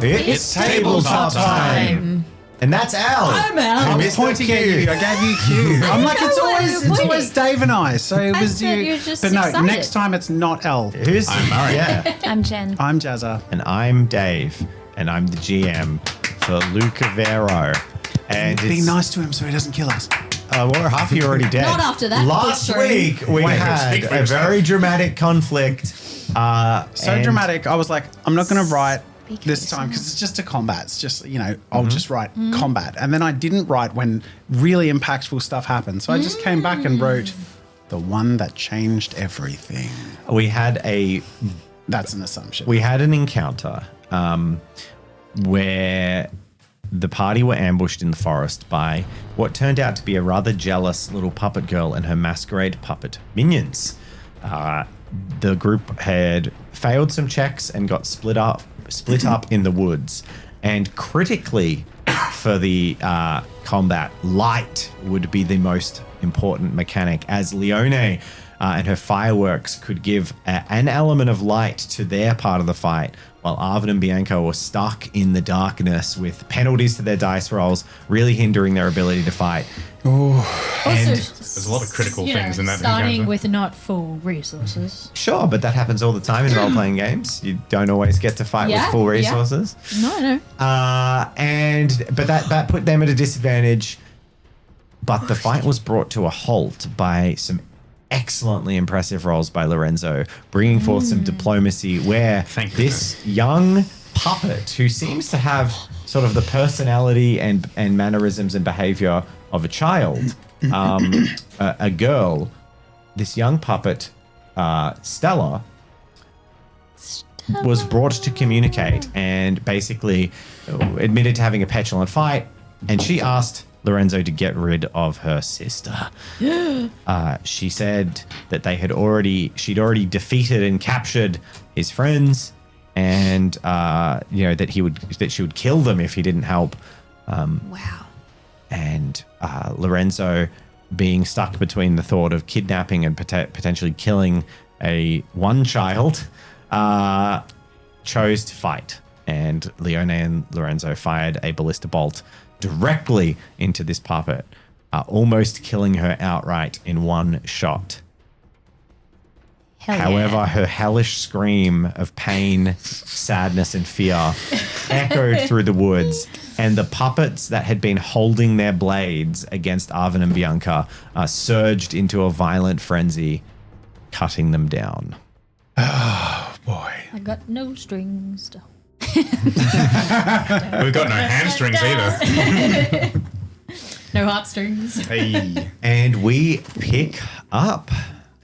It's tabletop time. And that's Al. I'm Al. I was pointing at you. I gave you a cue. I'm like, it's always Dave and I. So it was you. you're just But no, excited. next time it's not Al. I'm Murray. Yeah. I'm Jen. I'm Jazza. And I'm Dave. And I'm the GM for LUCEVERA. And Be it's, nice to him so he doesn't kill us. well, half of you are already dead. Not after that Last history. week, we Wait, had speak for a yourself. very dramatic conflict. So and- dramatic. I was like, I'm not going to write Speak for this yourself. time because it's just a combat. It's just, I'll just write combat. And then I didn't write when really impactful stuff happened. So I just came back and wrote the one that changed everything. We had That's an assumption. We had an encounter where the party were ambushed in the forest by what turned out to be a rather jealous little puppet girl and her masquerade puppet minions. The group had failed some checks and got split up in the woods. And critically for the combat, light would be the most important mechanic, as Leone and her fireworks could give an element of light to their part of the fight, while Arvin and Bianca were stuck in the darkness with penalties to their dice rolls, really hindering their ability to fight. And There's a lot of critical things in that starting encounter. with not full resources. sure, but that happens all the time in role-playing games. You don't always get to fight with full resources. No. But that put them at a disadvantage. But the fight was brought to a halt by some excellently impressive rolls by Lorenzo, bringing forth some diplomacy where Thank this young puppet, who seems to have sort of the personality and mannerisms and behavior of a child, a girl, this young puppet, Stella, was brought to communicate and basically admitted to having a petulant fight, and she asked Lorenzo to get rid of her sister. She said that she'd already defeated and captured his friends, and that she would kill them if he didn't help. Wow. And Lorenzo, being stuck between the thought of kidnapping and potentially killing one child, chose to fight. And Leone and Lorenzo fired a ballista bolt directly into this puppet, almost killing her outright in one shot. However, her hellish scream of pain, sadness, and fear echoed through the woods, and the puppets that had been holding their blades against Arvin and Bianca surged into a violent frenzy, cutting them down. Oh, boy. I got no strings to hold. We've got no hamstrings either. No heartstrings. Hey. And we pick up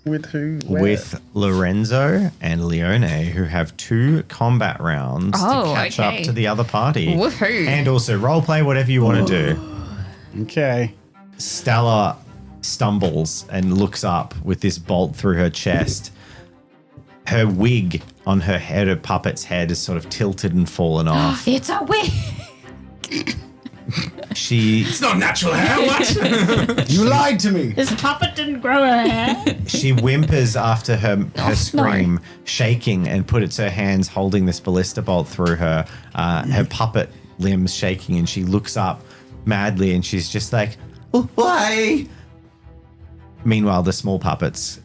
With who? with Lorenzo and Leone, who have 2 combat rounds to catch up to the other party. Woohoo. And also roleplay, whatever you want to do. Okay. Stella stumbles and looks up with this bolt through her chest. Her wig on her head, her puppet's head, is sort of tilted and fallen off. It's a wig. It's not natural hair, what? You lied to me. This puppet didn't grow her hair. She whimpers after her scream, shaking, and puts her hands holding this ballista bolt through her. Her puppet limbs shaking, and she looks up madly, and she's just like, "Why?" Meanwhile, the small puppets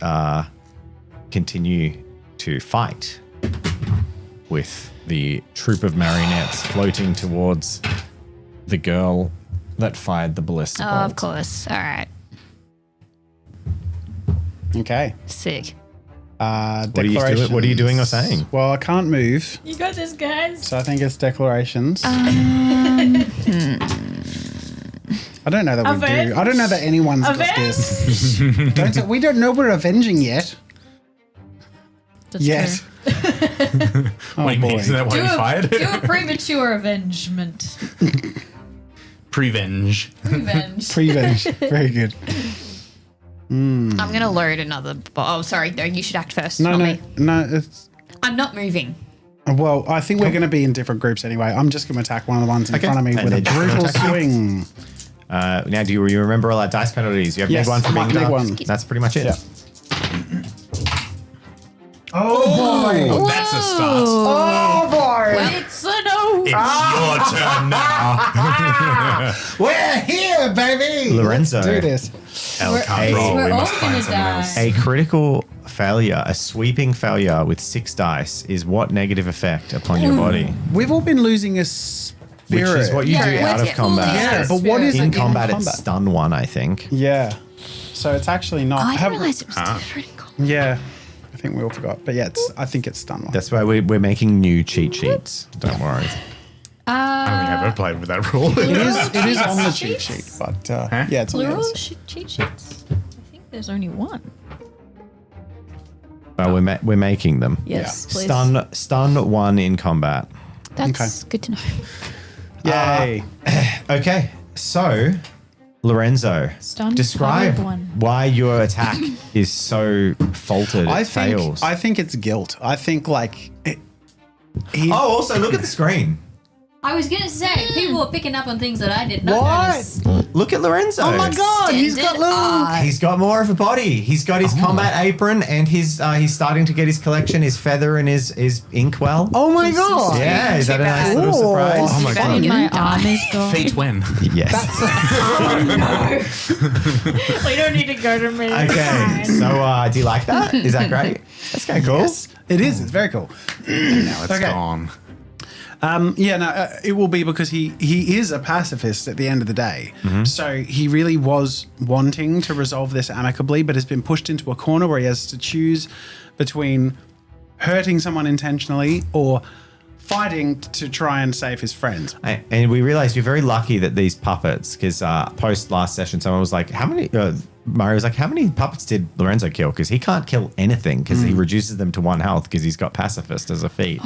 continue to fight with the troop of marionettes floating towards the girl that fired the ballista bolt. Of course. All right. Okay. Sick. What are you doing or saying? Well, I can't move, You got this, guys. so I think it's declarations. I don't know that we Avenge. do. I don't know that anyone's got this. We don't know we're avenging yet. That's Yes. true. Oh, Wait, boy. isn't that why Do you fired? a premature avengement. Prevenge. Revenge. Prevenge. Very good. I'm going to load another. Oh, sorry. No, you should act first. No, not no, me. no. It's I'm not moving. well. I think we're going to be in different groups anyway. I'm just going to attack one of the ones in front of me And with a they're just gonna brutal attack you. swing. Now, do you remember all our dice penalties? You have Yes, made one for I being made dark. one. That's pretty much it. Yeah. Oh boy! That's a start. Oh boy! It's an It's your turn now. We're here, baby. Lorenzo. Let's do this. Elle can't roll. we're We all must find gonna someone die. else. A critical failure, a sweeping failure with 6 dice is what negative effect upon your body? We've all been losing a spirit. Which is what you do out of let's combat. Yeah, but what is In it combat, it's stun 1, I think. Yeah. So it's actually not. I didn't realize it was different. Yeah. I think we all forgot. But yeah, I think it's stun one. That's why we're making new cheat sheets. Don't worry. I don't think I've ever played with that rule. It is on the cheat sheet, but yeah, it's on Plural the cheat sheets? I think there's only one. Well, we're making them. Yes, please. Stun 1 in combat. That's good to know. Yay. Okay, so Lorenzo, Stun describe five, one. why your attack is so faulted. It fails. I think it's guilt. I think like he, also look at the screen. I was going to say, people are picking up on things that I did not What? notice. Look at Lorenzo. Oh my god, he's got Extended little eye. He's got more of a body. He's got his combat apron, and he's starting to get his collection, his feather, and his inkwell. Oh my god. Yeah, is that a nice little Ooh. surprise? Oh my god. My arm is gone. Fate when? Yes. We don't need to go to me. Okay, so do you like that? Is that great? That's kind of cool. Yes, it is. It's very cool. Now it's Okay. gone. It will be because he is a pacifist at the end of the day. So he really was wanting to resolve this amicably, but has been pushed into a corner where he has to choose between hurting someone intentionally or fighting to try and save his friends. And we realized you're very lucky that these puppets, because post last session, someone was like, how many, Mario was like, how many puppets did Lorenzo kill? Because he can't kill anything because he reduces them to 1 health because he's got pacifist as a feat.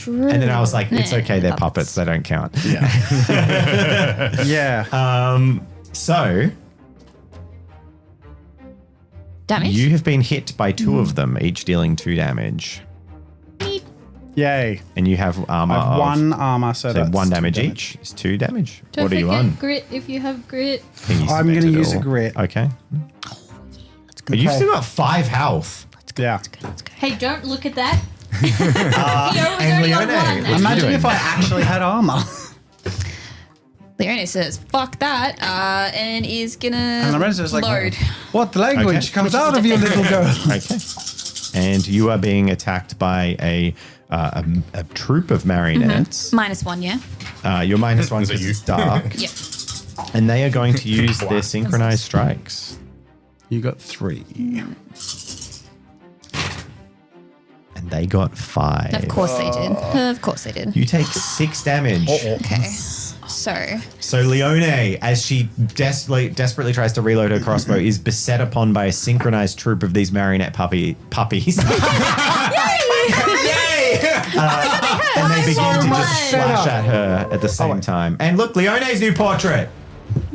True. And then I was like, it's okay, they're puppets, they don't count. Yeah. So Damage? you have been hit by 2 of them, each dealing 2 damage. Yay. And you have armor I have of 1 armor, so that's 1 2 damage each. It's 2 damage. Don't What are you forget on? grit if you have grit. Can you I'm spend gonna it use a all? grit. Okay. But you've still got 5 health. Yeah. Hey, don't look at that. And only on Leone, one. what are you Imagine doing? if I actually had armor. Leone says, fuck that, and is gonna And Lorenzo's like, load. what language Okay. comes Which is out a of you, little girl? Okay. And you are being attacked by a troop of marionettes. -1, yeah? You're -1 Is it because you? it's dark. Yep. And they are going to use their synchronized strikes. You got 3. And they got 5. Of course they did. Of course they did. You take 6 damage. Okay. So, So Leone, as she desperately tries to reload her crossbow, is beset upon by a synchronized troop of these marionette puppies. And they begin to just slash at her at the same time. And look, Leone's new portrait.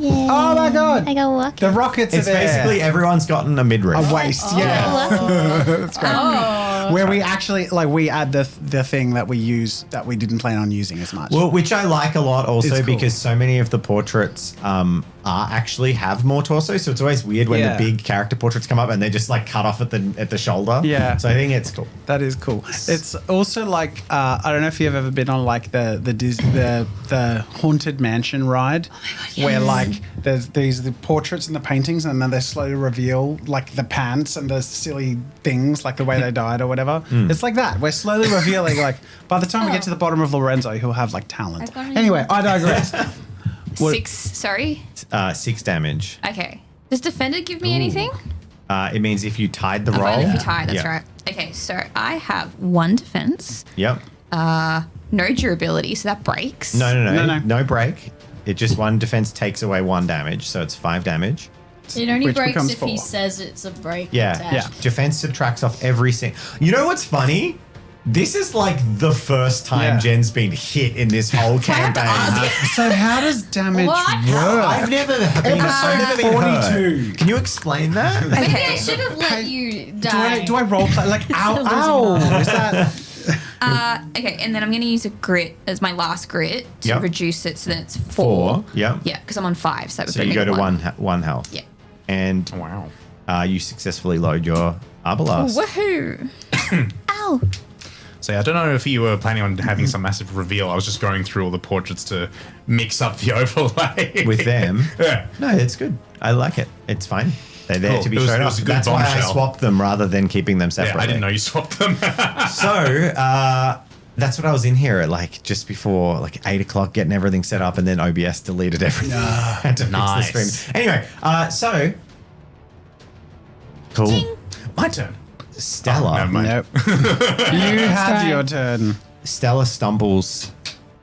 Oh my god. I go walk. The rockets It's are there. basically everyone's gotten a midriff. a waist, yeah. That's great. Where we actually we add the thing that we use that we didn't plan on using as much. Well, which I like a lot also It's cool. because so many of the portraits actually have more torso. So it's always weird when Yeah. the big character portraits come up and they're just like cut off at the shoulder. Yeah. So I think it's cool. That is cool. It's also like I don't know if you've ever been on like the haunted mansion ride, where like there's the portraits and the paintings, and then they slowly reveal like the pants and the silly things, like the way they died or whatever. It's like that. We're slowly revealing like by the time we get to the bottom of Lorenzo, he'll have like talent. I've got an Anyway, I digress. What- 6, sorry? 6 damage. Okay. Does Defender give me anything? It means if you tied the Oh, roll. if you tie, that's Yeah. right. Okay, so I have 1 defense, Yep. no durability, so that breaks. No. No break. It just 1 defense takes away 1 damage, so it's 5 damage. It only Which breaks becomes if he 4. says it's a break. Yeah. attack. Yeah. Defense subtracts off every single. You know what's funny? This is like the first time Yeah. Jen's been hit in this whole campaign. So how does damage What? work? I've never been Episode 42. Can you explain that? Maybe I Okay. should have let you Do die. I role play like ow losing ow? Is that Okay, and then I'm going to use a grit as my last grit to Yep. reduce it so that it's 4. 4. Yep. Yeah, because I'm on 5, so that would So bring you me go to one. one health. Yeah. And Wow. you successfully load your arbalast. Woohoo! Ow! say, I don't know if you were planning on having some massive reveal. I was just going through all the portraits to mix up the overlay. With them. Yeah. No, it's good. I like it. It's fine. They're there Cool. to be It was- shown it off. was a good That's why I bombshell. swapped them rather than keeping them Yeah, separately. I didn't know you swapped them. So, that's what I was in here at, like, just before, like, 8 o'clock, getting everything set up, and then OBS deleted everything. Had to Nice. fix the stream. Anyway, so... Cool. My turn. Stella. Never mind. Nope. You had right. your turn. Stella stumbles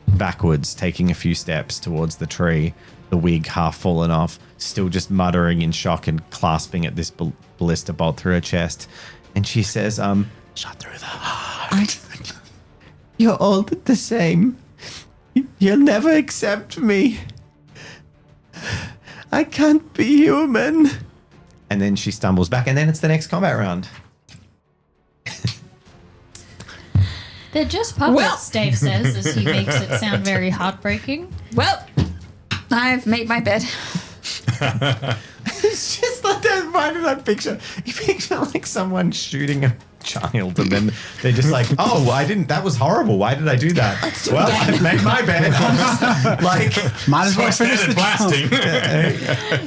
backwards, taking a few steps towards the tree, the wig half fallen off, still just muttering in shock and clasping at this ballista bolt through her chest. And she says, shot through the heart. You're all the same. You'll never accept me. I can't be human. And then she stumbles back, and then it's the next combat round. They're just puppets, Well- Dave says, as he makes it sound very heartbreaking. Well, I've made my bed. It's just like that. Why did I picture? You picture like someone shooting a child, and then they're just like, "Oh, I didn't. That was horrible. Why did I do that?" Well, I've made my bed. Like, Might as well finish the blasting.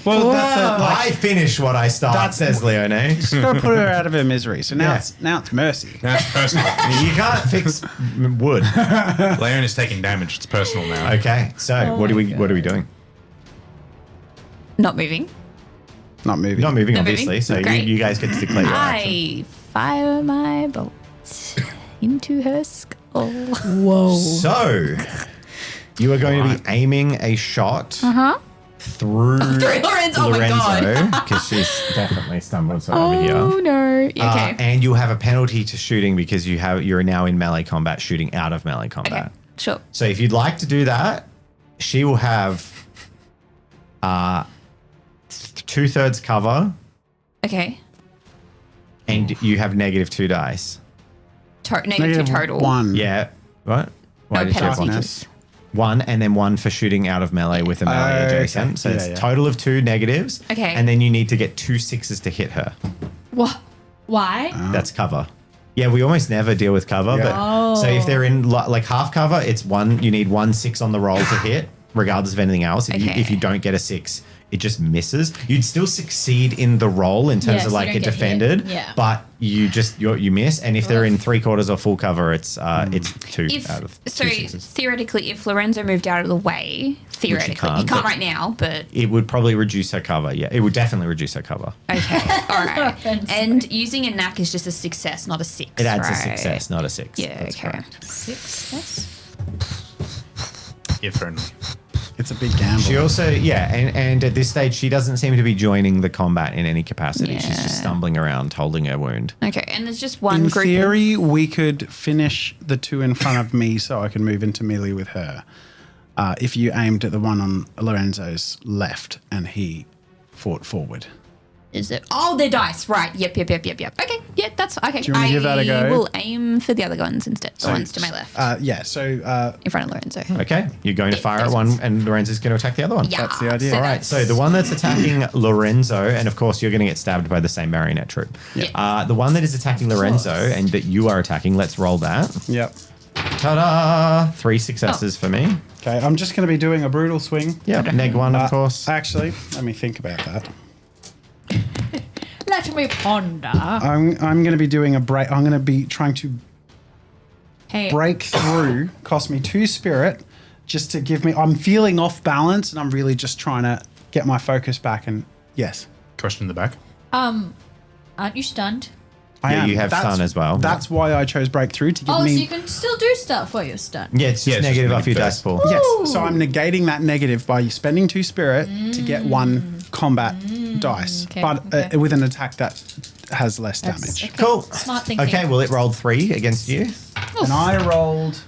Well, that's it. Like, I finish what I start. That's- Says Leone. just gotta put her out of her misery. So now Yeah. it's mercy. That's personal. You can't fix wood. Leon is taking damage. It's personal now. Okay, so what are we doing? Not moving. Not moving. Not moving, Not moving? obviously. So Great. you guys get to declare your action. I fire my bolt into her skull. Whoa. So you are going to be aiming a shot through Lorenzo. Oh my God. because she's definitely stumbled over here. Oh no. Okay. And you'll have a penalty to shooting because you're now in melee combat, shooting out of melee combat. Okay. Sure. So if you'd like to do that, she will have 2/3 cover, Okay. and you have -2 dice. Negative total. 1. Yeah. What? Why No did you have penalties. 1, and then 1 for shooting out of melee with a melee Okay. adjacent. So Yeah, it's yeah. total of 2 negatives. Okay. And then you need to get 2 6s to hit her. What? Why? That's cover. Yeah, we almost never deal with cover, Yeah. but so if they're in like half cover, it's 1. You need 1 6 on the roll to hit, regardless of anything else. Okay. If you don't get a 6, it just misses. You'd still succeed in the roll in terms Yes, of you like don't get get hit. defended, Yeah. but you miss. And if they're in 3/4 or full cover, it's 2 If out of so, 2 6s. theoretically, if Lorenzo moved out of the way, theoretically, can't, you can't but- right now, but It would probably reduce her cover. Yeah, it would definitely reduce her cover. okay, all right. I'm And using a knack is just a success, not a 6. It adds a right? success, not a 6. Yeah. That's Okay. correct. Success? If only. It's a big gamble. She also, and at this stage, she doesn't seem to be joining the combat in any capacity. She's Yeah. just stumbling around, holding her wound. Okay, and there's just one In group. theory, we could finish the 2 in front of me so I can move into melee with her. If you aimed at the one on Lorenzo's left and he fought forward. Is it? Oh, they're dice. Right. Yep. Okay. Yeah, that's okay. Do you wanna give that a go? I will aim for the other ones instead. The ones to my left, So in front of Lorenzo. Okay, you're going to Yeah, fire at those one, ones. and Lorenzo's going to attack the other one. Yeah, That's the idea. All right, so the one that's attacking Lorenzo, and of course you're going to get stabbed by the same marionette troop. Yeah. The one that is attacking Lorenzo and that you are attacking, let's roll that. yep. Ta-da! 3 successes for me. Okay, I'm just going to be doing a brutal swing. Yeah, neg 1, of course. Actually, let me think about that. Let me ponder. I'm going to be doing a break. I'm going to be trying to Hey, break through. Cost me 2 spirit, just to give me. I'm feeling off balance, and I'm really just trying to get my focus back. And yes, Question in the back. aren't you stunned? I Yeah, am. you have stun as well. That's why I chose breakthrough to give Oh, me. so you can still do stuff while you're stunned. Yeah, it's just Yeah, it's negative just off your negative dice pool. Yes, so I'm negating that negative by spending 2 spirit to get 1 combat dice, okay, but okay. with an attack that has less That's- damage. okay. Cool. Smart thinking. Okay, well, it rolled 3 against you. And I rolled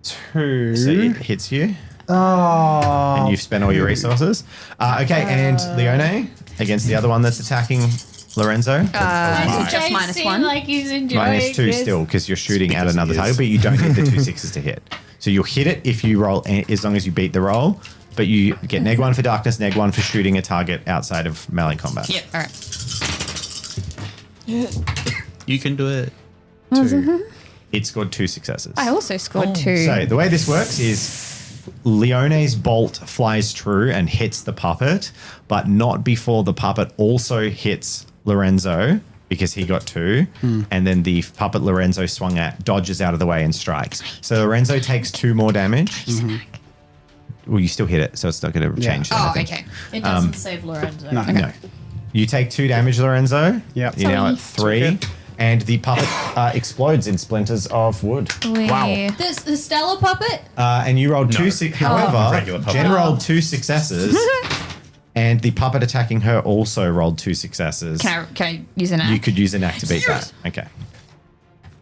2. So it hits you, Oh, and you've spent all your resources. Okay, and Leone against the other one that's attacking Lorenzo. Is it just Jay minus seem 1? Like he's enjoying -2 this. still because you're shooting at Because another he target, is. but you don't need the 2 6s to hit. So you'll hit it if you roll, as long as you beat the roll. But you get neg 1 for darkness, neg 1 for shooting a target outside of melee combat. Yep. All right. You can do it. 2. It scored 2 successes. I also scored 2. So the way this works is Leone's bolt flies true and hits the puppet, but not before the puppet also hits Lorenzo because he got 2. And then the puppet Lorenzo swung at dodges out of the way and strikes. So Lorenzo takes 2 more damage. Well, you still hit it, so it's not going to change Oh, anything. okay. It doesn't save Lorenzo. No. No. You take 2 damage, Lorenzo. Yep. You're now at 3. Okay. And the puppet explodes in splinters of wood. Wow. The Stella puppet? And you rolled 2 However, Regular puppet. Jen rolled 2 successes. And the puppet attacking her also rolled 2 successes. Can I use an act? You could use a knack to beat that. Okay.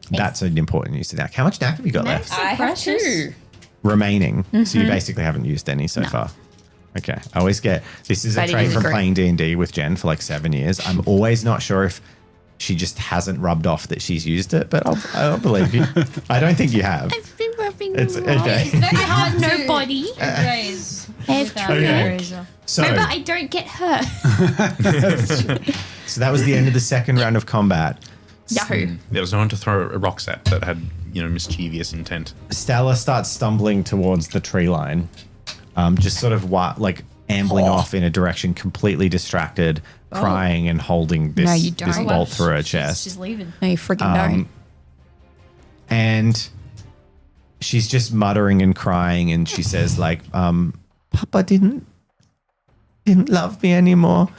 That's an important use of knack. How much knack have you got left? I have 2. Remaining. So you basically haven't used any so far. Okay. I always get this is a But it trait is from great. playing D&D with Jen for like 7 years. I'm always not sure if she just hasn't rubbed off that she's used it, but I'll believe you. I don't think you have. I've been rubbing It's them off. okay. Very I have hard to nobody. erase without Okay. an eraser. So, Remember, I don't get hurt. so that was the end of the second round of combat. Yahoo. There was no one to throw rocks at that had, mischievous intent. Stella starts stumbling towards the tree line, just sort of like ambling off in a direction, completely distracted, crying and holding this, No, you this don't. bolt through her She's chest. leaving. No, you freaking don't. And she's just muttering and crying, and she says like, Papa didn't love me anymore.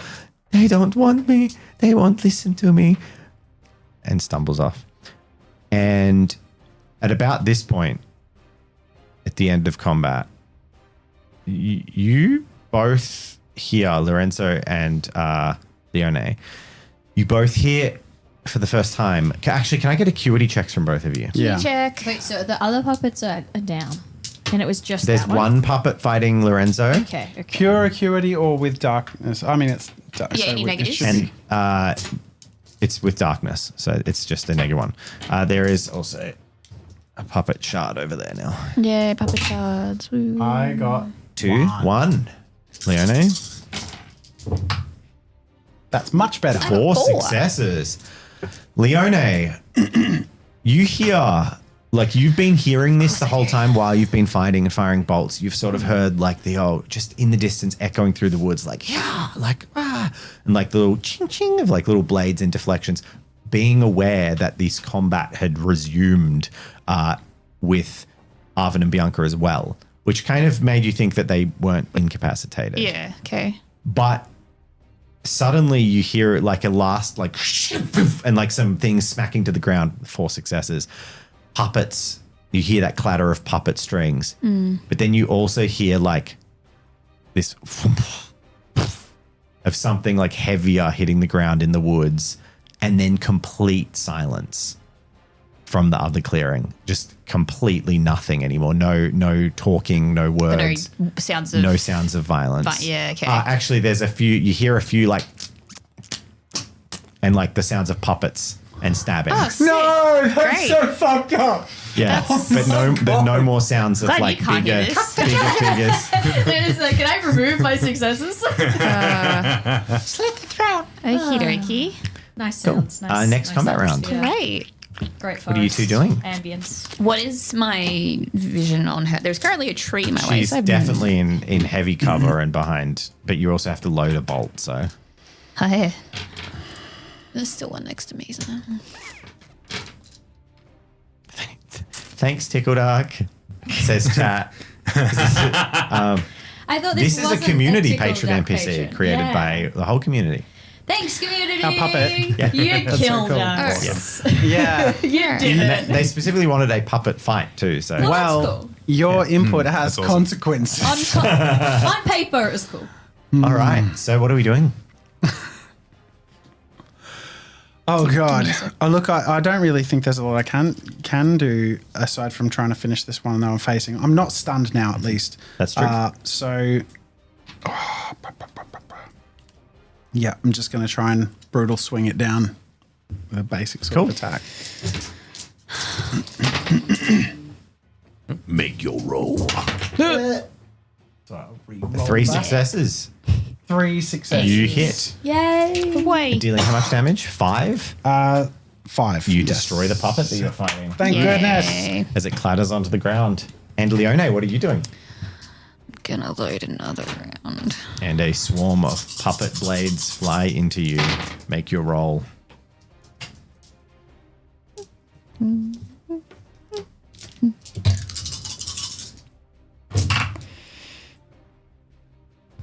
They don't want me. They won't listen to me. And stumbles off. And at about this point, at the end of combat, you both hear, Lorenzo and Leone, you both hear for the first time. Actually, can I get acuity checks from both of you? Yeah. Check. Wait, so the other puppets are down. And it was just There's that one puppet fighting Lorenzo. Okay. Pure acuity or with darkness? I mean, it's... Yeah, any negatives? And it's with darkness, so it's just a negative 1. There is also a puppet shard over there now. Yeah, puppet shards. Woo. I got 2, 1. Leone, That's much better. 4 successes. Leone, you hear, like you've been hearing this the whole time while you've been fighting and firing bolts. You've sort of heard like just in the distance echoing through the woods, like, yeah, like, ah, and like the little ching ching of like little blades and deflections. Being aware that this combat had resumed with Arvin and Bianca as well, which kind of made you think that they weren't incapacitated. Yeah, okay. But suddenly you hear like a last like and like some things smacking to the ground. 4 successes. Puppets. You hear that clatter of puppet strings. But then you also hear like this of something like heavier hitting the ground in the woods, and then complete silence from the other clearing. Just completely nothing anymore. No talking, no words. No sounds of... No sounds of violence. But yeah, okay. Actually, there's a few. You hear a few like, and like the sounds of puppets and stabbing. Oh, sick. No, that's Great. so fucked up. Yeah, but no more sounds of Glad you like can't hear bigger this. figures. It's like, can I remove my successes? Slit the throat. Okie dokie. Nice sounds. Nice, Next nice combat sounds, round. yeah. Great. Great What are you two doing? Ambience. What is my vision on her? There's currently a tree in my way. She's So definitely in heavy cover and behind, but you also have to load a bolt. So Hi. There's still one next to me. So. thanks, Tickle Dark, says chat. I thought This is a wasn't community Tickle patron Duck NPC patron. created Yeah. by the whole community. Thanks, community. Our puppet. Yeah. You That's so killed cool. us. Yeah. You did And it. they specifically wanted a puppet fight too. So Well, cool. your input has that's awesome. consequences. On paper, it was cool. all right. So what are we doing? Oh God! Oh look, I don't really think there's a lot I can do aside from trying to finish this one that I'm facing. I'm not stunned now, at least. That's true. Yeah, I'm just going to try and brutal swing it down with a basic sort of attack. Make your roll. 3 successes. 3 successes. You hit. Yay. Wait. Dealing how much damage? 5. 5. You Yes. destroy the puppet that you're fighting Thank goodness. Yay. as it clatters onto the ground. And Leone, what are you doing? Gonna load another round. And a swarm of puppet blades fly into you. Make your roll.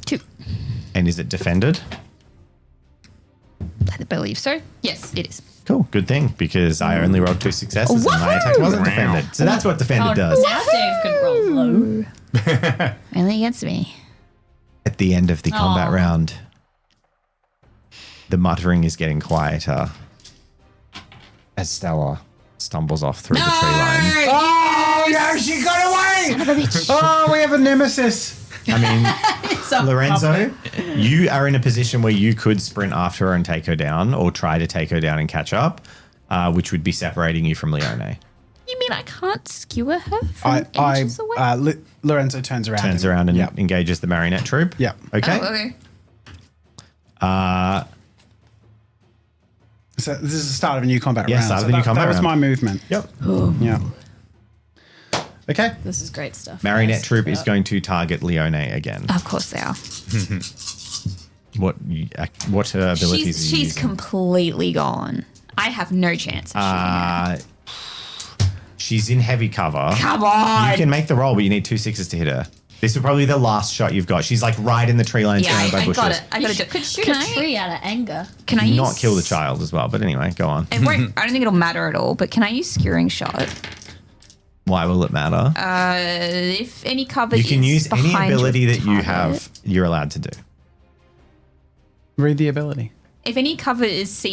Two. And is it defended? I believe so. Yes, it is. Cool, good thing, because I only rolled 2 successes and my attack wasn't defended. So that's what defended does. Now Dave could roll low. Only against me. At the end of the combat Aw. round, the muttering is getting quieter as Stella stumbles off through the tree line. Oh, no, she got away! Oh, we have a nemesis. I mean, Lorenzo, you are in a position where you could sprint after her and take her down, or try to take her down and catch up, which would be separating you from Leone. You mean I can't skewer her from inches away? Lorenzo turns around. Turns around and engages the marionette troop. Yep. Okay. Oh, okay. So this is the start of a new combat Yeah, round. start of So the new that combat was round. my movement. Yep. Yeah. Okay. This is great stuff. Marionette guys. troop Keep is it up. going to target Leone again. Of course they are. What abilities are you She's using? completely gone. I have no chance of shooting her. She's in heavy cover. Come on. You can make the roll, but you need 2 6s to hit her. This is probably the last shot you've got. She's like right in the tree line, Yeah, surrounded by I bushes. got it. I got to do it. Could shoot Can a I- tree out of anger. Can I use... Not kill the child as well, but anyway, go on. It won't, I don't think it'll matter at all, but can I use skewering shot? Why will it matter? If any cover you can is use any behind ability your that you target. have, you're allowed to do. Read the ability. If any cover is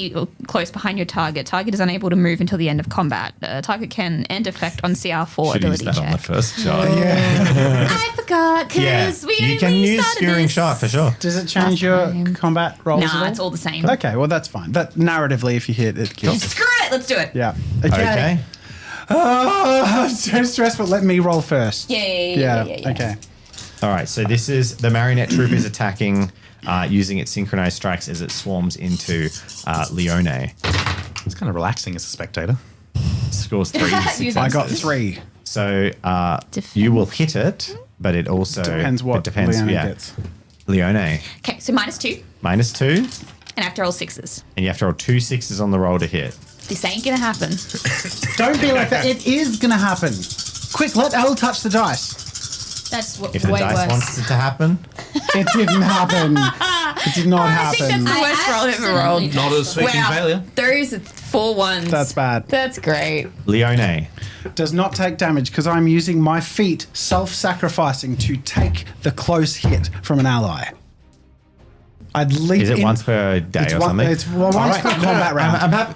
close behind your target, target is unable to move until the end of combat. Target can end effect on CR4 Should have used ability that check. on the first shot. I forgot Yeah, because we you can only use started skewering this. shot for sure. Does it change your combat rolls? at Nah, all? it's all the same. Okay, well that's fine. That narratively, if you hit, it kills. Screw it, let's do it. Yeah. Okay. Oh, so stressful. Let me roll first. Yeah. Okay. All right. So this is the marionette troop is attacking using its synchronized strikes as it swarms into Leone. It's kind of relaxing as a spectator. Scores 3 successes. I got 3. So you will hit it, but it also Depends what it depends, Leona yeah. gets. Leone Okay, so -2, -2, and I have to roll 6s. and you have to roll 2 6s on the roll to hit. This ain't gonna happen. Don't be like that. It is going to happen. Quick, let Elle touch the dice. That's what, If the way dice worse. wants it to happen, It didn't happen. It did not I think happen. that's the worst roll I've ever rolled. Not a sweeping failure. Those are 4 ones. That's bad. That's great. Leone. Does not take damage because I'm using my feat self-sacrificing to take the close hit from an ally. I'd leap Is it in- once per day It's or one- something? it's once All right. per combat round. I'm happy.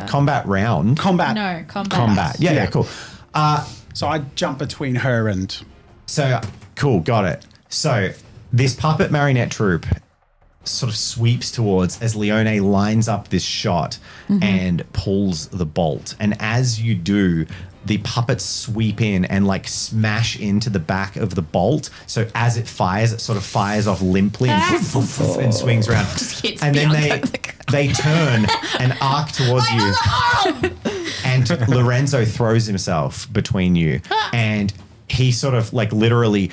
Combat round. combat. No, combat. Combat. Yeah, Yeah. cool. So I jump between her and So cool, got it. So this puppet marionette troop sort of sweeps towards as Leone lines up this shot and pulls the bolt. And as you do, the puppets sweep in and like smash into the back of the bolt. So as it fires, it sort of fires off limply and swings around. Just hits And then Bianca. they turn and arc towards you. And Lorenzo throws himself between you, and he sort of like literally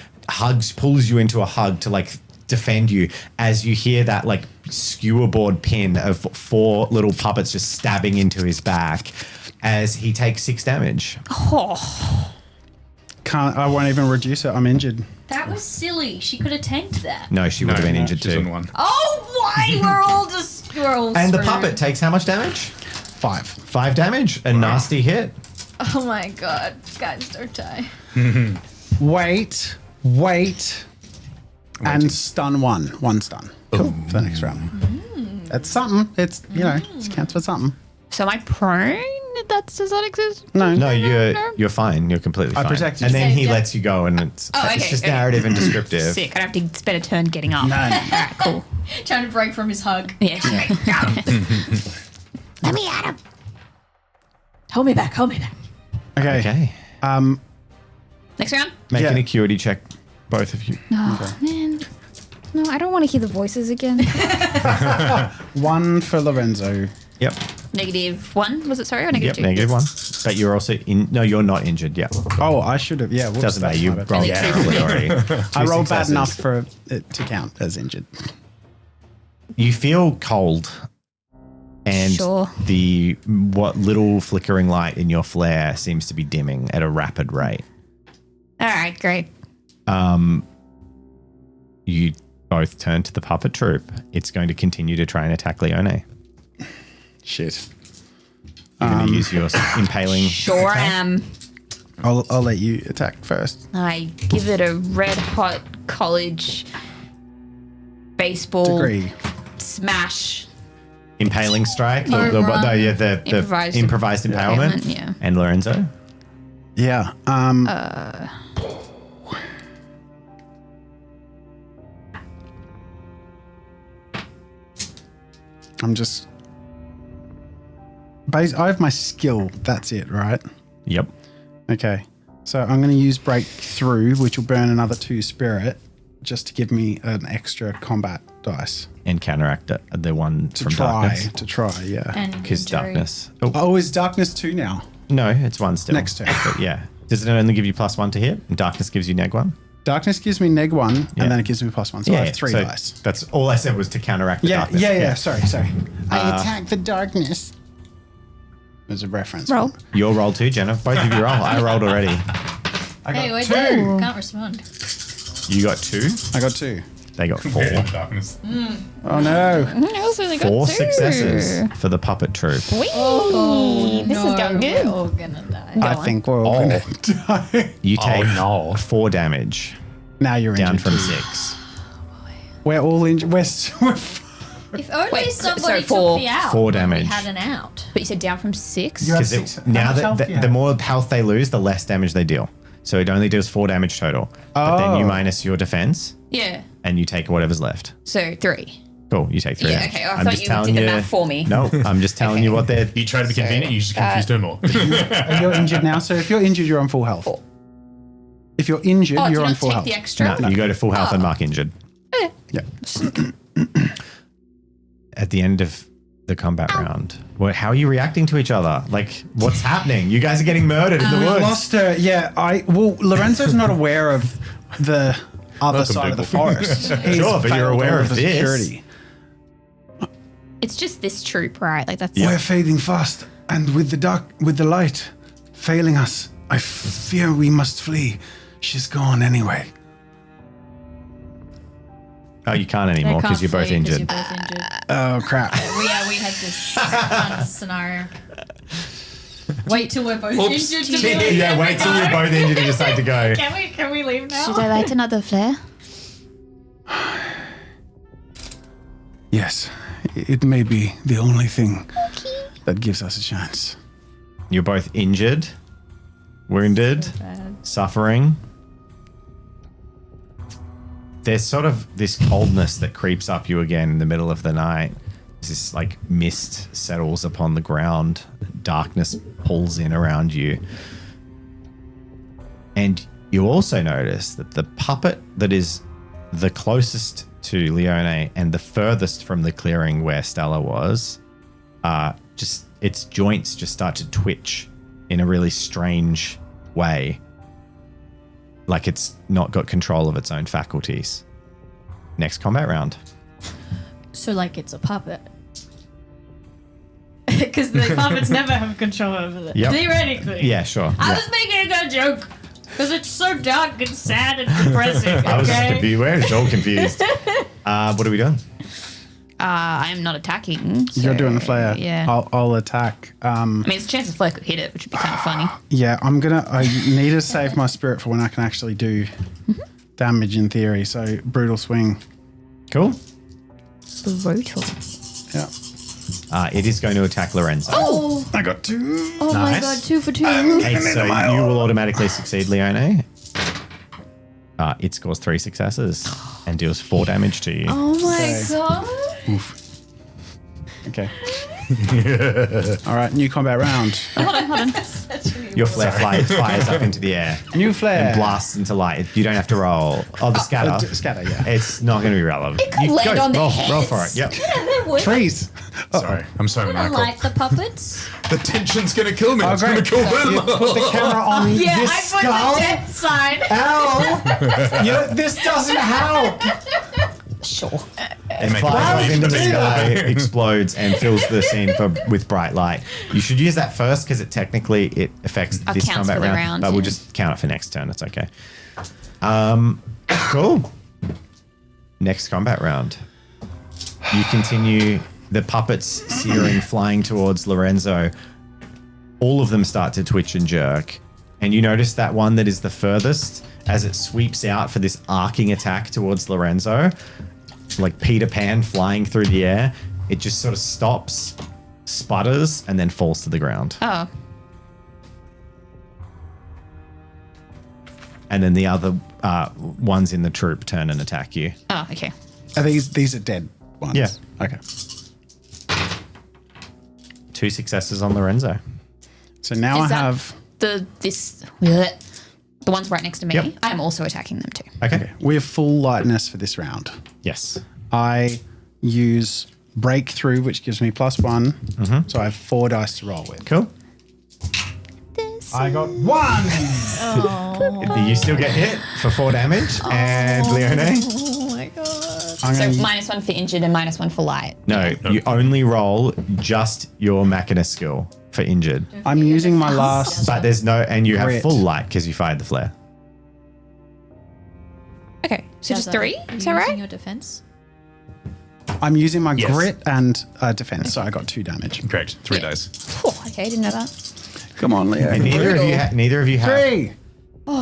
pulls you into a hug to like defend you as you hear that like skewer board pin of 4 little puppets just stabbing into his back as he takes 6 damage. I won't even reduce it. I'm injured. That was silly. She could have tanked that. No, she would have been injured she's on too. 1. Oh, why? We're all And the screwed. puppet takes how much damage? 5. 5 damage. A nasty hit. Oh my god. Guys, don't die. Wait, and stun 1. 1 stun. Cool. For the next round. It's something. It's, it counts for something. So am I prone? Does that exist? No. No, you're fine. You're completely I fine. protect you. And then he Yep. lets you go, and it's okay, just okay. narrative and descriptive. Sick. I don't have to spend a turn getting up. No. Alright, cool. Trying to break from his hug. Yeah. Let me at him. Hold me back. Okay. Okay. Next round? Make Yeah. an acuity check, both of you. Oh, man. No, I don't want to hear the voices again. 1 for Lorenzo. Yep. -1, was it? Sorry, or Yep, -2? -1. But you're also No, you're not injured. Yeah, Oh, I should have. Yeah, whoops, doesn't matter. that's You my bad. rolled Yeah. terribly already. I Two rolled bad successes. enough for it to count as injured. You feel cold, and Sure. the what little flickering light in your flare seems to be dimming at a rapid rate. All right, great. You both turn to the puppet troop. It's going to continue to try and attack Leone. Shit. You're going to use your impaling. Sure attack? am. I'll let you attack first. I give it a red hot college baseball Degree. smash. Impaling strike. Home run. The improvised impalement. Yeah. And Lorenzo. Yeah. I'm just. I have my skill. That's it, right? Yep. Okay. So I'm going to use breakthrough, which will burn another 2 spirit, just to give me an extra combat dice And counteract the one to from try. darkness. To try, yeah. And Because injury. darkness. Oh, Oh, is darkness 2 now? no, it's 1 still. Next turn. But yeah. Does it only give you +1 to hit? And darkness gives you -1? Darkness gives me -1, Yeah. and then it gives me +1. So I have 3 so dice. That's all I said was to counteract the Yeah, darkness. yeah. Sorry. I attack the darkness. There's a reference. Roll. Your roll too, Jenna. Both of you roll. I rolled already. I got Hey, wait 2. there. Can't respond. You got 2. I got 2. They got 4. Darkness. Oh no. I also only got 4 2. successes for the puppet troop. Whee! This is going good. We're all gonna die. I think we're all gonna die. You take no. 4 damage Now you're down injured. from 6. We're all injured. We're If only Wait, somebody so four- took me out. 4 when damage. We had an out. But you said down from 6? You're at Because 6. How now much that health do you the have? more health they lose, the less damage they deal. So it only deals 4 damage total. But then you Oh. minus your defense Yeah. and you take whatever's left. So 3. Cool, you take 3 Yeah, damage. okay. I thought you did the math for me. No, I'm just telling you what they're. You try to be convenient, you just confuse her more. You're injured now. So if you're injured, you're on full health. If you're injured, Oh, do you're you on not full take health. the extra? No, you go to full health and Oh. mark injured. Yeah. At the end of the combat round, how are you reacting to each other? Like, what's happening? You guys are getting murdered in the We've woods. lost her. Yeah. Lorenzo's not aware of the other Welcome, side of the people. forest. He's Sure, but you're failed aware all of the this. security. It's just this troop, right? Like that's We're fading fast, and with the light failing us, I fear we must flee. She's gone anyway. Oh, you can't anymore because you're both injured. You're both injured. Oh crap! we had this fun scenario. Wait till we're both injured. To be like, Yeah, wait till you're both injured and decide to go. Can we leave now? Should I light another flare? Yes, it may be the only thing that gives us a chance. You're both injured, wounded, suffering. There's sort of this coldness that creeps up you again in the middle of the night. This like mist settles upon the ground. Darkness pulls in around you. And you also notice that the puppet that is the closest to Leone and the furthest from the clearing where Stella was, just its joints just start to twitch in a really strange way. Like it's not got control of its own faculties. Next combat round. So like it's a puppet. Because the puppets never have control over it. Yep. Theoretically. Yeah, sure. I Yeah. was making a good joke. Because it's so dark and sad and depressing. I was just okay? confused. We're just all confused. What are we doing? I am not attacking. So, You're doing the flare. Yeah. I'll attack. I mean, it's a chance the flare could hit it, which would be kind of funny. Yeah, I need to save my spirit for when I can actually do damage in theory. So brutal swing. Cool. Brutal. Yeah. It is going to attack Lorenzo. Oh, I got 2. oh my Nice. god, 2 for 2. Okay, so you will automatically succeed, Leone. It scores 3 successes and deals 4 damage to you. Oh my Okay. god. Okay. All right, new combat round. Hold on. That's really Your flare fires up into the air. New flare. And blasts into light. You don't have to roll. Oh, the scatter. Scatter, yeah. It's not going to be relevant. could land on their roll heads. for it. Yep. Trees. Sorry, I'm so I maniacal. like the puppets. The tension's gonna kill me. Oh, It's gonna great. kill You them. put the camera on Yeah, this I put skull. the death sign. Ow! This doesn't help. Sure. And Make flies it off into the do sky, that? explodes, and fills the scene with bright light. You should use that first because it affects this counts combat for the round, round, but we'll yeah. just count it for next turn. It's okay. Cool. Next combat round. You continue the puppets searing, flying towards Lorenzo. All of them start to twitch and jerk. And you notice that one that is the furthest, as it sweeps out for this arcing attack towards Lorenzo, like Peter Pan flying through the air, it just sort of stops, sputters, and then falls to the ground. Oh. And then the other ones in the troop turn and attack you. Oh, okay. Are these are dead ones? Yeah. Okay. 2 successes on Lorenzo. So now Is I that have. the ones right next to me? Yep. I'm also attacking them too. Okay. We have full lightness for this round. Yes. I use breakthrough, which gives me +1. Mm-hmm. So I have 4 dice to roll with. Cool. I got 1. You still get hit for 4 damage. And Leone? Oh my god. I'm So gonna- -1 for injured and -1 for light. No, you only roll just your Machina skill for injured. I'm using my last. But there's no, and you have Grit. full light because you fired the flare. Okay, so just Jazza, 3? are Is you that using right? your defense? I'm using my Yes. grit and defense, so I got 2 damage. Correct. 3 dice. Oh, okay, didn't know that. Come on, Leo. And neither of you have. 3.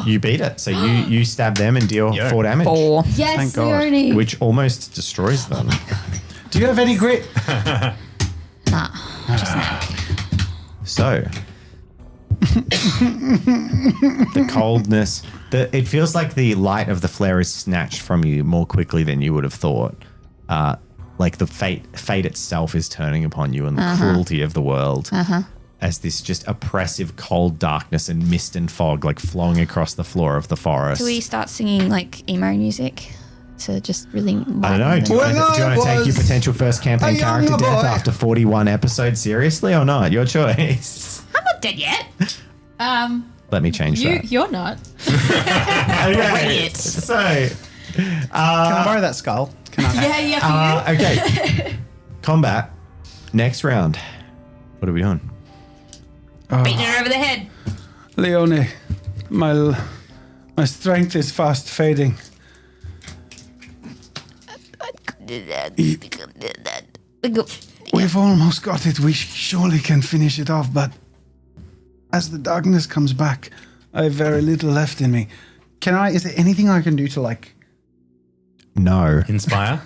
You beat it. So you stab them and deal Yeah. 4 damage. 4. Yes, Thank God. Leonie. Which almost destroys them. Do you have any grit? Nah. So the coldness, it feels like the light of the flare is snatched from you more quickly than you would have thought. Like the fate itself is turning upon you and the cruelty of the world. As this just oppressive cold darkness and mist and fog like flowing across the floor of the forest. Do we start singing like emo music to just really? I don't know. Do you want to take your potential first campaign a young character death boy. after 41 episodes seriously or not? Your choice. I'm not dead yet. Let me change that. You're not. Okay. It. So, Can I borrow that skull? Can I? Yeah. okay. Combat. Next round. What are we doing? Beating her over the head. Leone, my strength is fast fading. We've almost got it. We surely can finish it off, but as the darkness comes back, I have very little left in me. Is there anything I can do to like? No. Inspire.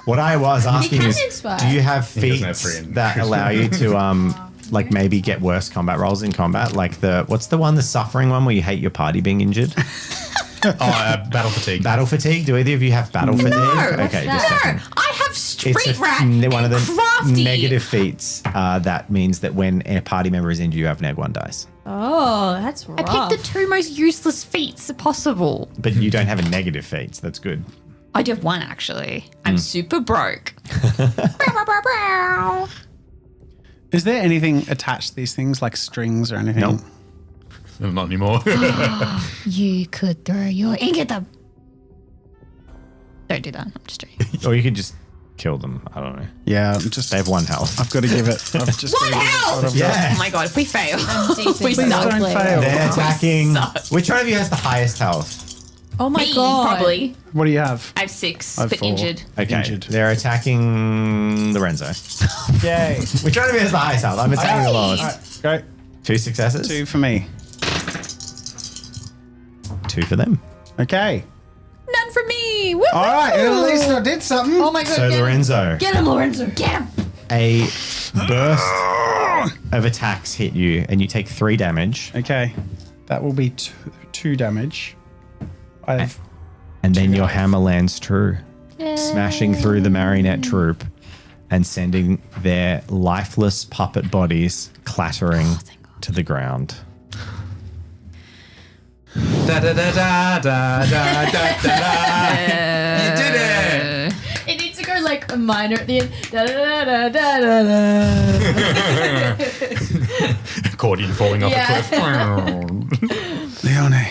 What I was asking can is, inspire. do you have He doesn't have feats three in. that allow you to like maybe get worse combat rolls in combat? Like what's the suffering one where you hate your party being injured? Battle fatigue. Battle fatigue. Do either of you have battle fatigue? Okay, just checking. I have street It's rat. one of the crafty. negative feats that means that when a party member is injured, you have -1 dice. Oh, that's rough. I picked the 2 most useless feats possible. But you don't have a negative feat, so that's good. I do have 1 actually. I'm super broke. Is there anything attached to these things like strings or anything? Nope. Not anymore. You could throw your ink at them. Don't do that. I'm just joking. Or you could just kill them. I don't know. Yeah, I'm just. They have 1 health. I've got to give it. I've just. What gotta give it hell? what I've got. Yeah. Oh my god, if we fail. Deep We into Please suck. don't roleplay. fail. They're attacking. suck. Which one of you has the highest health? Oh my Me, god. probably. What do you have? I have 6, I have but 4. injured. Okay. Injured. They're attacking Lorenzo. Yay. Which one of you has the highest health? I'm attacking the lowest. All right, go. 2 successes. 2 for me. 2 for them. Okay. None for me. Woo! All right. At least I did something. Oh my god. So get him. Lorenzo, Get him, Lorenzo. Get him. a burst of attacks hit you, and you take 3 damage, Okay. That will be 2 damage. I have. and then your hammer lands true, smashing through the marionette troop and sending their lifeless puppet bodies clattering to the ground. Da da da da da da da da. You did it. It needs to go like a minor at the end. Da da da da da da. Accordion falling off a cliff. Leone,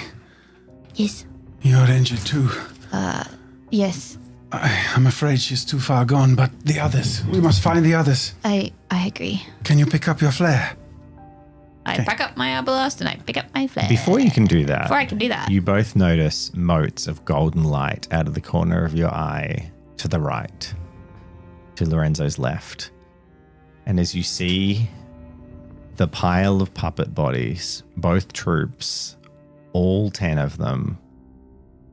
Yes. you're injured too. Yes. I'm afraid she's too far gone, but the others. We must find the others. I agree. Can you pick up your flare? I pack up my blast and I pick up my flare. Before you can do that, Before I can do that. you both notice motes of golden light out of the corner of your eye to the right, to Lorenzo's left. And as you see the pile of puppet bodies, both troops, all 10 of them,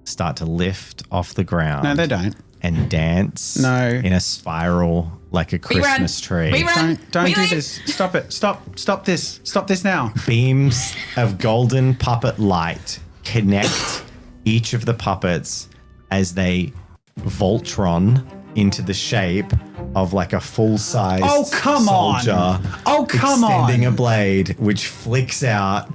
start to lift off the ground. No, they don't. And dance No. in a spiral like a Christmas tree. We run. Don't We do leave. this. Stop it. Stop this. Stop this now. Beams of golden puppet light connect each of the puppets as they Voltron into the shape of like a full-size Oh, come on. soldier. Oh, come extending on. a blade which flicks out,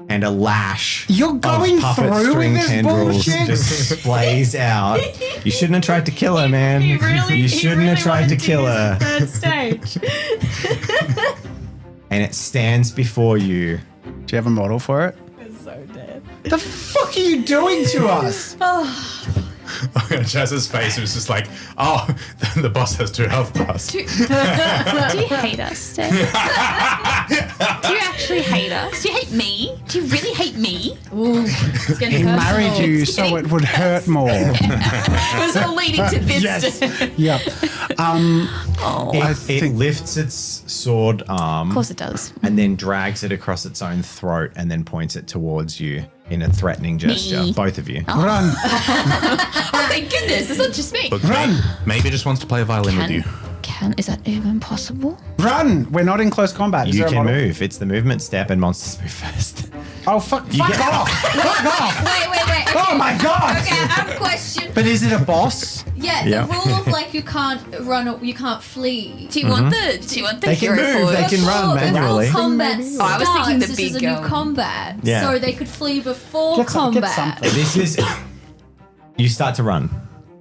and a lash You're going of puppet through string with this tendrils bullshit? just splays out. You shouldn't have tried to kill her, man. You shouldn't have tried to kill her. Third stage. And it stands before you. Do you have a model for it? It's so dead. The fuck are you doing to us? Jazz's face was just like, oh, the boss has 2 health bars. Do you hate us, Steph? Do you actually hate us? Do you hate me? Do you really hate me? Ooh, it's getting He personal. married you so it would hurt more. It was all leading to this. Yes. Yep. I It think lifts its sword arm. Of course it does. And then drags it across its own throat and then points it towards you in a threatening gesture. Me. Both of you. run. Oh, thank goodness. It's not just me. Look, Run. maybe it just wants to play a violin with you. Is that even possible? Run. We're not in close combat. Is You there a can model? move. It's the movement step and monsters move first. Oh, fuck off. Fuck off. Wait. Oh, my God. Okay, I have a question. But is it a boss? Yeah, Yeah. the rule of like you can't run or you can't flee. Do you want the They can hero move, forward? they can run manually. Combat Oh, I was thinking the starts. big This is a new gun. combat, Yeah. so they could flee before Get combat. something. This is. You start to run.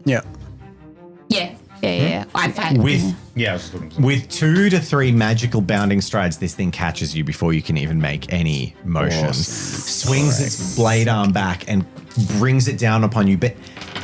Yeah. Yeah. I fight. With Yeah, I was just looking. with 2 to 3 magical bounding strides, this thing catches you before you can even make any motions. Swings its blade arm back and brings it down upon you. But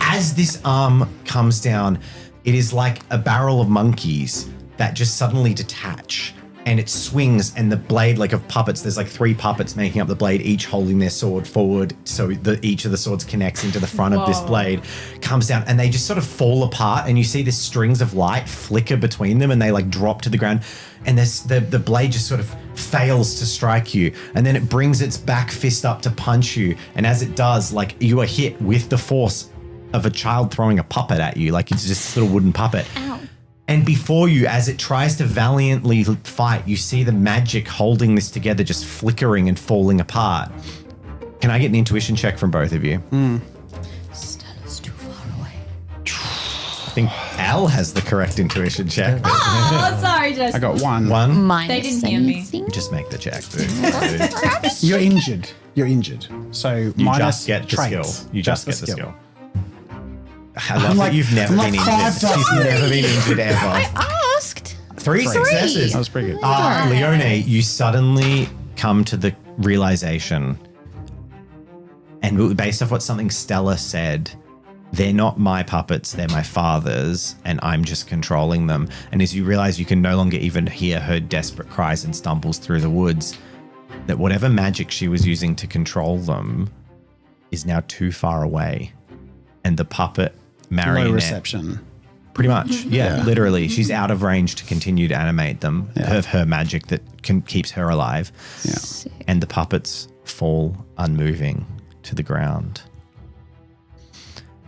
as this arm comes down, it is like a barrel of monkeys that just suddenly detach. And it swings, and the blade, like of puppets, there's like 3 puppets making up the blade, each holding their sword forward. So each of the swords connects into the front of this blade, comes down, and they just sort of fall apart. And you see the strings of light flicker between them, and they like drop to the ground. And the blade just sort of fails to strike you. And then it brings its back fist up to punch you. And as it does, like you are hit with the force of a child throwing a puppet at you. Like it's just a little wooden puppet. Ow. And before you, as it tries to valiantly fight, you see the magic holding this together just flickering and falling apart. Can I get an intuition check from both of you? Stella's too far away. I think Al has the correct intuition check. Oh, sorry, Jess. I got 1. One, Minus They didn't hear me. anything? just make the check. Dude. You're injured. You're injured. So You minus just get the traits. skill. You just get the skill. I love that you've never I'm been like injured. 5 She's never been injured ever. Asked. 3 successes. That was pretty good. Leone, you suddenly come to the realization, and based off what something Stella said, they're not my puppets, they're my father's, and I'm just controlling them. And as you realize you can no longer even hear her desperate cries and stumbles through the woods, that whatever magic she was using to control them is now too far away. And the puppet marionette... Low reception. Pretty much, yeah, literally. She's out of range to continue to animate them. Her magic that keeps her alive. Yeah. And the puppets fall unmoving to the ground.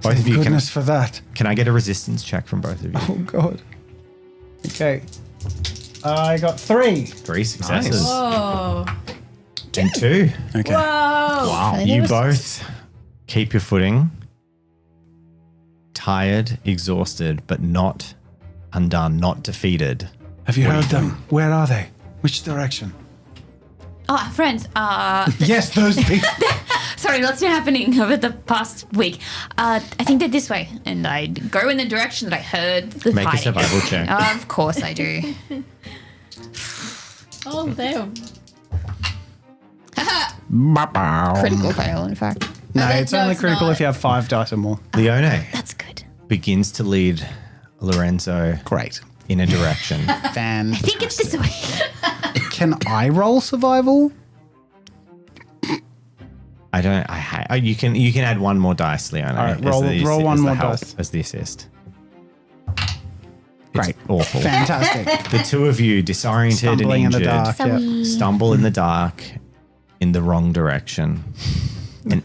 Both Thank of you, goodness for that. can I get a resistance check from both of you? Oh, God. Okay. I got 3. 3 successes. Whoa. And 2. Okay. Whoa. Wow. You both keep your footing. Tired, exhausted, but not undone, not defeated. Have you heard them? Where are they? Which direction? Oh, friends. Yes, those people. Sorry, lots been happening over the past week. I think they're this way. And I go in the direction that I heard the Make a fighting. survival check. Of course I do. Oh, damn. Critical fail, in fact. No, it's no, only it's critical not. if you have 5 dice or more. Leone That's good. begins to lead Lorenzo Great. in a direction. Fan. I think it's this way. Can I roll survival? I don't. You can add one more dice, Leone. All right, as roll the- one as the more help, dice. as the assist. Great. It's awful. Fantastic. The two of you, disoriented Stumbling in and the injured, dark. Yeah. stumble in the dark in the wrong direction. And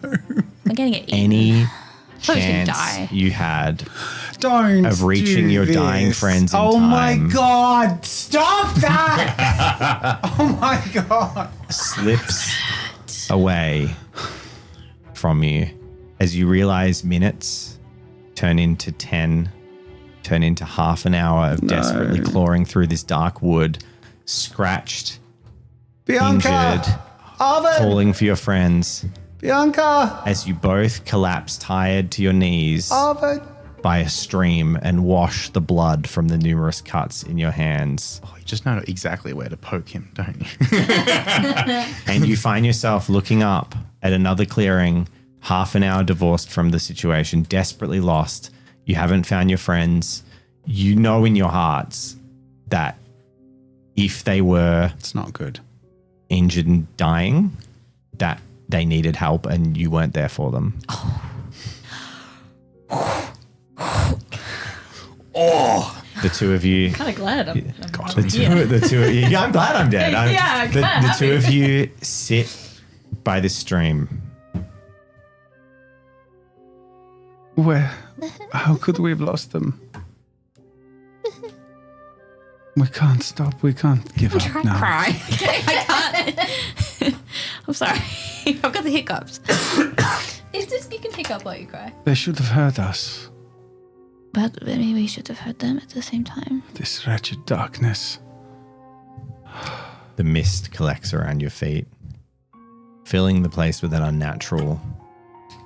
I'm getting it. any Thought we was gonna chance die. you had Don't of reaching do your this. dying friends in Oh my time. god! Stop that! Oh my god! slips away from you as you realize minutes turn into 10, turn into half an hour of desperately clawing through this dark wood, scratched, Bianca! injured, Arvin! calling for your friends Bianca! as you both collapse tired to your knees Arvin! by a stream and wash the blood from the numerous cuts in your hands. Oh, you just know exactly where to poke him, don't you? And you find yourself looking up at another clearing, half an hour divorced from the situation, desperately lost. You haven't found your friends. You know in your hearts that if they were It's not good. injured and dying, that they needed help and you weren't there for them. The two of you. Kind of glad I'm The two of you. Yeah, I'm glad I'm dead. Yeah, I'm the kinda two of you sit by the stream. Where? How could we have lost them? We can't stop. We can't give Try up now. cry. I can't. I'm sorry. I've got the hiccups. It's just you can hiccup while you cry. They should have heard us. But maybe we should have heard them at the same time. This wretched darkness. The mist collects around your feet, filling the place with an unnatural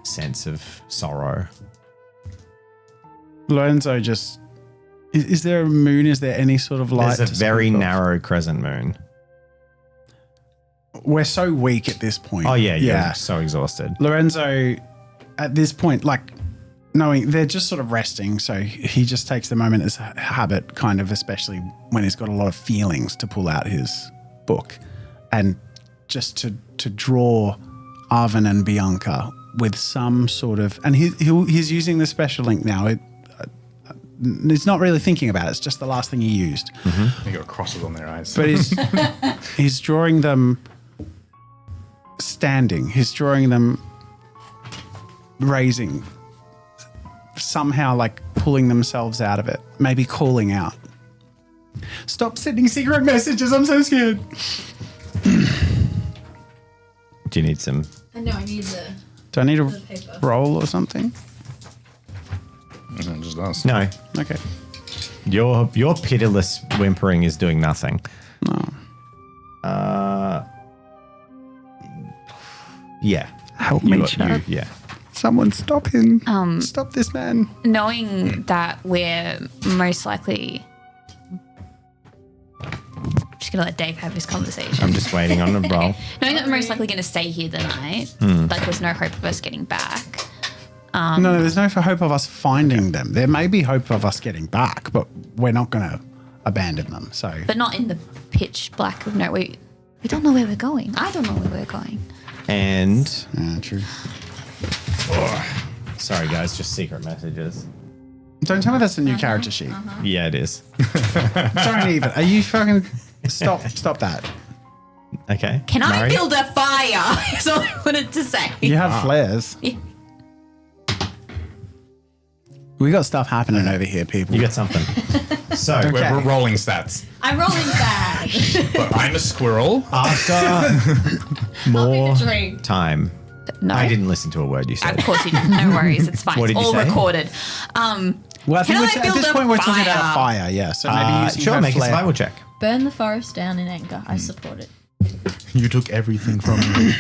sense of sorrow. Lorenzo just... Is there a moon? Is there any sort of light? There's a to very speak of? narrow crescent moon. We're so weak at this point. Oh, yeah, you're so exhausted. Lorenzo, at this point, like, knowing they're just sort of resting, so he just takes the moment as a habit, kind of, especially when he's got a lot of feelings, to pull out his book and just to draw Arvin and Bianca with some sort of, and he's using the special ink now. He's not really thinking about it. It's just the last thing he used. They got crosses on their eyes. But he's drawing them standing. He's drawing them raising, somehow like pulling themselves out of it, maybe calling out. Stop sending secret messages. I'm so scared. Do you need some? I know I need the Do I need a paper. roll or something? It just does. No. Okay. Your pitiless whimpering is doing nothing. No. Yeah. Help me, chat. Yeah. Someone stop him. Stop this man. Knowing that we're most likely. I'm just going to let Dave have his conversation. I'm just waiting on a roll. Knowing that we're most likely going to stay here the night, like there's no hope of us getting back. No, there's no hope of us finding them. There may be hope of us getting back, but we're not going to abandon them. So But not in the pitch black of no. We don't know where we're going. I don't know where we're going. And true. sorry guys, just secret messages. Don't tell me that's a new character sheet. Yeah, it is. Don't even. Are you fucking stop that? Okay. Can I Mari? build a fire? Is all I wanted to say. You have flares. Yeah. We got stuff happening over here, people. You got something. So We're rolling stats. I'm rolling back. But I'm a squirrel. after more Drink. time, No. I didn't listen to a word you Of said. course you didn't. No worries. It's fine. What It's did you all say? recorded. Well, I think Can I at build this a point we're talking about a fire? fire, yeah. So maybe using Sure, her make a flare. survival check. Burn the forest down in anger. I support it. You took everything from me.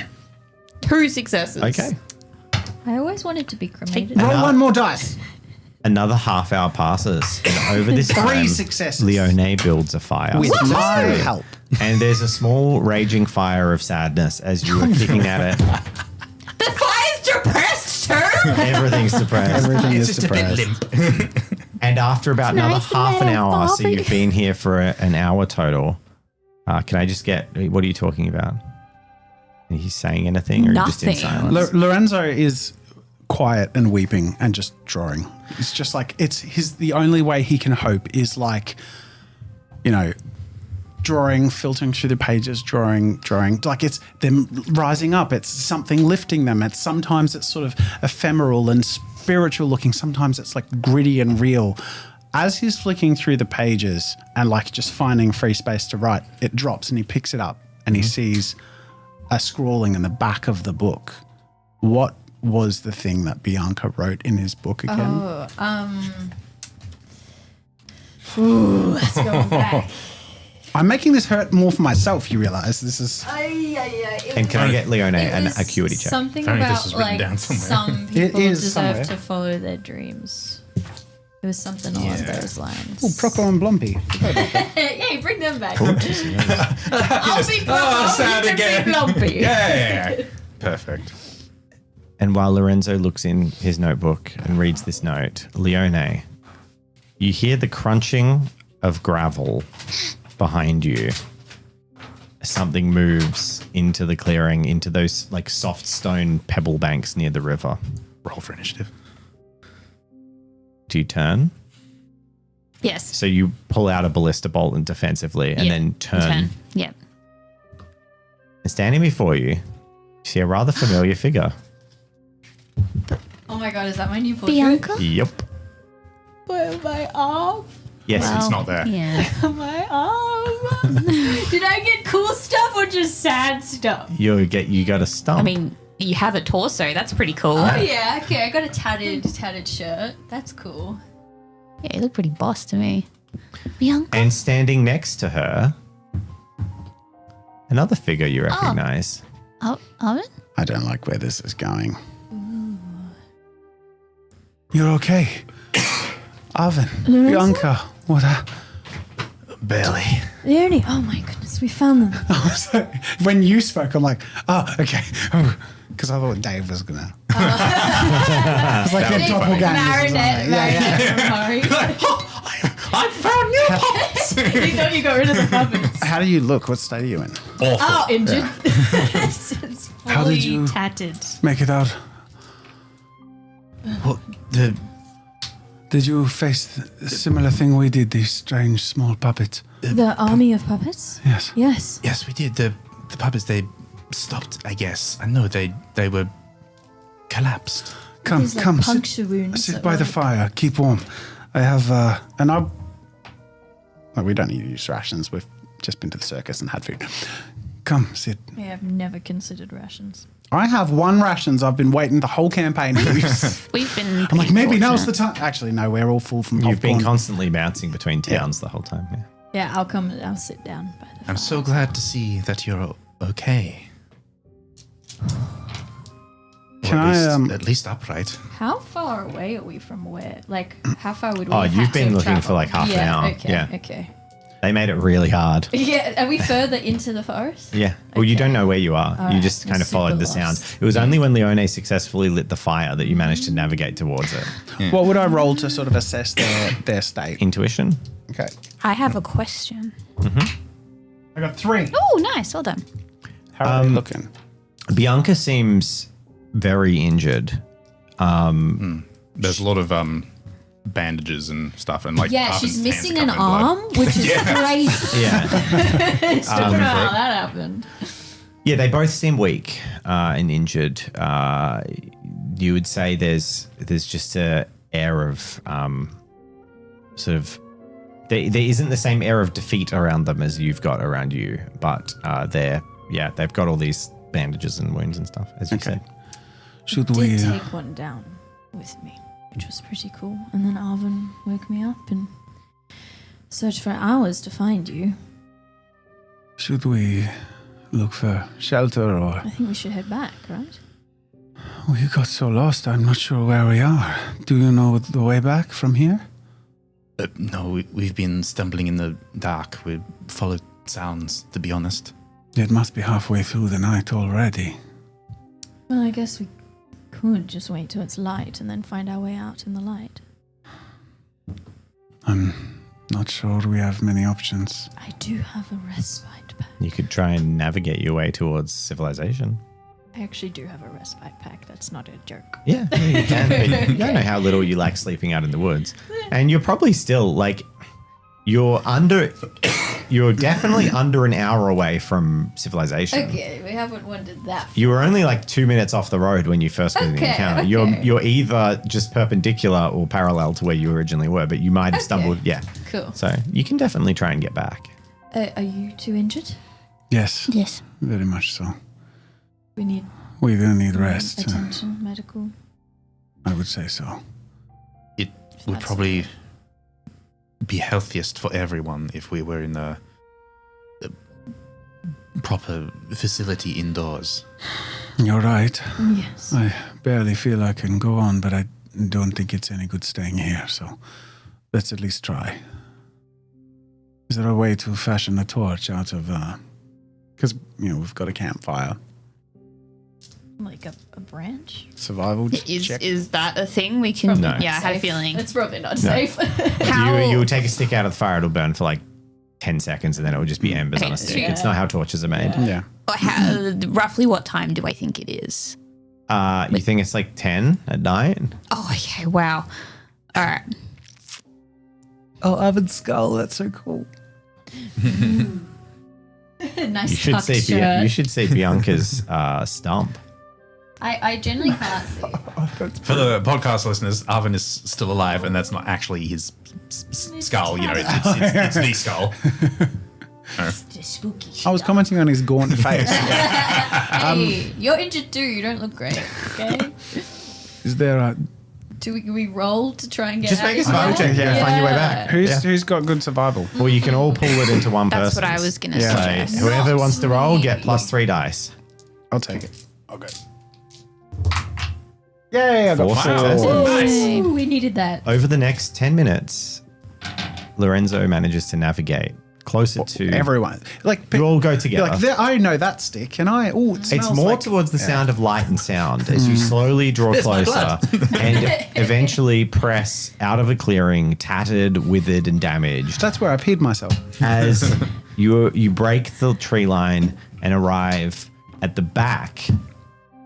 2 successes. Okay. I always wanted to be cremated. Roll one more dice. Another half hour passes. And over this time, 3 successes. Leone builds a fire. With my help. And there's a small raging fire of sadness as you are kicking at it. The fire's depressed too. Everything's depressed. Everything It's is just depressed. a bit limp. And after about another nice to half an meet hour, so Bobby. you've been here for an hour total. Can I just get, what are you talking about? Are you saying anything or are you just in Nothing. silence? Lorenzo is quiet and weeping and just drawing. It's just like the only way he can hope is like, you know, drawing, filtering through the pages, drawing. Like it's them rising up. It's something lifting them. Sometimes it's sort of ephemeral and spiritual looking. Sometimes it's like gritty and real. As he's flicking through the pages and like just finding free space to write, it drops and he picks it up and he sees a scrawling in the back of the book. What was the thing that Bianca wrote in his book again? Let's go back. I'm making this hurt more for myself, you realize. This is... And can I get Leone an acuity check? Something If only this about was written like down somewhere. some people is deserve somewhere. to follow their dreams. It was something along those lines. Oh, Procco and Blumpy. Hey, bring them back. I'll be sad you can again. be Lumpy. Yeah. Perfect. And while Lorenzo looks in his notebook and reads this note, Leone, you hear the crunching of gravel behind you. Something moves into the clearing, into those like soft stone pebble banks near the river. Roll for initiative. Do you turn? Yes. So you pull out a ballista bolt and defensively and Yeah, then turn. Yeah. And standing before you, you see a rather familiar figure. Oh my god, is that my new portrait? Bianca? Yep. Where my arm? Yes, It's not there. Yeah. My arm. Did I get cool stuff or just sad stuff? you got a stump. I mean, you have a torso. That's pretty cool. Oh yeah, okay. I got a tattered shirt. That's cool. Yeah, you look pretty boss to me. Bianca? and standing next to her, another figure you recognize. Arvin? I don't like where this is going. You're okay. Arvin, Bianca, what a... Barely. Leonie, oh my goodness, we found them. When you spoke, I'm like, oh, okay. Because I thought Dave was going to... It's like a doppelganger. I found new puppets. You thought you got rid of the puppets. How do you look? What state are you in? Awful. Oh, injured. It's fully How did you- tattered. Make it out. Well, the Did you face the similar thing we did, these strange small puppets? The army of puppets? Yes. Yes. yes, we did. The puppets, they stopped, I guess. I know they were collapsed. Come, These, like, come, puncture wounds sit that by the were- fire. Keep warm. I have, and I... Well, we don't need to use rations. We've just been to the circus and had food. Come, sit. Yeah, I've never considered rations. I have 1 rations. I've been waiting the whole campaign to use. We've been. I'm like, maybe now's the fortunate. time. Actually, no, we're all full from You've been popcorn. constantly bouncing between towns the whole time. Yeah. Yeah, I'll sit down by the fire. I'm so glad to see that you're okay. Can Or I, at least upright. How far away are we from where? Like, how far would we Oh, have you've had been to looking travel? for like half an hour. Okay, Yeah. okay. They made it really hard. Yeah, are we further into the forest? Yeah. Well, you Okay. don't know where you are. You Alright, just kind we're of followed super the sound. lost. It was only when Leone successfully lit the fire that you managed to navigate towards it. What would I roll to sort of assess their state? Intuition? Okay. I have a question. I got 3. Oh, nice. Well done. How are they looking? Bianca seems very injured. There's a lot of bandages and stuff, and like Yeah, Arvin's she's hands missing are an covered in blood. arm, which is crazy. Yeah. I don't know how that happened. Yeah, they both seem weak and injured. You would say there's just a air of sort of there isn't the same air of defeat around them as you've got around you, but they've got all these bandages and wounds and stuff, as you said. Should Did we... take one down with me, which was pretty cool. And then Arvin woke me up and searched for hours to find you. Should we look for shelter or... I think we should head back, right? We got so lost, I'm not sure where we are. Do you know the way back from here? No, we've been stumbling in the dark. We followed sounds, to be honest. It must be halfway through the night already. Well, I guess we could just wait till it's light and then find our way out in the light. I'm not sure we have many options. I do have a respite pack. You could try and navigate your way towards civilization. I actually do have a respite pack. That's not a joke. Yeah, you can. But you don't know how little you like sleeping out in the woods. And you're probably still like, you're definitely under an hour away from civilization. Okay, we haven't wandered that far. You were only like 2 minutes off the road when you first got in the encounter. Okay. You're either just perpendicular or parallel to where you originally were, but you might have stumbled. Yeah. Cool. So you can definitely try and get back. Are you two injured? Yes, Yes. very much so. We need We do need rest. attention, medical. I would say so. It would That's probably be healthiest for everyone if we were in a proper facility indoors. You're right. Yes. I barely feel I can go on, but I don't think it's any good staying here, so let's at least try. Is there a way to fashion a torch out of... Because, we've got a campfire. Like a branch? Survival check? Is that a thing we can? No. Yeah, I had a feeling. It's probably not safe. You would take a stick out of the fire, it'll burn for like 10 seconds, and then it would just be embers on a stick. yeah. It's not how torches are made. Yeah. Roughly what time do I think it is? You think it's like 10 at night? Oh, okay. Wow. All right. Oh, Oven's skull. That's so cool. Nice You should tucked see shirt. you should see Bianca's stump. I generally can't see. For the podcast listeners, Arvin is still alive, and that's not actually his skull. It's the skull. Just spooky. I was commenting on his gaunt face. Hey, you're injured too. You don't look great. Okay. Is there a... Do we roll to try and get Just out make a of survival here? check, yeah, find your way back. Who's got good survival? Well, you can all pull it into one person. That's what I was going to Yeah. suggest. So whoever wants to roll, get +3 dice. I'll take it. Okay. Yay, I got 4 4. successes. Ooh, we needed that. Over the next 10 minutes, Lorenzo manages to navigate closer to... Everyone. Like, You all go together. like, I know that stick, and I... Oh, it It's smells more like... towards the sound of light and sound as you slowly draw closer and eventually press out of a clearing, tattered, withered, and damaged. That's where I peed myself. As you break the tree line and arrive at the back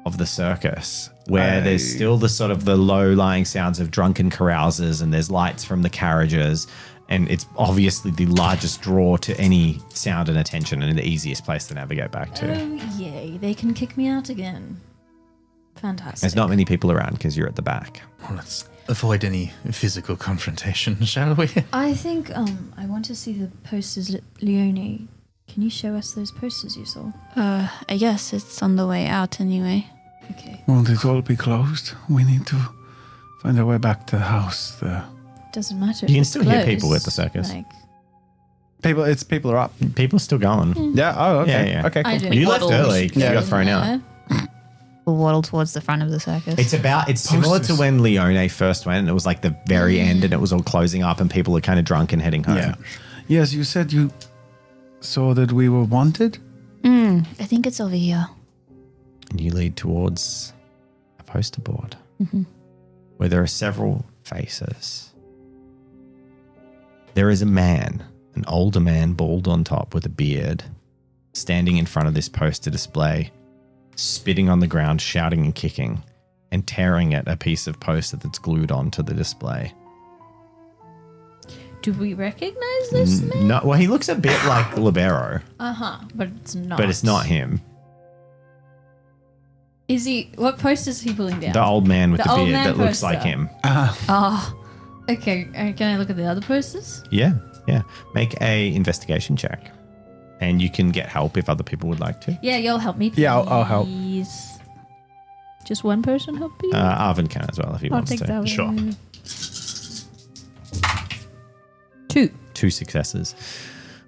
of the circus, where there's still the sort of the low-lying sounds of drunken carousers, and there's lights from the carriages, and it's obviously the largest draw to any sound and attention, and the easiest place to navigate back to. Oh, yay. They can kick me out again. Fantastic. There's not many people around because you're at the back. Well, let's avoid any physical confrontation, shall we? I think I want to see the posters, Leone. Can you show us those posters you saw? I guess it's on the way out anyway. Okay. Won't it all be closed? We need to find our way back to the house. Doesn't matter. You can if it's still hear closed. people at the circus. Like, People are up. People still going. Yeah. Oh, okay. Yeah. Okay. I Cool. do. You left early because you got thrown out. We'll waddle towards the front of the circus. It's similar to Posters. when Leone first went, and it was like the very end, and it was all closing up, and people are kind of drunk and heading home. Yeah. Yes, you said you saw that we were wanted. I think it's over here. And you lead towards a poster board where there are several faces. There is a man, an older man, bald on top with a beard, standing in front of this poster display, spitting on the ground, shouting and kicking, and tearing at a piece of poster that's glued onto the display. Do we recognize this man? No, well, he looks a bit like Libero, But it's not. but it's not him. Is he? What poster is he pulling down? The old man with The the old beard man that looks poster. like him. Oh, Okay. Can I look at the other posters? Yeah. Make a investigation check. And you can get help if other people would like to. Yeah, you'll help me. Please. Yeah, I'll help. Just one person help you? Arvin can as well if he I'll wants take to. that one. Sure. 2. 2 successes.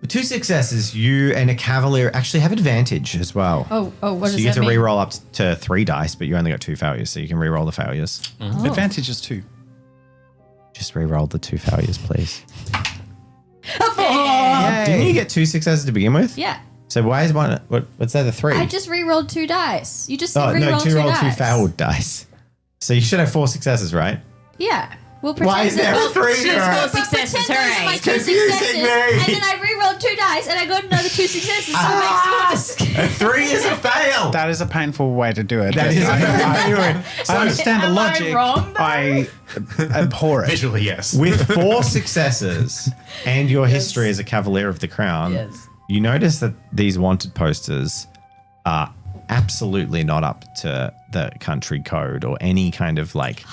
With 2 successes, you and a cavalier actually have advantage as well. Oh, what So does you get that to mean? re-roll up to 3 dice, but you only got 2 failures, so you can re-roll the failures. Advantage is 2. Just re-roll the 2 failures, please. Oh, Didn't you get 2 successes to begin with? yeah. So why is one? What's that? A 3? I just re-rolled 2 dice. You just said Oh re-roll no, 2 2 roll dice. 2 failed dice. So you should have 4 successes, right? Yeah. We'll pretend Why is there a 3 She here? has 4 But successes. pretend those are my Hooray. 2 Confusing successes, me. and then I re-rolled 2 dice, and I got another 2 successes. So it makes 4 A 3 is a fail. That is a painful way to do it. That is a fail. I understand the Am I logic. wrong, though? I abhor it. Visually, yes. With 4 successes and your history as a Cavalier of the Crown, Yes. you notice that these wanted posters are absolutely not up to the country code or any kind of like.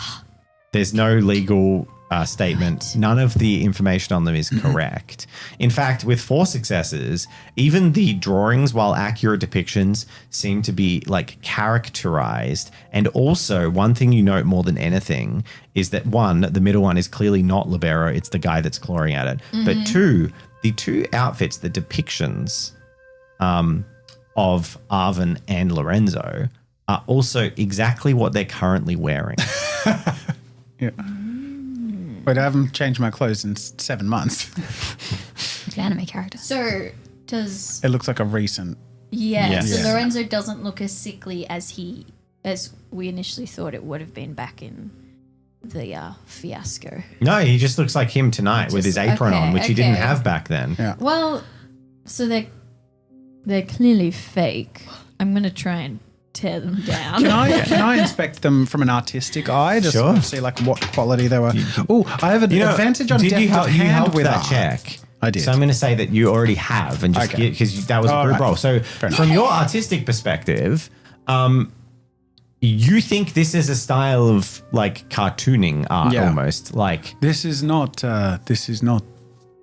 There's no legal statement. None of the information on them is correct. In fact, with 4 successes, even the drawings, while accurate depictions, seem to be like characterized. And also, one thing you note more than anything is that 1, the middle one is clearly not libero. It's the guy that's clawing at it. But 2, the 2 outfits, the depictions of Arvin and Lorenzo are also exactly what they're currently wearing. Yeah. But I haven't changed my clothes in 7 months. It's an anime character. So does It looks like a recent. yeah, so Yes. Lorenzo doesn't look as sickly as we initially thought it would have been back in the fiasco. No, he just looks like him tonight with his apron on, which he didn't okay. have back then. Yeah. Well, so they're clearly fake. I'm gonna try and tear them down. Can I inspect them from an artistic eye? Just Sure. to see like what quality they were. Oh, I have an advantage on did depth you help, of you hand helped with that art. check? I did. So I'm going to say that you already have, and just Okay. because that was a All group right. roll. So enough. from your artistic perspective, you think this is a style of like cartooning art Yeah. almost, like This is not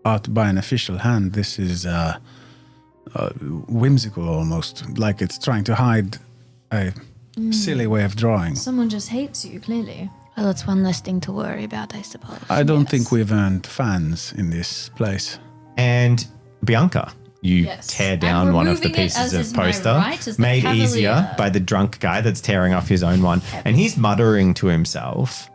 art by an official hand. This is whimsical almost, like it's trying to hide a silly way of drawing. Someone just hates you, clearly. Well, it's one less thing to worry about, I suppose. I don't Yes. think we've earned fans in this place. And Bianca, you Yes. tear I'm down one of the removing it pieces as of is my poster, right as the made cavalier. easier by the drunk guy that's tearing off his own one. And he's muttering to himself.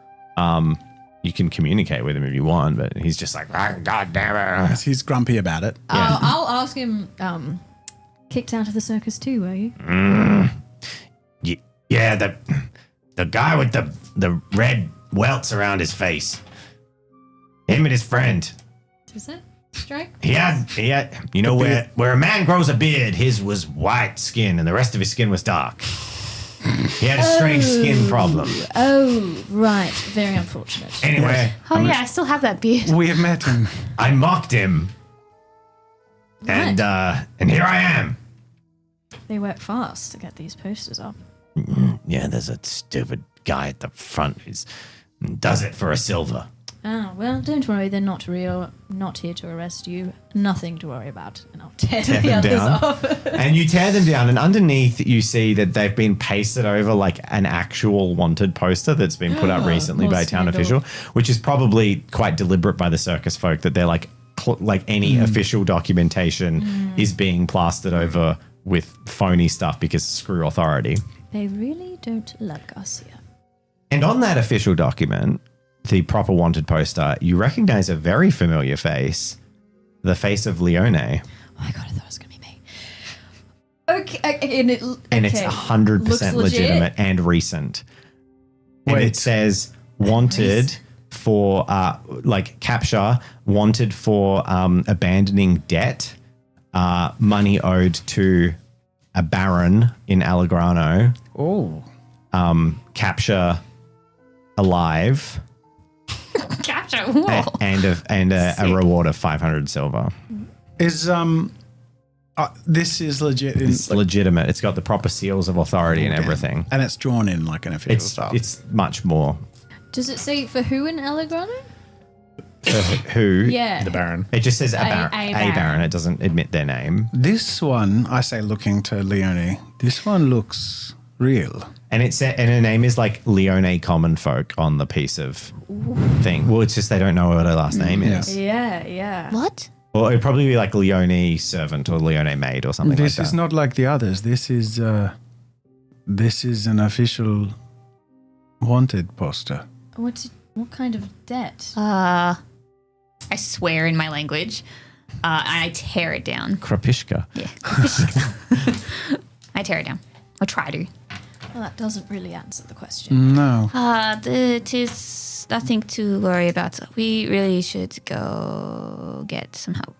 You can communicate with him if you want, but he's just like, "Ah, God damn it. He's grumpy about it. Yeah. I'll ask him. Kicked out of the circus too, were you? Yeah, the guy with the red welts around his face. Him and his friend. Does that strike? He had you know, where a man grows a beard, his was white skin and the rest of his skin was dark. He had a strange skin problem. Oh, right. Very unfortunate. Anyway, Oh, yeah, I still have that beard. We have met him. I mocked him. And here I am. They work fast to get these posters up. Yeah, there's a stupid guy at the front who does it for a silver. Oh, well, don't worry. They're not real. Not here to arrest you. Nothing to worry about. And I'll tear the them others down. off. And you tear them down, and underneath you see that they've been pasted over like an actual wanted poster that's been put up recently More by a town scandal. official, which is probably quite deliberate by the circus folk that they're like any official documentation is being plastered over with phony stuff because screw authority. They really don't like us here. And on that official document, the proper wanted poster, you recognize a very familiar face, the face of Leone. Oh my god, I thought it was going to be me. Okay, And it's 100% Looks legit. legitimate and recent. And Wait. it says wanted for capture, wanted for abandoning debt, money owed to a baron in Allegrano, Oh. capture alive, Capture. Whoa. and a reward of 500 silver. Is this is legit. It's legitimate. It's got the proper seals of authority and everything. And it's drawn in like an official style. It's much more. Does it say for who in Allegrano? Who? Yeah. The Baron. It just says a A baron. baron. It doesn't admit their name. This one, I say, looking to Leone. This one looks real. And and her name is like Leone Common Folk on the piece of thing. Well, it's just they don't know what her last name is. Yeah, yeah. What? Or it'd probably be like Leone servant or Leone maid or something This like is that. not like the others. This is an official wanted poster. What kind of debt? I swear in my language. And I tear it down. Krapishka. Yeah. I tear it down. Or try to. Well, that doesn't really answer the question. No. It is nothing to worry about. We really should go get some help.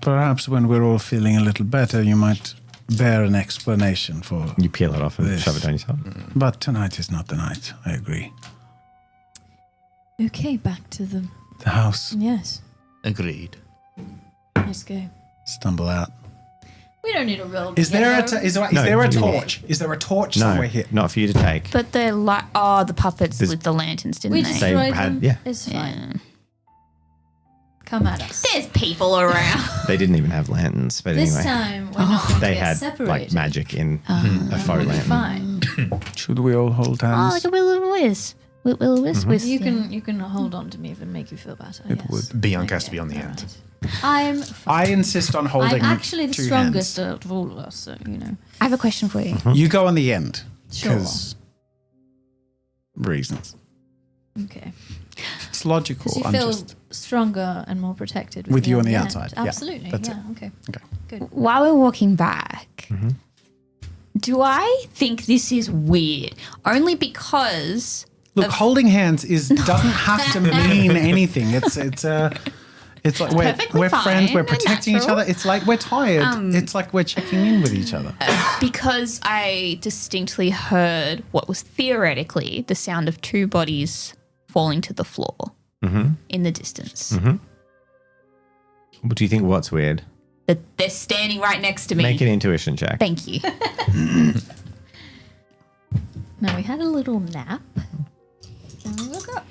Perhaps when we're all feeling a little better, you might bear an explanation for. You peel it off and This. shove it down yourself. But tonight is not the night. I agree. Okay, back to the The house. yes. Agreed. Let's go. Stumble out. We don't need a real. Is there a No, there a you- torch? Is there a torch No, somewhere here? not for you to take. But the the puppets There's- with the lanterns, didn't We they? They destroyed had- them. yeah. It's fine. Yeah. Come at us. There's people around. They didn't even have lanterns, but This anyway. time we're not going They to get had separated. like magic in a We'll faux be lantern. fine. Should we all hold Oh, hands? like a will-o'-wisp. Will-o'-wisp. Mm-hmm. with- You can hold on to me if it make you feel better. It yes. would. Bianca has to be Okay, on the all end. right. I'm I insist on holding. I'm actually the two strongest hands. out of all of us, so you know. I have a question for you. You go on the end. Sure. 'Cause reasons. Okay. It's logical. Because you I'm feel just stronger and more protected With me you on the end. outside. Yeah, Absolutely. that's Yeah. Okay. okay. While we're walking back, Mm-hmm. do I think this is weird? Only because Look, holding hands doesn't have to mean anything. It's like perfectly we're friends. fine We're and protecting each natural. other. It's like we're tired. It's like we're checking in with each other. because I distinctly heard what was theoretically the sound of two bodies falling to the floor in the distance. What do you think? What's weird? That they're standing right next to me. Make an intuition check. Thank you. Now we had a little nap. And we woke up.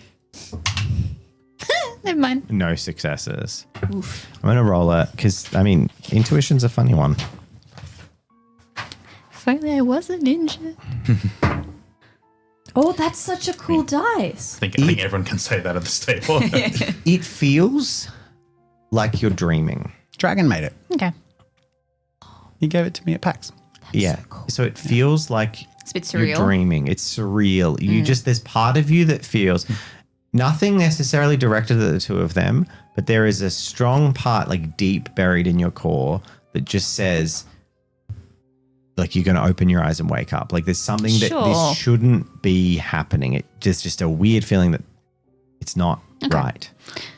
Never mind. No successes. I'm going to roll it because, I mean, intuition's a funny one. If only I was a ninja. Oh, that's such a cool dice. I think everyone can say that at this table. It feels like you're dreaming. Dragon made it. Okay. He gave it to me at PAX. Yeah. So it feels like It's a bit you're surreal. dreaming. It's surreal. You just, there's part of you that feels nothing necessarily directed at the two of them, but there is a strong part, like deep buried in your core, that just says, like, you're going to open your eyes and wake up. Like, there's something that Sure. this shouldn't be happening. It just a weird feeling that it's not right.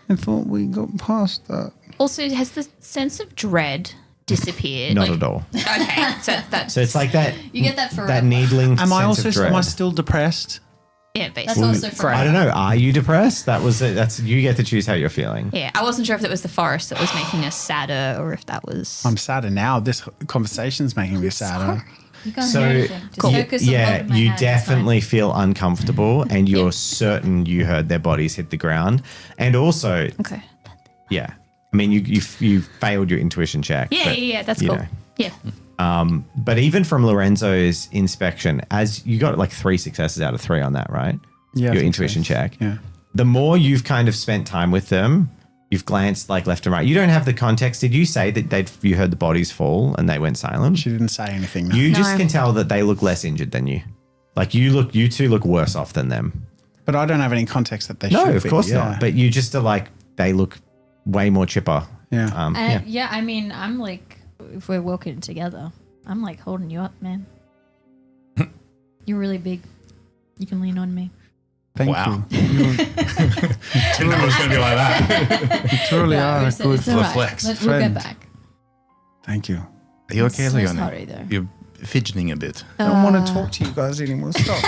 I thought we got past that. Also, has the sense of dread disappeared? Not Like- at all. Okay, so that's So it's like that. You get that forever. That needling. Am I sense also of dread. Mm-hmm. am I still depressed? yeah, That's basically. also for I don't know. Are you depressed? That's you get to choose how you're feeling. Yeah, I wasn't sure if it was the forest that was making us sadder or if that was. I'm sadder now. This conversation's making me sadder. You can't So hear anything. Just focus on yeah, holding my you hand, it's fine. definitely feel uncomfortable, and you're certain you heard their bodies hit the ground, and also, Okay. yeah, I mean, you failed your intuition check. Yeah, but, yeah, that's you cool. know. Yeah. But even from Lorenzo's inspection, as you got like 3 successes out of 3 on that, right? Yeah, I Your think intuition so. check. Yeah. The more you've kind of spent time with them, you've glanced like left and right. You don't have the context. Did you say that you heard the bodies fall and they went silent? She didn't say anything. No. You just can tell that they look less injured than you. Like you two look worse off than them. But I don't have any context that they No, should of be. course Yeah. not. But you just are like, they look way more chipper. Yeah. And yeah, I mean, I'm like, if we're walking together, I'm like holding you up, man. You're really big. You can lean on me. Thank Wow. you. You Didn't know it was going to be like that. truly are a it's, good. it's all right. flex. We'll friend. get back. Thank you. Are you okay, It's Leone? sorry, though. You're fidgeting a bit. I don't want to talk to you guys anymore. Stop.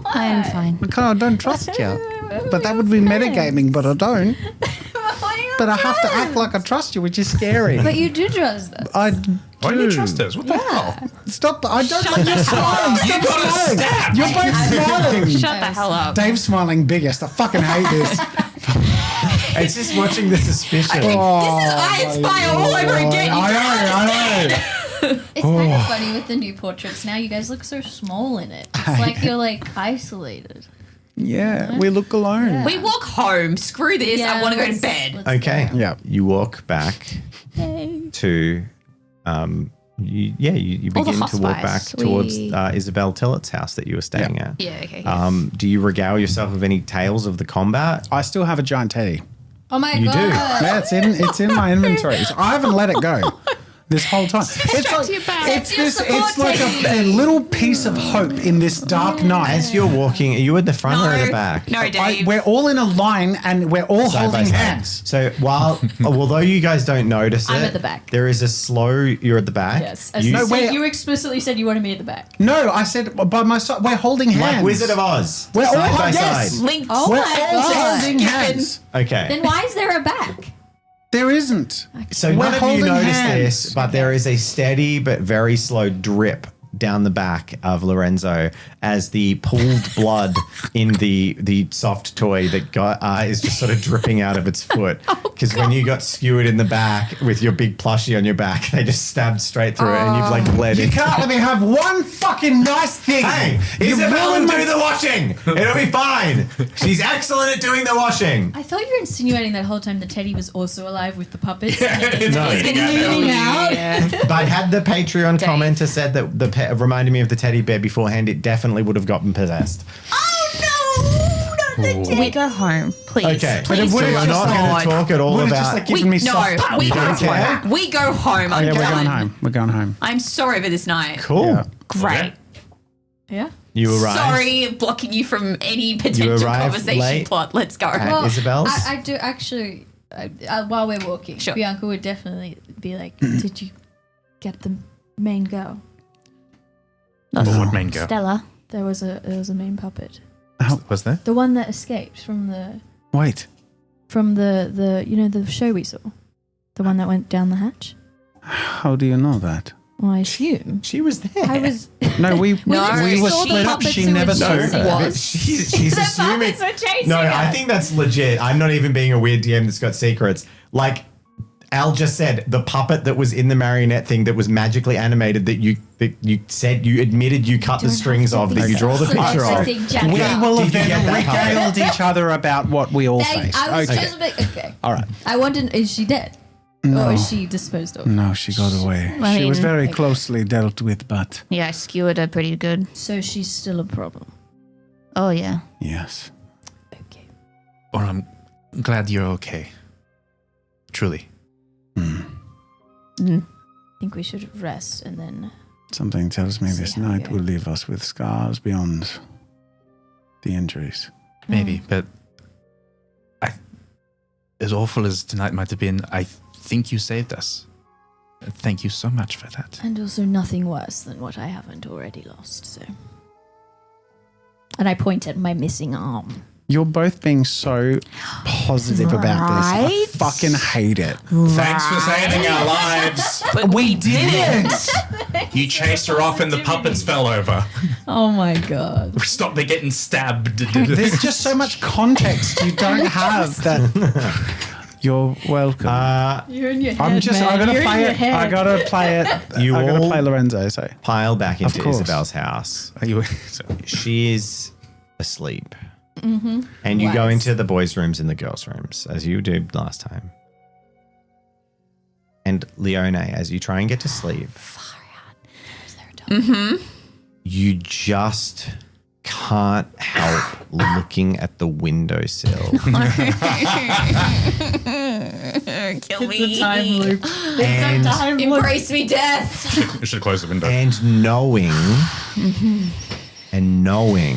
I'm fine. I don't trust you. But that would be metagaming, but I don't. But I have to act like I trust you, which is scary. But you do trust us. I do. Why do you trust us? What the hell? Stop. I don't think you're smiling. Stop smiling. stab. You're both smiling. Shut the hell up. Dave's smiling biggest. I fucking hate this. It's just watching the suspicion. I inspire all over again. You I know. It's kind of funny with the new portraits. Now you guys look so small in it. It's like you're like isolated. Yeah, we look alone. We walk home. Screw this. I want to go to bed. Okay. Yeah. You walk back to, you All the begin to walk hospice. back towards Isabel Tillett's house that you were staying at. Yeah, okay. Do you regale yourself of any tales of the combat? I still have a giant teddy. Oh my You god. do. Yeah, it's in my inventory. So I haven't let it go this whole time. strapped to your back. It's like a little piece of hope in this dark night. As you're walking, are you at the front or at the back? No, Dave. We're all in a line and we're all Side by holding side. hands. So although you guys don't notice it, I'm at the back. There is a slow. You're at the back. Yes. You, No, wait. You explicitly said you wanted me at the back. No, I said by my side. We're holding hands. like Wizard of Oz. We're all side by yes. side. Linked. Oh We're my all god. holding hands. Okay. Then why is there a back? There isn't. So We're none of you holding notice hands. this, but there is a steady but very slow drip down the back of Lorenzo as the pooled blood in the soft toy that is just sort of dripping out of its foot. Because when you got skewered in the back with your big plushie on your back, they just stabbed straight through it and you've like bled You in. can't let me have one fucking nice thing. Hey, You Isabel will ruined do my- the washing. It'll be fine. She's excellent at doing the washing. I thought you were insinuating that whole time the teddy was also alive with the puppets. No. Moving out. But had the Patreon commenter said that the pet reminded me of the teddy bear beforehand, it definitely would have gotten possessed. Oh no! Not the teddy. We go home, please. Okay, Please. so would've you're just not going God. to talk at all Would've about. just like We, given me no, soft. we You go don't care? home. We go home. I'm Yeah, we're done. going home. We're going home. I'm sorry for this night. Cool. Yeah. Great. Yeah. You arrive Sorry, blocking you from any potential arrive conversation late. plot. Let's go. at Isabel's. I do actually. While we're walking, Sure. Bianca would definitely be like, "Did you get the main girl? What main girl? Stella. There was a main puppet, Was there? the one that escaped from the Wait. the show we saw, the one that went down the hatch. How do you know that? Well, I assume she was there. I was. No, we No, were saw split the up. puppets She who never were saw chasing her. us. She's assuming. were chasing No, I think that's legit. I'm not even being a weird DM that's got secrets. Like Al just said, the puppet that was in the marionette thing that was magically animated that you said you admitted you cut the strings of that you draw the picture of. We Jack. will Did have you get then that puppet? regaled each other about what we all faced. I was Okay. just a bit okay. All right. I wondered, is she dead? Or is she disposed of? No, she got away. I She was mean- very closely dealt with, but Yeah, I skewered her pretty good. So she's still a problem. Oh, yeah. yes. Okay. Or I'm glad you're okay. Truly. I think we should rest and then. Something tells me See this how we night go. will leave us with scars beyond the injuries. Maybe, but as awful as tonight might have been, I think you saved us. Thank you so much for that. And also nothing worse than what I haven't already lost, so. And I point at my missing arm. You're both being so positive about this. I Right? fucking hate it. Thanks for saving our lives. But we didn't. You chased her off and the puppets fell over. Oh my god. Stop, they're getting stabbed. There's just so much context you don't have that. You're welcome. You're in your head. I'm just. I gotta play it. I gotta play it. You I gotta all- play Lorenzo. So Pile back into course. Isabel's house. Are you, She is asleep. Mm-hmm. And you go into the boys' rooms and the girls' rooms, as you did last time. And Leone, as you try and get to sleep, you just can't help looking at the windowsill. Kill me. and, Embrace me, death. you should close the window. and knowing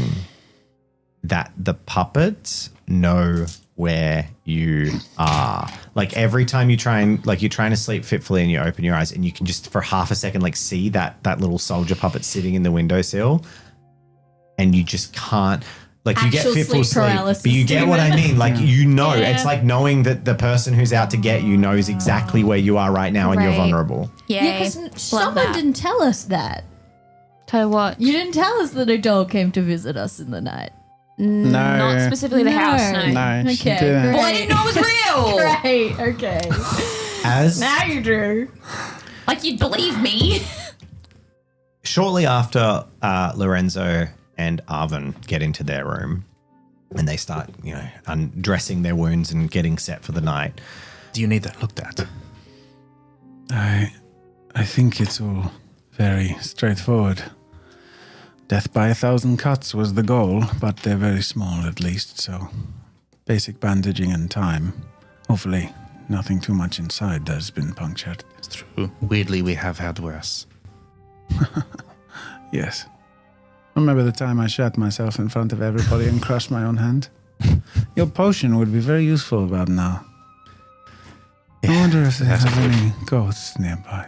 that the puppets know where you are. Like every time you try and you're trying to sleep fitfully and you open your eyes and you can just for half a second see that little soldier puppet sitting in the windowsill and you just can't you get Actual fitful sleep sleep, paralysis, but you get what I mean. It's like knowing that the person who's out to get you knows exactly where you are right now and you're Right. vulnerable. Yeah, Yeah, because someone that. didn't tell us that. Tell you what. You didn't tell us that a doll came to visit us in the night. no, Not specifically the house, no. no. She Okay, didn't. great. Well, I didn't know it was real. Right, okay. As Now you do. Like, you'd believe me. shortly after Lorenzo and Arvin get into their room, And they start, undressing their wounds and getting set for the night. Do you need that looked at? I think it's all very straightforward. Death by 1,000 cuts was the goal, but they're very small at least, so basic bandaging and time. Hopefully nothing too much inside has been punctured. It's true. Weirdly, we have had worse. Yes. Remember the time I shot myself in front of everybody and crushed my own hand? Your potion would be very useful about now. I wonder if they have any ghosts nearby.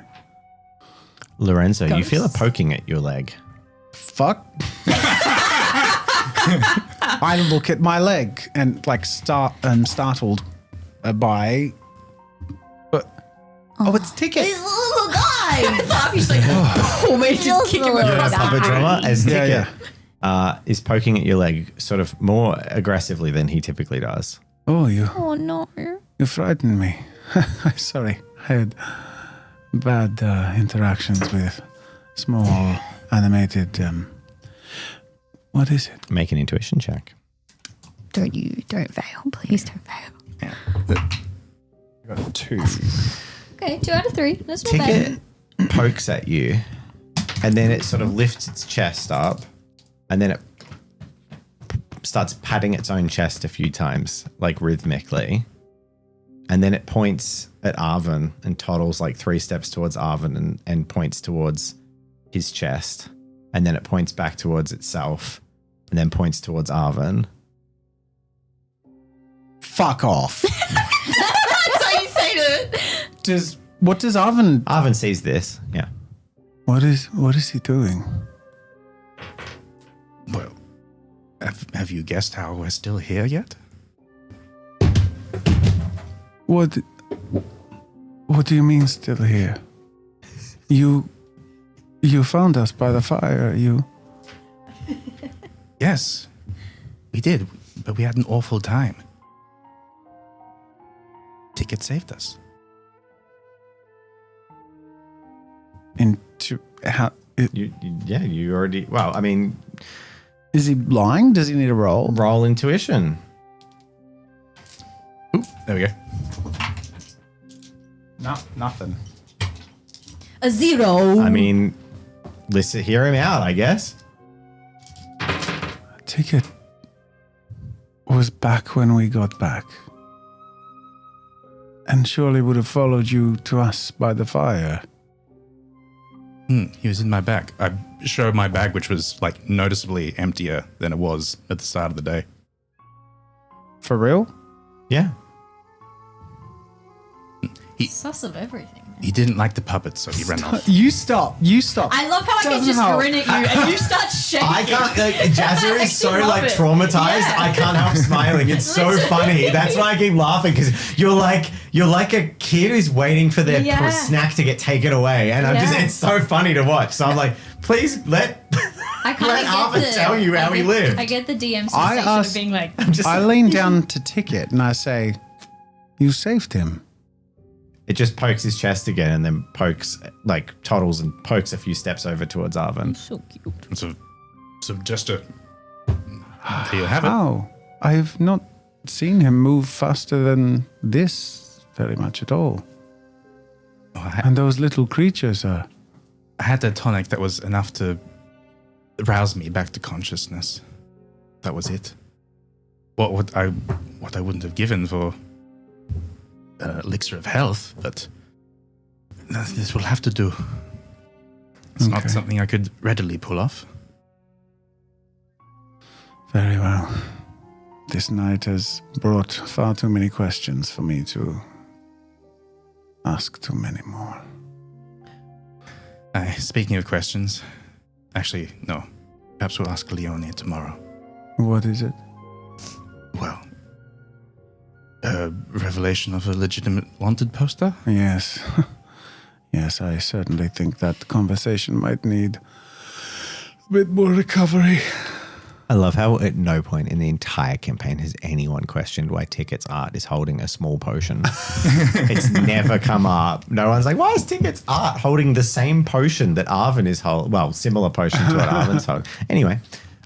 Lorenzo, you feel a poking at your leg. Fuck. I look at my leg and startled by. It's Ticket. Little guy. He's like, oh, man, just kick him You're a across the puppet drummer as Ticket Yeah. is poking at your leg sort of more aggressively than he typically does. Oh, you no. frightened me. Sorry. I had bad interactions with small animated. What is it? Make an intuition check. Don't fail. Please don't fail. I got a 2. Okay, 2 out of 3. That's not bad. Ticket pokes at you, and then it sort of lifts its chest up, and then it starts patting its own chest a few times, like rhythmically. And then it points at Arvin and toddles like 3 steps towards Arvin and points towards his chest. And then it points back towards itself and then points towards Arvin. Fuck off. That's how you say it. What does Arvin? Arvin sees this. Yeah. What is he doing? Well, have you guessed how we're still here yet? What do you mean still here? You found us by the fire. Yes, we did, but we had an awful time. Ticket saved us. You already. Well, I mean, Is he lying? Does he need a roll? roll intuition. Ooh, there we go. No, nothing. A 0. I mean, listen, hear him out, I guess. Ticket was back when we got back. And surely would have followed you to us by the fire. He was in my bag. I showed my bag, which was like noticeably emptier than it was at the start of the day. For real? Yeah. Sus of everything. He didn't like the puppet, so he ran off. You stop. I love how I can Doesn't just help. grin at you and you start shaking. I can't. Jazzer is so love like it. traumatized. Yeah. I can't help smiling. It's so Literally. funny. That's why I keep laughing because you're like a kid who's waiting for their Yeah. snack to get taken away, and I'm just. Yeah. It's so funny to watch. So I'm like, please let I kind let of Arvin get tell you how he lived. I get the DM I sensation asked- of being like, I lean down to Ticket and I say, you saved him. It just pokes his chest again, and then toddles and pokes a few steps over towards Arvin. So cute. So just a. There you have it. How? I've not seen him move faster than this very much at all. Oh, And those little creatures are... I had that tonic that was enough to rouse me back to consciousness. That was it. What I wouldn't have given for elixir of health, but this will have to do. It's not Okay. something I could readily pull off. Very well. This night has brought far too many questions for me to ask too many more. Speaking of questions, actually, no. Perhaps we'll ask Leonie tomorrow. What is it? Well, a revelation of a legitimate wanted poster? Yes. Yes, I certainly think that conversation might need a bit more recovery. I love how at no point in the entire campaign has anyone questioned why Ticket's art is holding a small potion. It's never come up. No one's like, why is Ticket's art holding the same potion that Arvin is holding? Well, similar potion to what Arvin's holding. Anyway,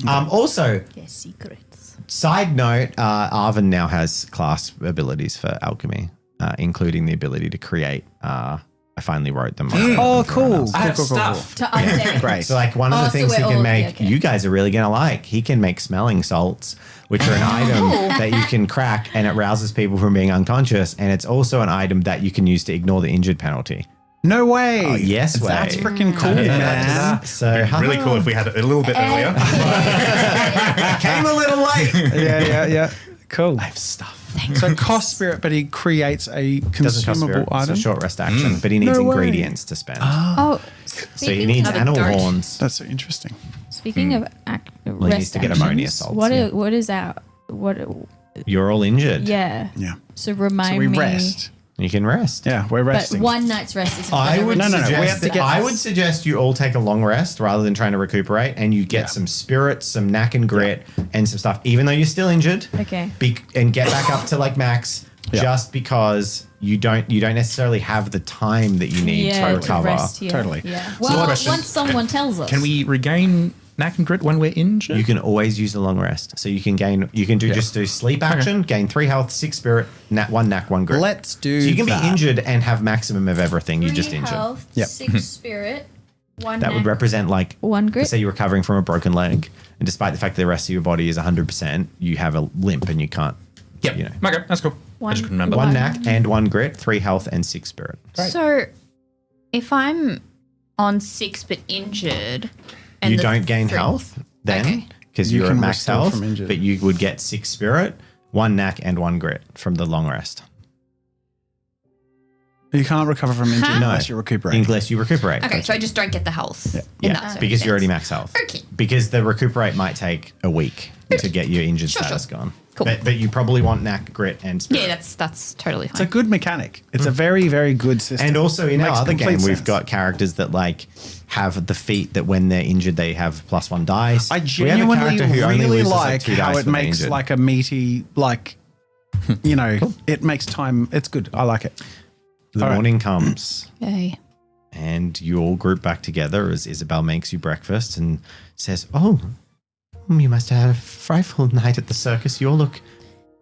also, yeah, secrets. Side note, Arvin now has class abilities for alchemy, including the ability to create. I finally wrote them. Oh, cool. I have Cool. stuff. To update. Great. So like one of the Oh, so things he we're can all- make, okay. you guys are really going to like, he can make smelling salts, which are an item that you can crack and it rouses people from being unconscious. And it's also an item that you can use to ignore the injured penalty. No way. Oh, yes way. That's freaking cool, Yeah, man. So Really cool if we had it a little bit earlier. came a little late. Yeah. Cool. I have stuff. So cost spirit, but he creates a Doesn't cost consumable spirit. It's item. a short rest action, but he needs No way. ingredients to spend. Oh, So he needs Another animal goat. horns. That's so interesting. speaking of he needs to get ammonia actions, salts, what yeah. what is our what? You're all injured. Yeah. Yeah. So remind So we me. rest. You can rest. Yeah, we're But resting. one night's rest is. I would No, we have suggest to get- I would suggest you all take a long rest rather than trying to recuperate, and you get some spirit, some knack and grit, and some stuff. Even though you're still injured, Okay. and get back up to like max. Yeah. Just because you don't necessarily have the time that you need to recover. rest here. Totally. Yeah. So Well, question- once someone tells us. Can we regain knack and grit when we're injured? You can always use a long rest. So you can just do sleep action, gain 3 health, 6 spirit, 1 knack, 1 grit. Let's do So you can that. be injured and have maximum of everything. You just 3 injured. health, Yep. 6 spirit, 1 That would represent like 1 grit. say you're recovering from a broken leg, and despite the fact that the rest of your body is 100%, you have a limp and you can't. Yep. You know, Okay, that's cool. I just couldn't remember. 1 knack and 1 grit, 3 health and 6 spirit. So if I'm on 6 but injured, and You the don't gain 3 health then Okay. because You you're at can max restore health, from injured. but you would get 6 spirit, 1 knack and 1 grit from the long rest. You can't recover from injury Huh? No. unless you recuperate. Unless you recuperate. Okay, so I just don't get the health. in Yeah, that because you're already circumstance. max health. Okay. Because the recuperate might take a week to get your injured Sure, status sure. gone. Cool. But you probably want knack, grit, and spirit. Yeah, that's totally It's a fine. good mechanic. It's a very, very good system. And also in our Makes other complete game, we've sense. got characters that like have the feat that when they're injured, they have +1 dice. I We have a genuinely character who only really loses, like 2 how dice it when they're makes injured. like a meaty, like, you know, it makes time. It's good. I like it. The all right. morning comes Okay. and you all group back together as Isabel makes you breakfast and says, "Oh, you must have had a frightful night at the circus. You all look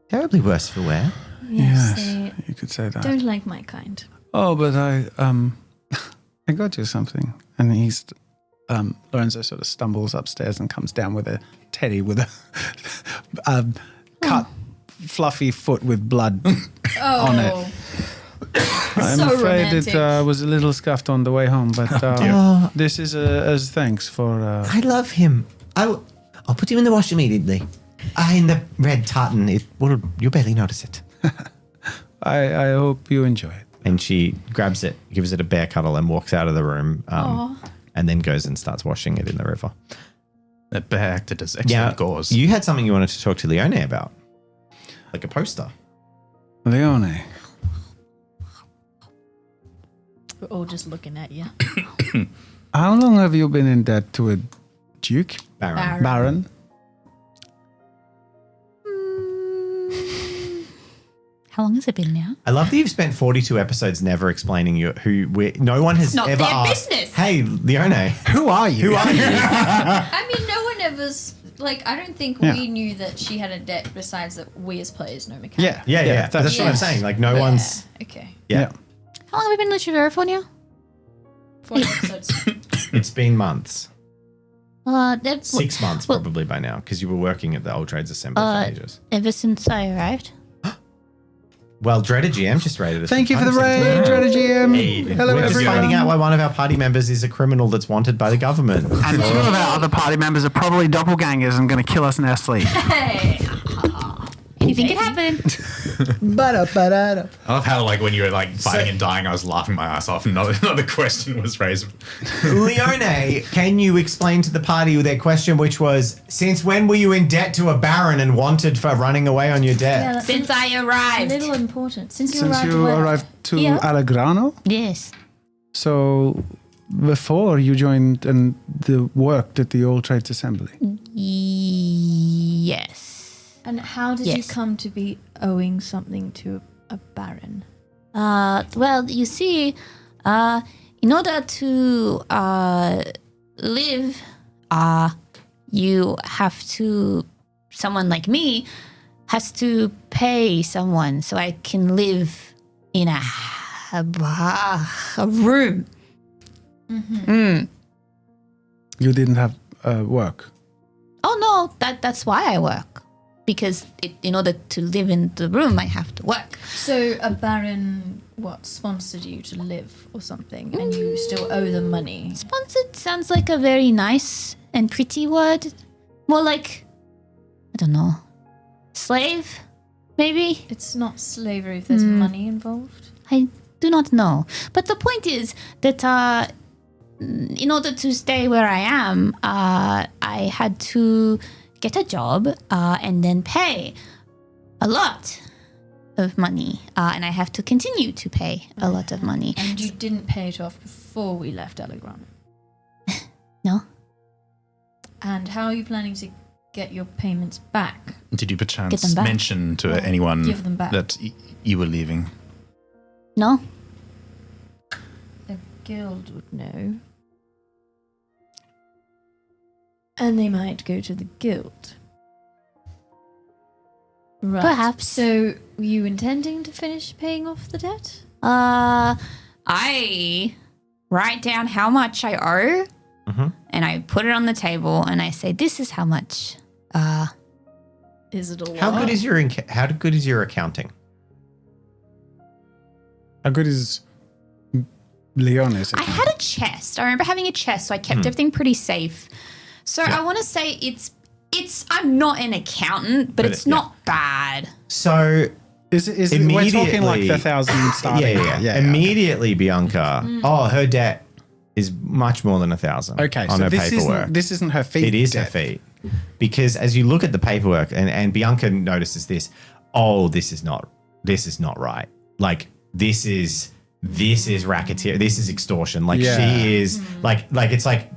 terribly worse for wear." Yes, Yes, they you could say that. don't like my kind. Oh, but I I got you something. And he's Lorenzo sort of stumbles upstairs and comes down with a teddy with a cut fluffy foot with blood on it. I'm So afraid romantic. it was a little scuffed on the way home, but this is as thanks for. I love him. I'll put him in the wash immediately. In the red tartan. You'll barely notice it. I hope you enjoy it. And she grabs it, gives it a bear cuddle, and walks out of the room. And then goes and starts washing it in the river. That bear acted as excellent gauze. You had something you wanted to talk to Leone about, like a poster. Leone, We're all just looking at you. how long have you been in debt to a duke? Baron. Baron? How long has it been now? I love that you've spent 42 episodes never explaining no one has not ever their asked, business. "Hey, Leone, Who are you? who are you?" I mean, no one ever's like. I don't think Yeah. we knew that she had a debt. Besides that, we as players know mechanics. Yeah. That's what I'm saying. Like, no one's. Okay. Yeah. How long have we been LUCEVERA for now? 40 episodes. It's been months. 6 months probably by now, because you were working at the Old Trades Assembly for ages. Ever since I arrived. Well, Dreaded GM just rated us. Thank you for the raid. raid, Dreaded GM. Hey, Hello, we're just everyone. finding out why one of our party members is a criminal that's wanted by the government. And 2 of our other party members are probably doppelgangers and going to kill us in our sleep. Hey. Anything could happen. I love how, like, when you were like fighting and dying, I was laughing my ass off, and another question was raised. Leone, can you explain to the party their question, which was, since when were you in debt to a baron and wanted for running away on your Yeah, debt? that's Since I a arrived. little important. Since you Since arrived, you where? arrived to Here? Allegrano, Yes. so before you joined and worked at the Old Trades Assembly. Yes. And how did you Yes. come to be owing something to a baron? Well, you see, in order to live, you have to someone like me has to pay someone so I can live in a room. You didn't have work. Oh no, that's why I work. Because in order to live in the room, I have to work. So a baron, sponsored you to live or something, and you still owe them money. Sponsored sounds like a very nice and pretty word. More like, I don't know, slave, maybe? It's not slavery if there's money involved. I do not know. But the point is that in order to stay where I am, I had to get a job and then pay a lot of money. And I have to continue to pay a lot of money. And you didn't pay it off before we left Allegrano. No. And how are you planning to get your payments back? Did you Get perchance them back. mention to Well, anyone give them back. that you were leaving? No? The guild would know. And they might go to the guild. Right. Perhaps. So, were you intending to finish paying off the debt? I write down how much I owe and I put it on the table and I say, this is how much. Is it a lot? How good is your accounting? How good is Leone's? I had a chest. I remember having a chest, so I kept everything pretty safe. So I want to say it's. I'm not an accountant, but it's not bad. So Is it we're talking like the 1,000 starting? yeah. Immediately, Bianca. Oh, her debt is much more than 1,000. Okay, on so her this paperwork. isn't her fee. It is her debt. fee. Because as you look at the paperwork, and Bianca notices this, this is not right. Like this is racketeer. This is extortion. Like she is like it's like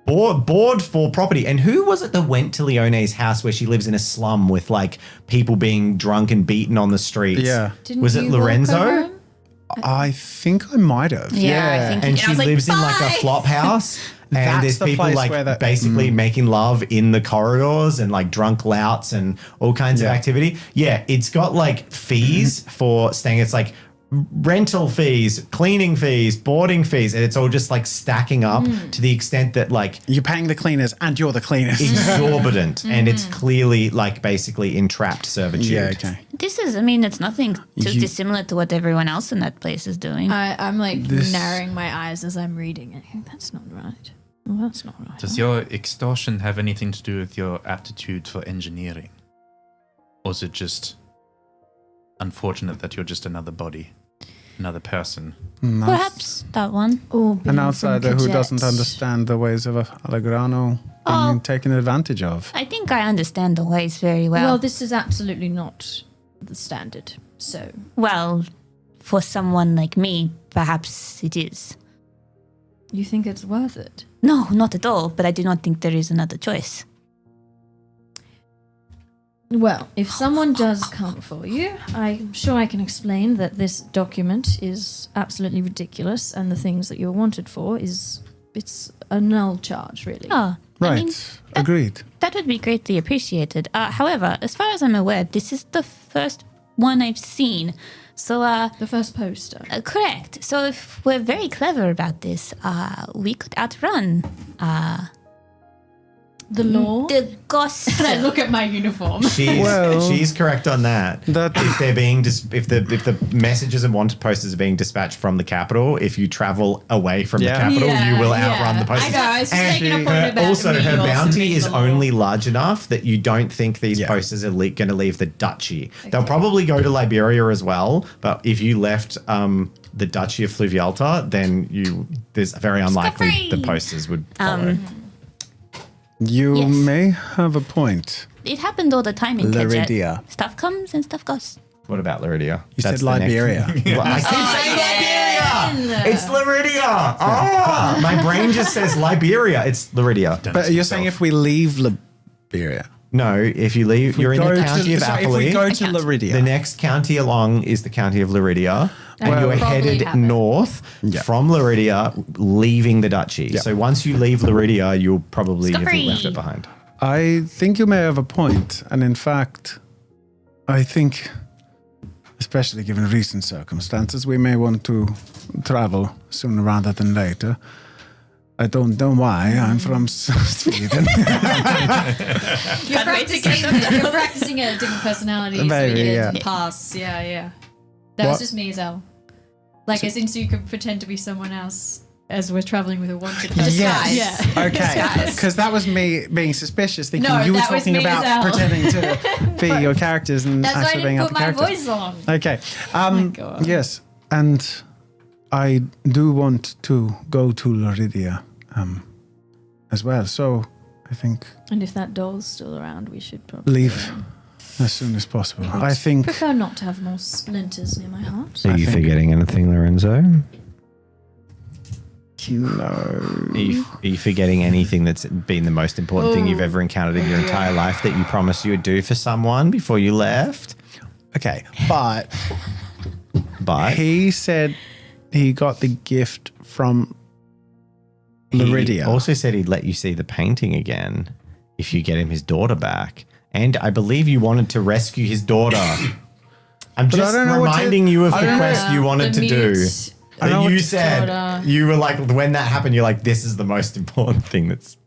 board for property. And who was it that went to Leone's house where she lives in a slum with like people being drunk and beaten on the streets? Yeah. Was it Lorenzo? I think I might have. Yeah, I think. And I she was like, lives in like a "Bye." flop house. And That's there's the people place like where that- basically making love in the corridors and like drunk louts and all kinds of activity. Yeah, it's got like fees for staying. It's like rental fees, cleaning fees, boarding fees, and it's all just like stacking up to the extent that like You're paying the cleaners and you're the cleaners. exorbitant, and it's clearly like basically entrapped servitude. Yeah, okay. This is. I mean, it's nothing too dissimilar to what everyone else in that place is doing. I'm like narrowing my eyes as I'm reading it. That's not right. Well, that's not right. Does your extortion have anything to do with your aptitude for engineering? Or is it just unfortunate that you're just another body, another person? Perhaps that one. Or being An from outsider who doesn't Cadet. understand the ways of Allegrano being taken advantage of. I think I understand the ways very well. Well, this is absolutely not the standard. So, Well, for someone like me, perhaps it is. you think it's worth it? No, not at all, but I do not think there is another choice. Well, if someone does come for you, I'm sure I can explain that this document is absolutely ridiculous and the things that you're wanted for it's a null charge, really. Oh, Right. I mean, Agreed. that would be greatly appreciated. However, as far as I'm aware, this is the first one I've seen. So, The first poster. correct. So if we're very clever about this, we could outrun The law. the gossip. I look at my uniform. She's correct on that. That- If they're being if the messages and wanted posters are being dispatched from the capital, if you travel away from the capital, you will outrun the posters. I know. I was just And making a point about also, me her also bounty being is the law. only large enough that you don't think these Yeah. posters are going to leave the duchy. They'll probably go to Liberia as well, but if you left the Duchy of Fluvialta, then there's very unlikely free. the posters would follow. You Yes. may have a point. It happened all the time in Kajet. Laridia. Stuff comes and stuff goes. What about Laridia? You That's said the next- Liberia. Well, I keep saying Liberia. It's Laridia. Oh, my brain just says Liberia. It's Laridia. But you're saying if we leave Liberia, No, if you leave, you're in the county of if we Appley. go to Laridia, The next county along is the county of Laridia. And Well, you're probably headed haven't. north Yeah. from Laridia, leaving the duchy. Yeah. So once you leave Laridia, you'll probably have Scot-free. left it behind. I think you may have a point, and in fact, I think, especially given recent circumstances, we may want to travel sooner rather than later. I don't know why. I'm from Sweden. You're practicing a different personality so Maybe, you yeah. can pass. Yeah. That was just me as well. Like, as in, so you could pretend to be someone else as we're traveling with a wanted person. Yes. Yeah. Okay. Because that was me being suspicious, thinking No, you were that was talking me as about well. pretending to be your characters and That's why I actually being didn't other put my characters. voice on. Okay. my God. Yes, and I do want to go to Loridia as well. So I think And if that doll's still around, we should probably leave as soon as possible. I think prefer not to have more splinters near my heart. Are you forgetting anything, Lorenzo? no. Are you forgetting anything that's been the most important thing you've ever encountered in your entire life that you promised you would do for someone before you left? Okay, but But he said he got the gift from he Loridia. also said he'd let you see the painting again if you get him his daughter back. And I believe you wanted to rescue his daughter. I'm I just don't know what to- reminding you of I the don't know. quest you wanted to do. I know That what you to- said, daughter. you were like, when that happened, you're like, this is the most important thing that's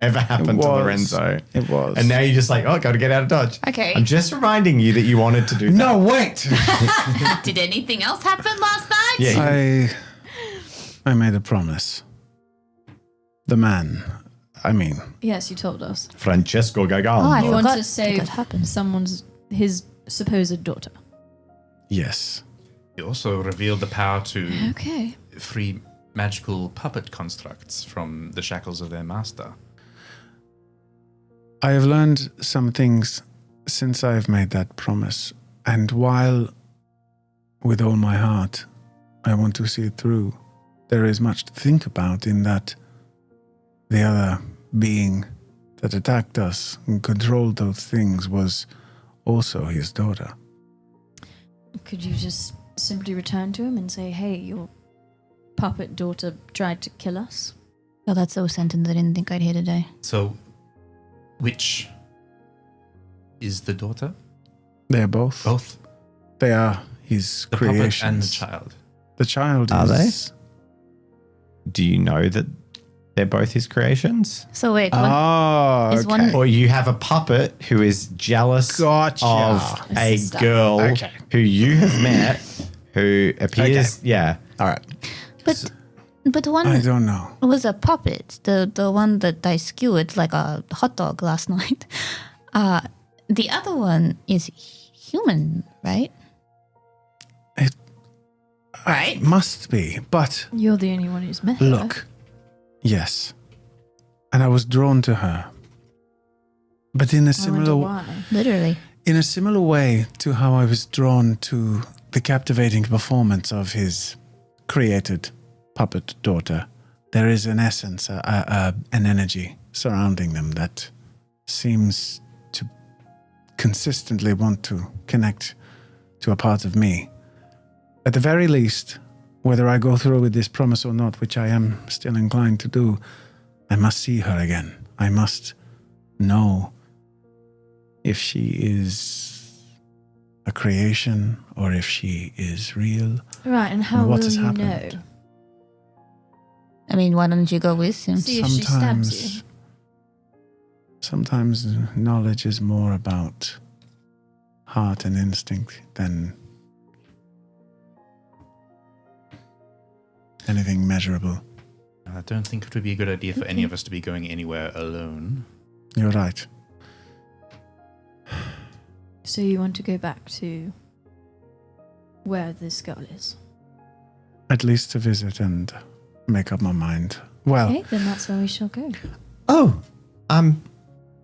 ever happened to Lorenzo. It was. And now you're just like, oh, got to get out of Dodge. Okay. I'm just reminding you that you wanted to do that. No, wait. Did anything else happen last night? Yeah. I made a promise. The man, I mean, Yes, you told us. Francesco Oh, I Gargano. You want forgot to save that happened. his supposed daughter. yes. You also revealed the power to Okay. free magical puppet constructs from the shackles of their master. I have learned some things since I have made that promise. And while, with all my heart, I want to see it through, there is much to think about in that the other being that attacked us and controlled those things was also his daughter. Could you just simply return to him and say, hey, your puppet daughter tried to kill us? Oh, that's so sentence I didn't think I'd hear today. So, which is the daughter? They are both. Both They are his the puppet creations. and the child. The child Are is... Do you know that they're both his creations? So wait, Oh, Is one- okay. Or you have a puppet who is jealous Gotcha. of a sister. girl Okay. who you have met who appears, yeah. All right. but one I don't know. was a puppet, the one that I skewered like a hot dog last night. The other one is human, right? It must be, but You're the only one who's met her. look, yes. And I was drawn to her. But in a I wonder similar why. Literally. in a similar way to how I was drawn to the captivating performance of his created puppet daughter, there is an essence, an energy surrounding them that seems to consistently want to connect to a part of me. At the very least, whether I go through with this promise or not, which I am still inclined to do, I must see her again. I must know if she is a creation or if she is real. Right, and how What will has you happened? know? I mean, why don't you go with him? See if she stabs you. Sometimes knowledge is more about heart and instinct than anything measurable. I don't think it would be a good idea for any of us to be going anywhere alone. You're right. So you want to go back to where this girl is? At least to visit and make up my mind. Well, Okay, then that's where we shall go. Oh,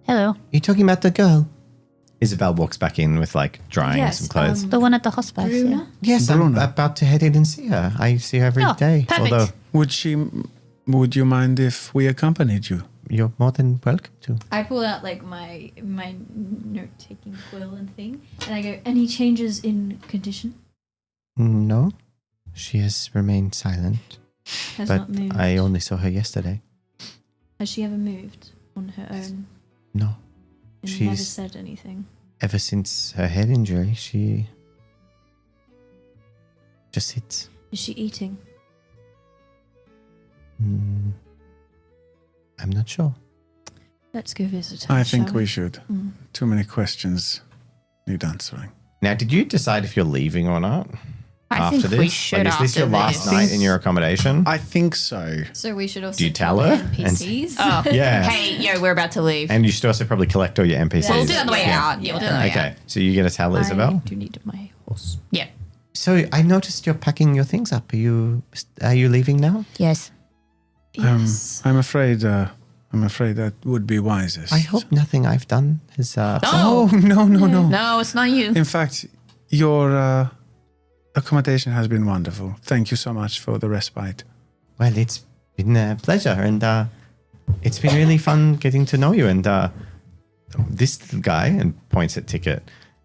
Hello. you talking about the girl? Isabel walks back in with like drying Yes, some clothes. The one at the hospice. Yeah. Bruna? Yes, Bruna. I'm about to head in and see her. I see her every Oh, day. perfect. Although would you mind if we accompanied you? you're more than welcome to. I pull out like my note-taking quill and thing, and I go, any changes in condition? No, she has remained silent. Has But not moved. I only saw her yesterday. Has she ever moved on her own? No. And never She's said anything. ever since her head injury, she just sits. Is she eating? I'm not sure. Let's go visit her. I think shall we should. Too many questions need answering. Now, did you decide if you're leaving or not? I after think this? we should. Like, is this after your last this. night in your accommodation? I think so. So we should also Do you tell the her? NPCs. Oh, Yeah. Hey, yo, we're about to leave. And you should also probably collect all your NPCs. We'll do it on the way Yeah. out. Yeah, we'll do it on the way Okay, out. so you get to tell Isabel. I do need my horse. Yeah. So I noticed you're packing your things up. Are you leaving now? Yes. Yes. I'm afraid that would be wisest. I hope nothing I've done has. Oh, no. No, it's not you. In fact, your accommodation has been wonderful. Thank you so much for the respite. Well, it's been a pleasure, and it's been really fun getting to know you. And this little guy, and points at Ticket,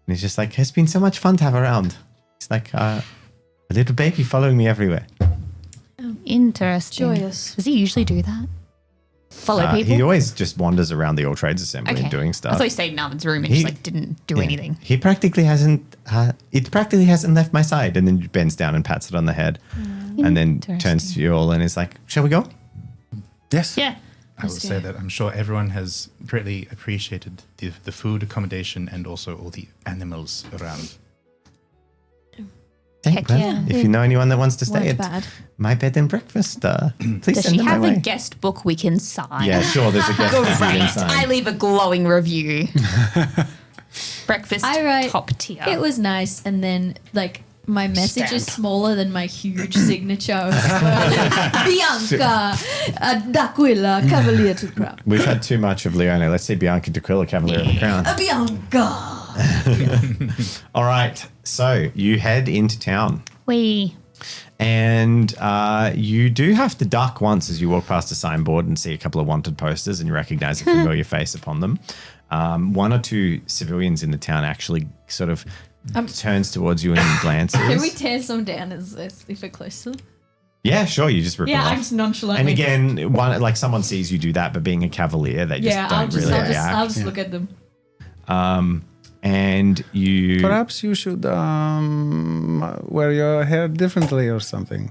and he's just like, has been so much fun to have around. It's like a little baby following me everywhere. Interesting. Joyous. Does he usually do that? Follow people? He always just wanders around the All Trades Assembly and doing I stuff. thought he stayed in Alvin's room and He- just like didn't do Yeah. anything. He practically hasn't. It practically hasn't left my side, and then bends down and pats it on the head, and then turns to you all and is like, "Shall we go?" Yes. Yeah. I will say that I'm sure everyone has greatly appreciated the food, accommodation, and also all the animals around. Heck Well, yeah. if you know anyone that wants to stay Weren't at bad. my bed and breakfast, please Does send she them my have a way. guest book we can sign? Yeah, sure. There's a guest book you can Great. sign. I leave a glowing review. Breakfast I write, top tier. It was nice, and then like my message is smaller than my huge signature. Bianca, D'Aquila, Cavalier to Crown. We've had too much of Leone. Let's see Bianca D'Aquila, Cavalier of the Crown. Bianca. All right. So you head into town. We. And you do have to duck once as you walk past a signboard and see a couple of wanted posters and you recognize a familiar face upon them. One or two civilians in the town actually sort of turns towards you and glances. Can we tear some down as if we're close to them? Yeah, sure. You just rip them Yeah, off. I'm just nonchalant. And again, someone sees you do that, but being a cavalier, they just I'll don't just, really I'll react. just look at them. And you... Perhaps you should wear your hair differently or something.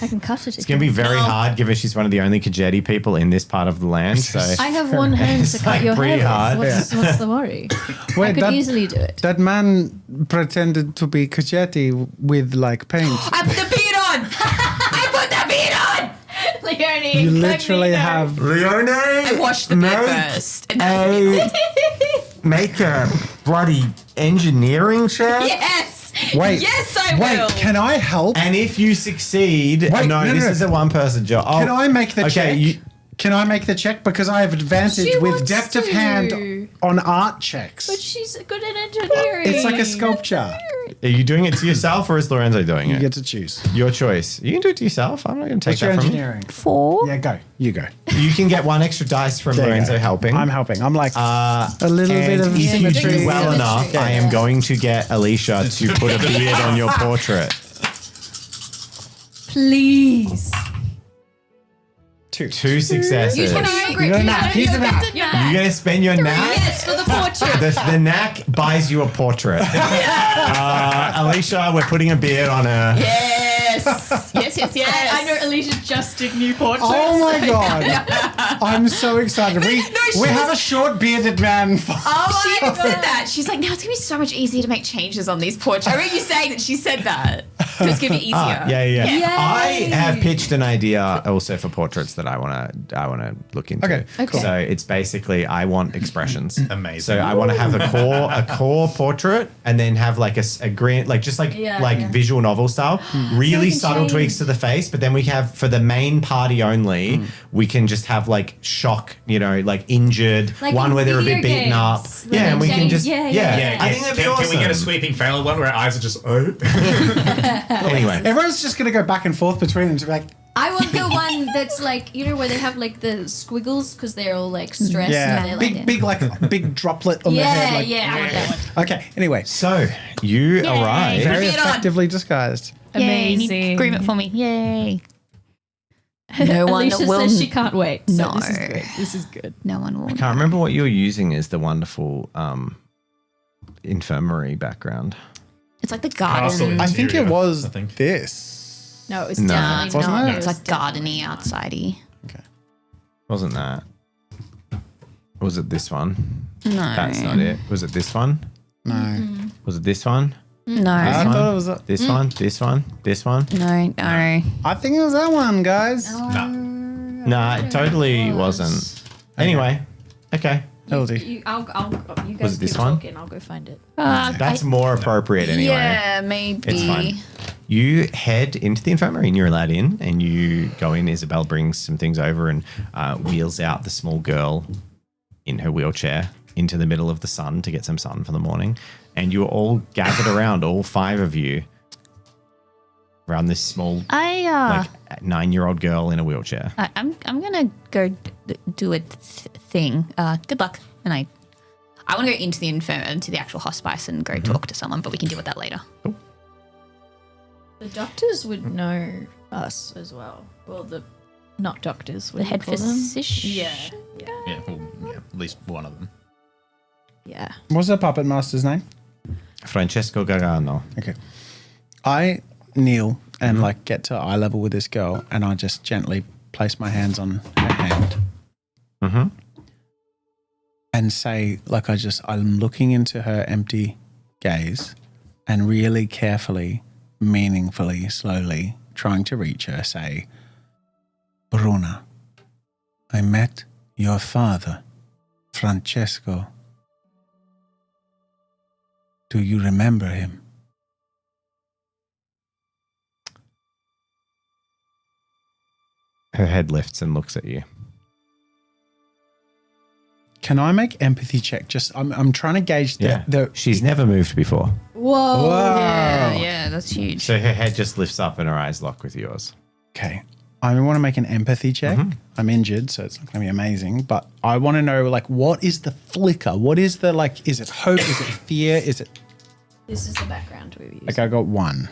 I can cut it. It's going to be very hard given she's one of the only Kajeti people in this part of the land. So I have one hand It's to cut like your pretty hair hard. with. What's the worry? I Wait, could that, easily do it. that man pretended to be Kajeti with like paint. I put the beard on! I put the beard on! Leonie, You literally have. Leone, I washed the beard first. And make a bloody engineering check. yes! Wait. Yes, I Wait, will! can I help? And if you succeed, no, no, this no. is a one-person job. Oh, Can I make the check? You, Can I make the check? Because I have advantage She with wants depth of to. hand on art checks. But she's good at engineering. It's like a sculpture. are you doing it to yourself or is Lorenzo doing You it? get to choose. Your choice. You can do it to yourself. I'm not going to take What's your that from you. engineering? 4. Yeah, go. You go. You can get one extra dice from There you Lorenzo go. helping. I'm helping. I'm like a little And bit of if you do symmetry. well enough, I am going to get Alicia to put a beard on your portrait. Please. Two. 2 successes. You You got a nap. He's a nap. You're going to spend your knack? Yes, for the portrait. The knack buys you a portrait. Alicia, we're putting a beard on her. Yes! Yes. I know Alicia just did new portraits. Oh my god! I'm so excited. We have a short bearded man. She even said that. She's like, now it's going to be so much easier to make changes on these portraits. I remember you saying that she said that. So it's going to be easier. Yeah. Yay. I have pitched an idea also for portraits that I want to look into. Okay, cool. So it's basically I want expressions. Amazing. So I want to have a core portrait, and then have like a green, like just like visual novel style, really can subtle change. tweaks to the face. But then we have for the main party only, we can just have like shock, like injured, Like one in where they're a bit video beaten up. games, Yeah, where and we they can change- just yeah. I think that'd be awesome. Can we get a sweeping fail one where our eyes are just Anyway. Everyone's just going to go back and forth between them to be like, I want the one that's like, where they have like the squiggles because they're all like stressed. And they're big droplet on their head. Like, I want that one. Okay, anyway. So you arrive. Very Put it on. effectively disguised. Yay, Amazing. need agreement for me. Yay. No one Alicia will. says she can't wait. So No. this is good. This is good. No one will. I can't remember what you were using as the wonderful infirmary background. It's like the Castle garden. I think it Interior, was I think. this. No, it's No. definitely Wasn't not. it? It's like gardeny, outsidey. Wasn't that? Was it this one? No. That's not it. Was it this one? No. Was it this one? No. I one? thought it was. This one? This one? This one? No. I think it was that one, guys. Nah, it totally wasn't. Anyway, okay. LD. You guys Was it this keep one? talking. I'll go find it. That's more appropriate anyway. Yeah, maybe. It's fine. You head into the infirmary and you're allowed in, and you go in. Isabel brings some things over and wheels out the small girl in her wheelchair into the middle of the sun to get some sun for the morning. And you're all gathered around, all 5 of you, around this small, like 9-year-old girl in a wheelchair. I'm gonna go do a thing. Good luck. And I want to go into the actual hospice and go talk to someone, but we can deal with that later. The doctors would know us as well. Well, the not doctors. The head physician. Yeah. Yeah, well, yeah, at least one of them. Yeah. What's the puppet master's name? Francesco Gargano. Okay. I kneel and like get to eye level with this girl, and I just gently place my hands on her hand Mm-hmm. and say, like, I'm looking into her empty gaze and really carefully, meaningfully, slowly trying to reach her, say, Bruna, I met your father, Francesco. Do you remember him? Her head lifts and looks at you. Can I make empathy check? I'm trying to gauge the She's never moved before. Whoa. Yeah, that's huge. So her head just lifts up and her eyes lock with yours. Okay. I want to make an empathy check. I'm injured, so it's not going to be amazing. But I want to know, like, what is the flicker? What is the, like, is it hope? Is it fear? Is it... This is the background we were using. Okay, I got 1.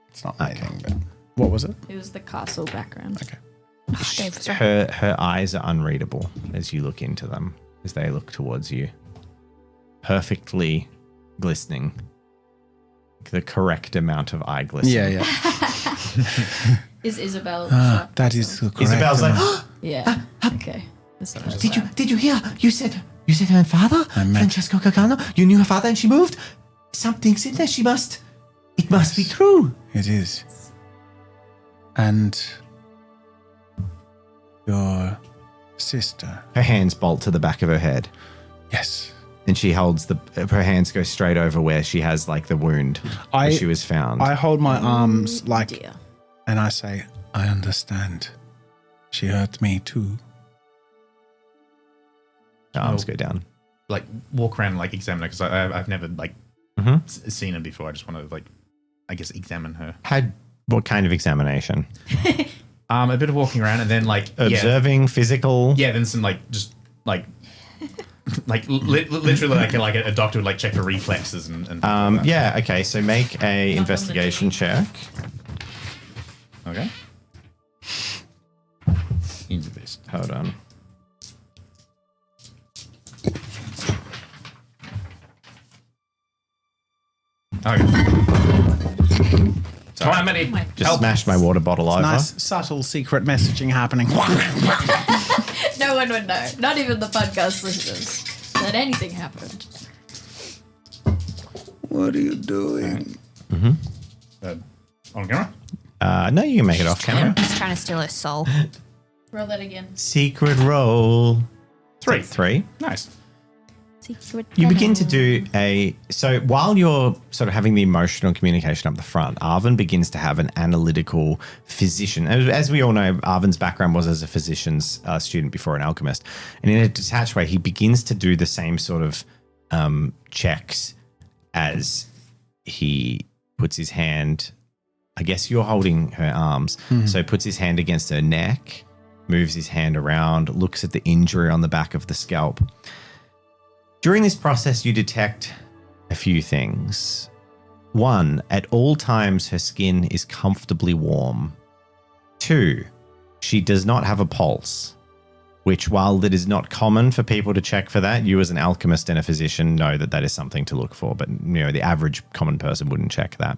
It's not amazing, but what was it? It was the castle background. Okay. Her eyes are unreadable as you look into them, as they look towards you. Perfectly glistening. The correct amount of eye glisten. Yeah. Is Isabel? That is the correct Isabel's like, amount. Yeah. Okay. Did you hear? You said her father, Francesco Gargano. You knew her father and she moved. Something's in there. It must be true. It is. And your sister. Her hands bolt to the back of her head, Yes. and she holds her hands go straight over where she has like the wound where she was found. I hold my arms like, Dear. and I say, I understand. She hurt me too. Her arms go down. Like walk around and like examine her because I've never like seen her before. I just want to like, I guess, examine her. What kind of examination? A bit of walking around and then like Observing, physical. Yeah, then some like just like literally like a doctor would like check for reflexes and things like that. Yeah. Okay. So make a investigation check. Okay. Invest. Hold on. Okay. So how many? Just smashed my water bottle over. Nice, subtle, secret messaging happening. No one would know. Not even the podcast listeners. That anything happened. What are you doing? On camera? No, you can make it off camera. He's trying to steal her soul. Roll that again. Secret roll. 3. 3. Nice. You begin to do so while you're sort of having the emotional communication up the front, Arvin begins to have an analytical physician. As we all know, Arvin's background was as a physician's student before an alchemist. And in a detached way, he begins to do the same sort of checks as he puts his hand, I guess you're holding her arms, so puts his hand against her neck, moves his hand around, looks at the injury on the back of the scalp. During this process, you detect a few things. 1, at all times, her skin is comfortably warm. 2, She does not have a pulse, which, while it is not common for people to check for that, you as an alchemist and a physician know that that is something to look for. But, the average common person wouldn't check that.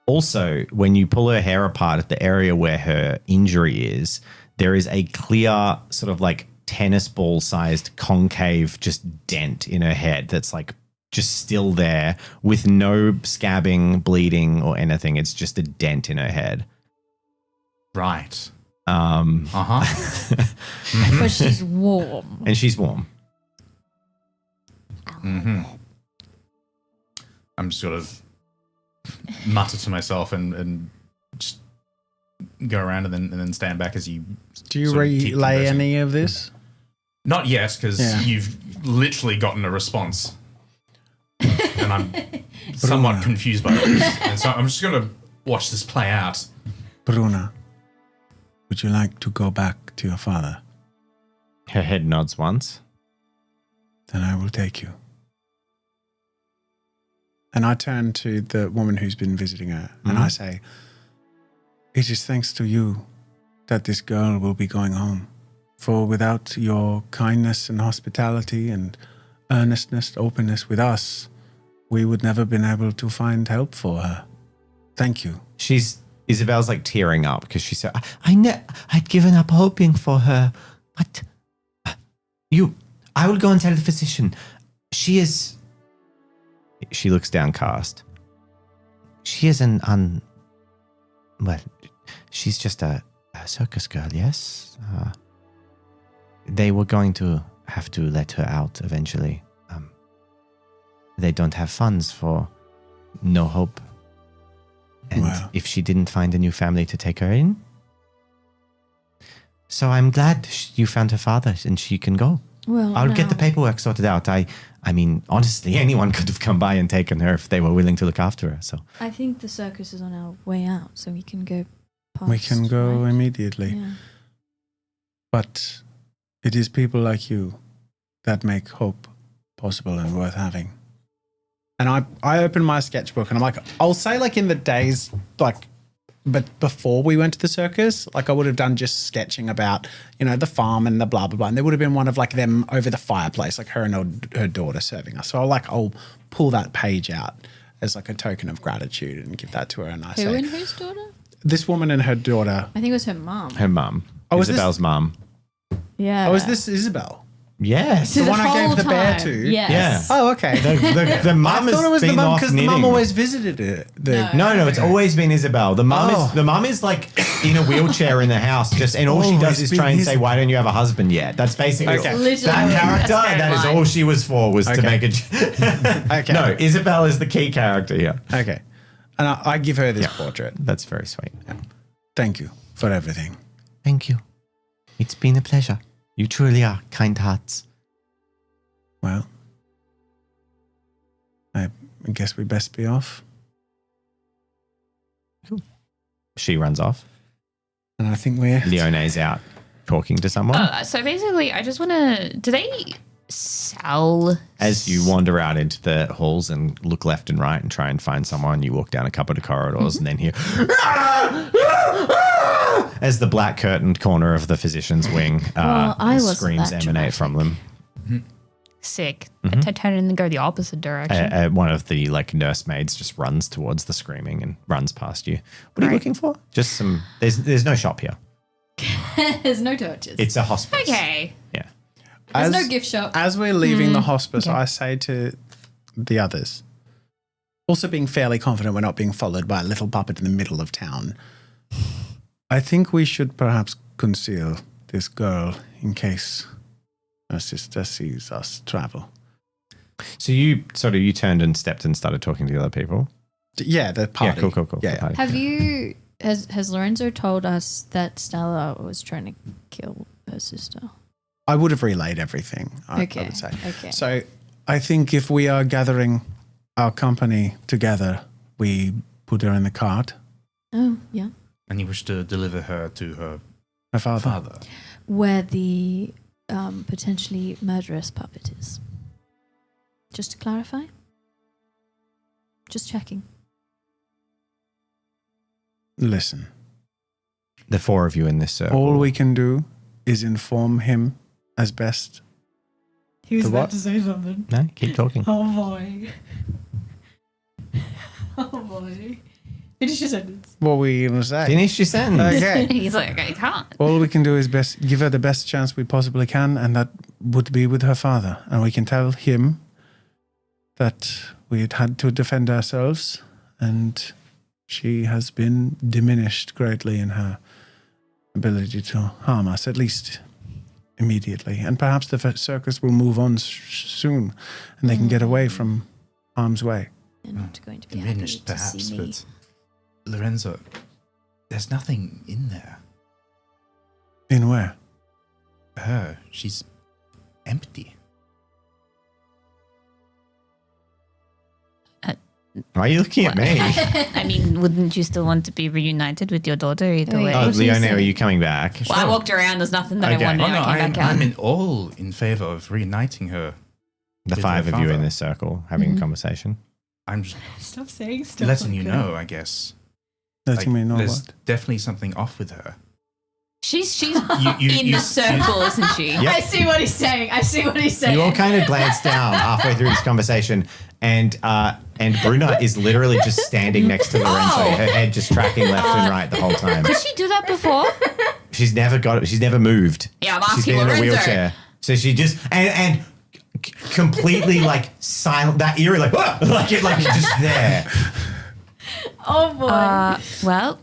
Also, when you pull her hair apart at the area where her injury is, there is a clear sort of like tennis ball sized concave just dent in her head that's like just still there with no scabbing, bleeding or anything. It's just a dent in her head. Right. But she's warm. And she's warm. Mm-hmm. I'm just sort of mutter to myself and just go around and then stand back as you. Do you sort of keep relay conversing. any of this? Not yet, because you've literally gotten a response, and I'm somewhat confused by this. And so I'm just going to watch this play out. Bruna, would you like to go back to your father? Her head nods once. Then I will take you. And I turn to the woman who's been visiting her, and I say, it is thanks to you that this girl will be going home. For without your kindness and hospitality and earnestness, openness with us, we would never been able to find help for her. Thank you. Isabel's like tearing up because she said, I'd given up hoping for her, but I will go and tell the physician. She looks downcast. She is she's just a circus girl, yes? They were going to have to let her out eventually. They don't have funds for No Hope. And if she didn't find a new family to take her in. So I'm glad you found her father and she can go. Well, I'll get the paperwork sorted out. I mean, honestly, anyone could have come by and taken her if they were willing to look after her. So I think the circus is on our way out, so we can go past. We can go right? immediately. Yeah. But it is people like you that make hope possible and worth having. And I open my sketchbook and I'm like, I'll say like in the days, like, but before we went to the circus, like I would have done just sketching about, the farm and the blah, blah, blah. And there would have been one of like them over the fireplace, like her and her daughter serving us. So I'll pull that page out as like a token of gratitude and give that to her. And I Who say, and whose daughter? this woman and her daughter. I think it was her mom. her mum. Oh, is this- Isabel's mum. Yeah. Oh, is this Isabel? Yes. The one I gave whole the bear time. to? Yes. Yeah. Oh, okay. The mum I has thought it was the been mum off because the knitting. mum always visited it. No, it's always been Isabel. The Oh. mum is like in a wheelchair in the house, and all she does is try and say, "Why don't you have a husband yet?" That's basically Okay. Literally. that character. That's That is very all she was for, was to Okay. make a. Okay. No, Isabel is the key character here. Okay. And I give her this portrait. That's very sweet. Thank you for everything. Thank you. It's been a pleasure. You truly are kind hearts. Well, I guess we best be off. She runs off. And I think we're... Leone's out talking to someone. So basically, I just want to. Do they sell? As you wander out into the halls and look left and right and try and find someone, you walk down a couple of corridors and then hear as the black curtained corner of the physician's wing Well, I wasn't screams that emanate from them. Sick. I turn and go the opposite direction. One of the nursemaids just runs towards the screaming and runs past you. What are you looking for? Just some. There's no shop here. There's no torches. It's a hospice. Okay. Yeah. There's no gift shop. As we're leaving the hospice, I say to the others, also being fairly confident we're not being followed by a little puppet in the middle of town, I think we should perhaps conceal this girl in case her sister sees us travel. So you turned and stepped and started talking to the other people. Yeah, the party. Yeah, cool. Yeah, The party. Have you? Has Lorenzo told us that Stella was trying to kill her sister? I would have relayed everything, I would say. Okay. So I think if we are gathering our company together, we put her in the cart. Oh, yeah. And you wish to deliver her to her Her father. father. Where the potentially murderous puppet is. Just to clarify. Just checking. Listen, The four of you in this circle. All we can do is inform him as best. He was The about what? to say something. No, keep talking. Oh boy. Oh boy. Finish your sentence. What were you going to say? Finish your sentence. Okay. He's like, I can't. All we can do is give her the best chance we possibly can, and that would be with her father. And we can tell him that we had to defend ourselves, and she has been diminished greatly in her ability to harm us, at least immediately. And perhaps the circus will move on soon, and they can get away from harm's way. You're not going to be happy Diminished, to perhaps, see me. but Lorenzo, there's nothing in there. In where? Her, she's empty. Why are you looking at me? I mean, wouldn't you still want to be reunited with your daughter either Wait, way? Oh, What did you Leone, say? are you coming back? Well, I walked around. There's nothing that Okay. I wanted. Oh, no, I came back out. I'm all in favor of reuniting her. The With five her of you in father. this circle having a conversation. I'm just Stop saying stuff. letting you like know, I guess. Letting me know there's what? definitely something off with her. She's You- in you- the circle, isn't she? Yep. I see what he's saying. You all kind of glance down halfway through this conversation, and Bruna is literally just standing next to Lorenzo, her head just tracking left and right the whole time. Did she do that before? She's never got it. She's never moved. Yeah, I'm She's asking been in a Lorenzo. wheelchair, so she just and completely like silent. That eerie, like like it's just there. Oh boy. Well,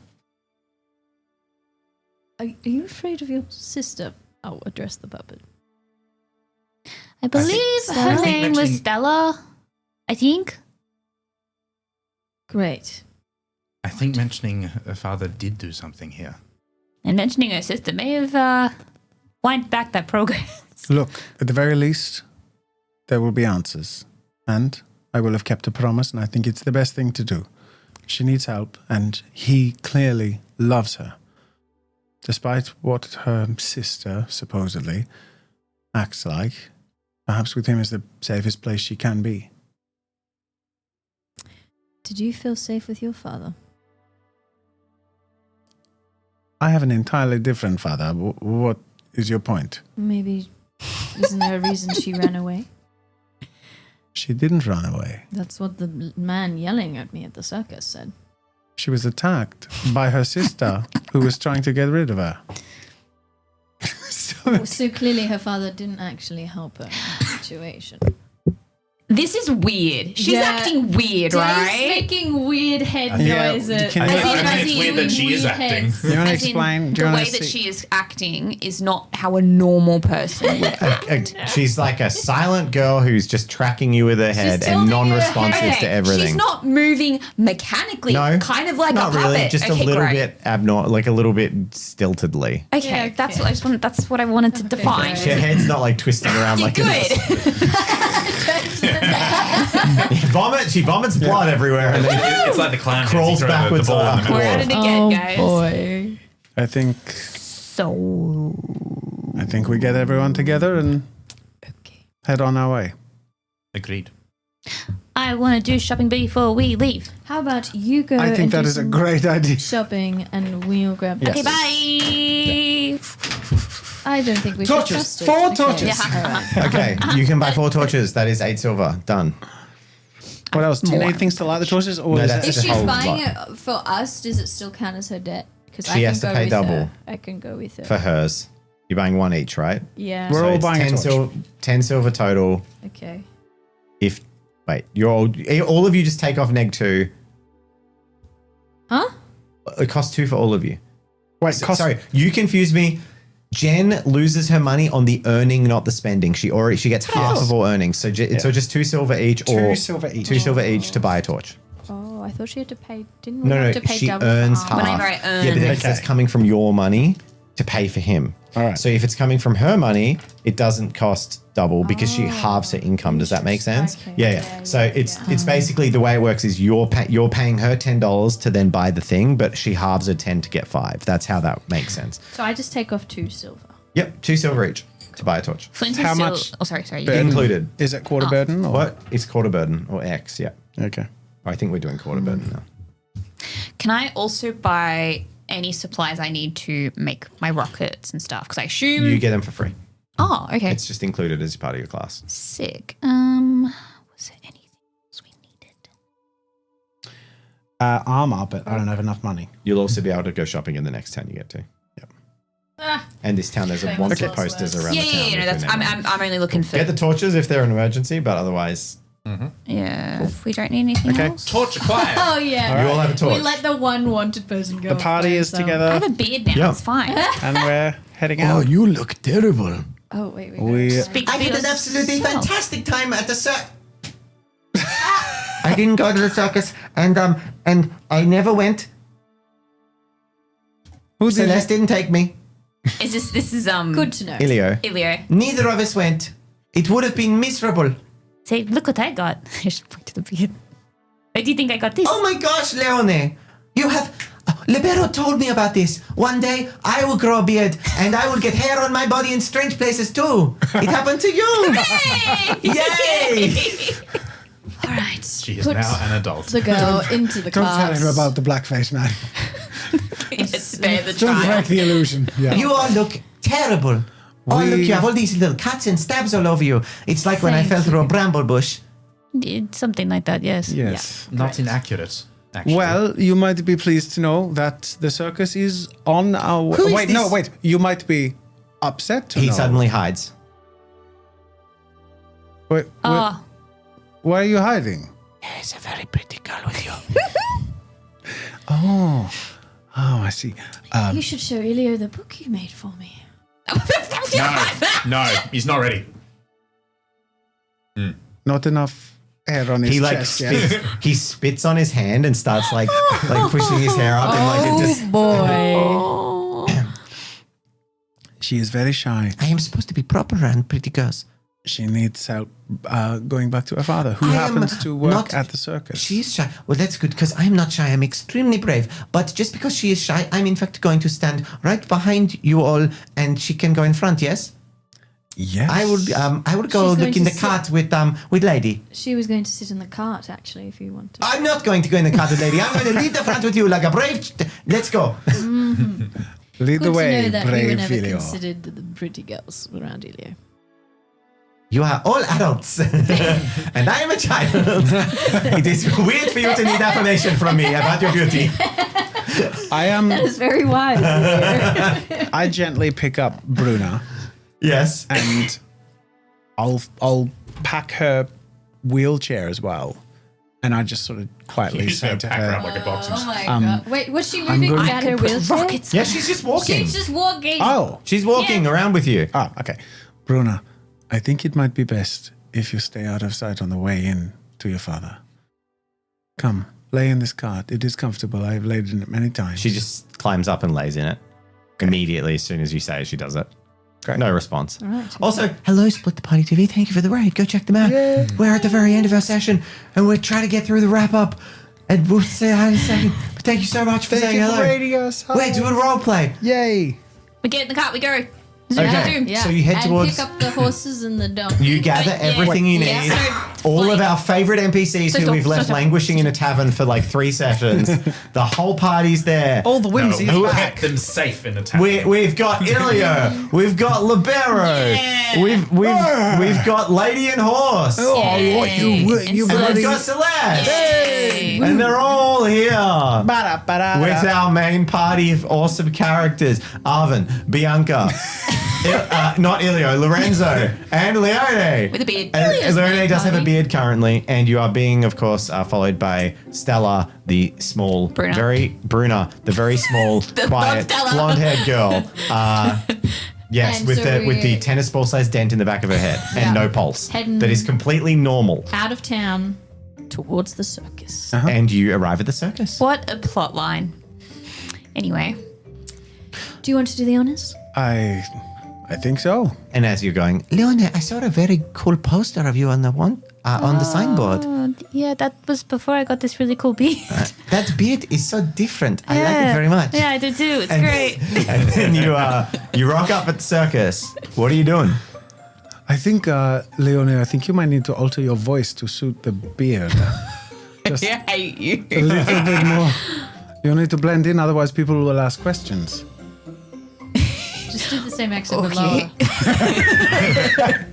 Are you afraid of your sister? I'll address the puppet. I believe her think name was mentioning- Stella. I think. Great. I think mentioning her father did do something here. And mentioning her sister may have wind back that progress. Look, at the very least, there will be answers. And I will have kept a promise, and I think it's the best thing to do. She needs help, and he clearly loves her. Despite what her sister supposedly acts like, perhaps with him is the safest place she can be. Did you feel safe with your father? I have an entirely different father. What is your point? Maybe isn't there a reason she ran away? She didn't run away. That's what the man yelling at me at the circus said. She was attacked by her sister, who was trying to get rid of her. So clearly her father didn't actually help her in that situation. This is weird. She's Yeah. acting weird, right? making weird head Yeah, noises. can you- As in- I mean, as it's in weird that she is acting. You want to As in, explain? Do you the want way to that she is acting is not how a normal person would. She's like a silent girl who's just tracking you with her head tilting and her non-responsive head. to everything. She's not moving mechanically, No, kind of like not a puppet. really, just Okay, a little great. bit abnormal, like a little bit stiltedly. Okay, Yeah, that's okay. what I just wanted. That's what I wanted to define. great. Her head's not like twisting around like this. Good. She vomits blood everywhere and then It's like the clown who crawls throw the backwards ball in the off. middle. We're at it again, guys. boy. I think we get everyone together and head on our way. Agreed. I want to do shopping before we leave. How about you go I think and that do is a some great idea. shopping and we'll grab Yes. Okay, bye. I don't think we Torches. should trust it. 4 Okay. torches. All right. Okay, you can buy 4 torches. That is 8 silver. Done. What else? Do you need things to light the torches? Or No, is that's If it the she's whole buying lot. it for us, does it still count as her debt? Because She has to pay with double. her. I can go with her. For hers. You're buying 1 each, right? Yeah. We're all it's buying a 10 torch. 10 silver total. Okay. If wait, you're all of you just take off neg 2. Huh? It costs 2 for all of you. Wait, Sorry, you confused me. Jen loses her money on the earning, not the spending. She gets half of all earnings. So so just 2 silver each, 2 or silver each. 2 silver each to buy a torch. Oh, I thought she had to pay. Didn't we No, have no, to pay she double earns for half. Whenever I earn. Yeah, but that's Okay. coming from your money to pay for him. All right. So if it's coming from her money, it doesn't cost double because she halves her income. Does that make sense? Okay. Yeah. So it's basically the way it works is you're paying her $10 to then buy the thing, but she halves her 10 to get 5. That's how that makes sense. So I just take off 2 silver. Yep, 2 silver each to buy a torch. For instance, How still- much Oh, sorry. burden? Included. Is it quarter burden? Or? What? It's quarter burden or X, yeah. Okay. I think we're doing quarter burden now. Can I also buy any supplies I need to make my rockets and stuff? Because I assume. You get them for free. Oh, okay. It's just included as part of your class. Sick. Was there anything else we needed? Armor, but I don't have enough money. You'll also be able to go shopping in the next town you get to. Yep. And this town, there's a wanted posters around the town. No, that's. I'm only looking for. Get the torches if they're an emergency, but otherwise, Yeah. If we don't need anything else. Torch acquired. Oh yeah. you all have a torch. We let the one wanted person go. The party is I together, have a beard now. Yeah. It's fine. and we're heading out. you look terrible. Oh wait. We Speak I for had an yourself. absolutely fantastic time at the circus. I didn't go to the circus, and I never went. Who did Celeste didn't take me. Is this is Good to know. Ilio. Ilio. Neither of us went. It would have been miserable. Say, look what I got. I should point to the beard. Where do you think I got this? Oh my gosh, Leone, you have. Libero told me about this. One day I will grow a beard and I will get hair on my body in strange places too. It happened to you. Yay! All right. She is Put now an adult. the girl into the Don't cart. tell him about the blackface man. Spare the Don't break child. the illusion. Yeah. You all look terrible. Oh, look, you have all these little cuts and stabs all over you. It's like when I Thank fell through a bramble bush. Something like that, yes. Yes. Not inaccurate, actually. Well, you might be pleased to know that the circus is on our way. Who is Wait, no, this? wait. You might be upset to He know. suddenly hides. Wait, Oh, where are you hiding? There's a very pretty girl with you. Oh, I see. You should show Ilio the book you made for me. No, he's not ready. Not enough hair on his He like chest yet. spits, he spits on his hand and starts like pushing his hair up and like it just. boy. She is very shy. I am supposed to be proper around pretty girls. She needs help going back to her father, who I am happens to work not- at the circus. She is shy. Well, that's good because I'm not shy. I'm extremely brave. But just because she is shy, I'm in fact going to stand right behind you all, and she can go in front. Yes, Yes. I would go She's look going in to the sit- cart with Lady. She was going to sit in the cart actually, if you want to. I'm not going to go in the cart with Lady. I'm going to lead the front with you like a brave. Let's go. Lead the Good way, to know that we were brave never Filio. considered the pretty girls around Ilio. You are all adults, and I am a child. It is weird for you to need affirmation from me about your beauty. I am. That is very wise. Ilio. I gently pick up Bruna, Yes. and I'll pack her wheelchair as well, and I just sort of quietly He's say going to to pack her up her, like a box. Oh my god. Wait, was she I'm moving going- at her wheelchair? rockets. Yeah, she's just walking. She's just walking. "Oh, She's walking around with you. oh, okay, Bruna, I think it might be best if you stay out of sight on the way in to your father. Come, lay in this cart. It is comfortable. I've laid in it many times." She just climbs up and lays in it. Immediately, as soon as you say it, she does it. Great. No response. All right. Also, Hello, Split the Party TV. Thank you for the ride. Go check them out. We're at the very end of our session, and we're trying to get through the wrap up. And we'll say hi in a second. But thank you so much for saying hello. us. We're doing role play. Yay! We get in the cart, we go. Okay. Yeah. So you head and towards- pick up the horses and the donkey. you gather Yeah. everything you need. Yeah. All of our favorite NPCs So who stop, we've left stop, stop. languishing in a tavern for like 3 sessions. The whole party's there. All the whimsy No, we is kept back. them safe in the town. We've got Ilio, we've got Libero, we've got Lady and Horse, Oh, what you And you so- and bloody we've got Celeste, Yay. and they're all here Ba-da-ba-da-da. with our main party of awesome characters: Arvin, Bianca, not Ilio, Lorenzo, and Leone. With a beard. And Leone main does have a party. beard currently, and you are being, of course, followed by Stella, the small, Bruna. the very small, quiet, Stella. blonde-haired girl. Yes, And with so with the we're- tennis ball-sized dent in the back of her head and Yeah. no pulse. Heading- That is completely normal. Out of town towards the circus. And you arrive at the circus. What a plot line. Anyway. Do you want to do the honors? I think so. And as you're going, Leone, I saw a very cool poster of you on the on the signboard. Yeah, that was before I got this really cool beard. That beard is so different. I like it very much. Yeah, I do too. It's And- great. and then you rock up at the circus. What are you doing? I think, Leone, I think you might need to alter your voice to suit the beard. Just I hate you. a little bit more. You need to blend in, otherwise people will ask questions. Just do the same accent but Okay. lower.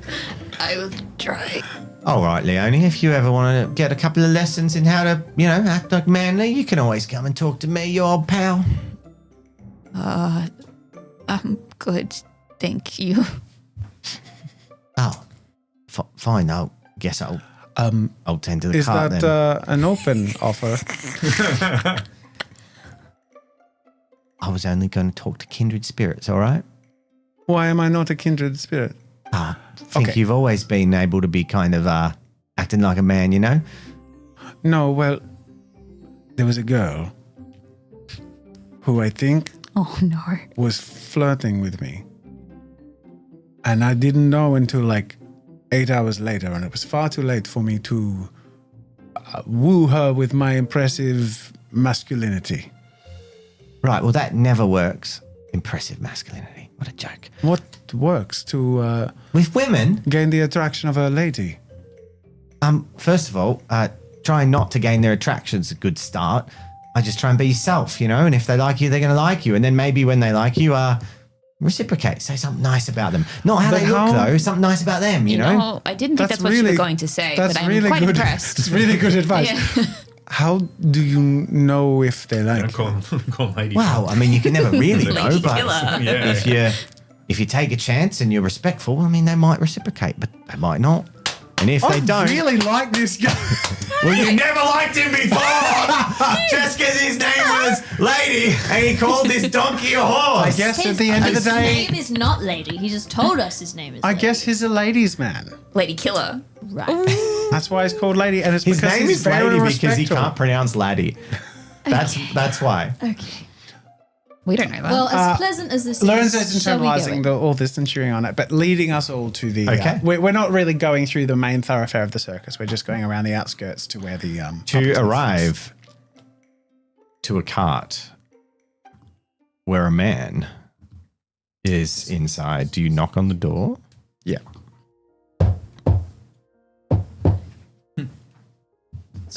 I will try. All right, Leonie, if you ever want to get a couple of lessons in how to, act like manly, you can always come and talk to me, you old pal. I'm good. Thank you. Oh, fine. I guess I'll tend to the Is cart that then. an open offer? I was only going to talk to kindred spirits, all right? Why am I not a kindred spirit? I think Okay. you've always been able to be kind of acting like a man, you know? No, well, there was a girl who I think Oh no. was flirting with me. And I didn't know until like 8 hours later, and it was far too late for me to woo her with my impressive masculinity. Right, well, that never works. Impressive masculinity. What a joke. What works to With women, gain the attraction of a lady? first of all, trying not to gain their attraction's a good start. I just try and be yourself, and if they like you, they're going to like you. And then maybe when they like you, reciprocate. Say something nice about them. Not how But they look, how- though. Something nice about them, you know? No, I didn't think that's what you were going to say, but I'm really quite good. impressed. It's really good advice. Yeah. How do you know if they like Don't you? call him lady. Well, I mean, you can never really know, Lady but killer. Yeah. if you take a chance and you're respectful, I mean, they might reciprocate, but they might not. And if they don't, really like this guy. well, you never liked him before, just because his name was Lady and he called this donkey a horse. I guess at the end of the His day, name is not Lady. He just told us his name is I Lady. guess he's a ladies' man. Lady killer. Right. That's why he's called Lady, and it's His because name he's is very Lady because he respectful. can't pronounce laddie. That's why. Okay. We don't know that. Well, as pleasant as this Lorenzo's is, shall we go internalizing in? all this and chewing on it, but leading us all to the. Okay. We're not really going through the main thoroughfare of the circus. We're just going around the outskirts to where the. To arrive to a cart where a man is inside, do you knock on the door? Yeah.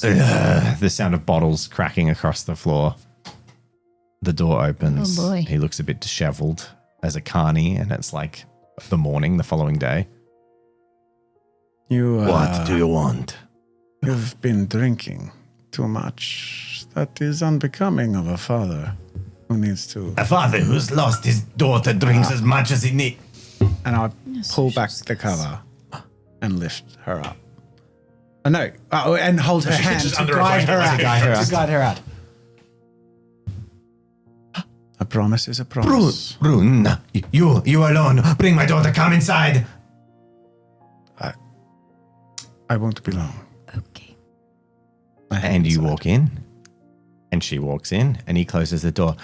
The sound of bottles cracking across the floor. The door opens. Oh, boy. He looks a bit disheveled as a carny, and it's like the morning, the following day. You. What do you want? You've been drinking too much. That is unbecoming of a father who needs to. A father who's lost his daughter drinks as much as he needs. And I pull back the cover and lift her up. Oh, no. And hold her hand just to under a guide her blanket, out. like To guide her out. A promise is a promise. Bruna, you alone. Bring my daughter. Come inside. I won't be long. okay. I head And you inside. walk in, and she walks in, and he closes the door.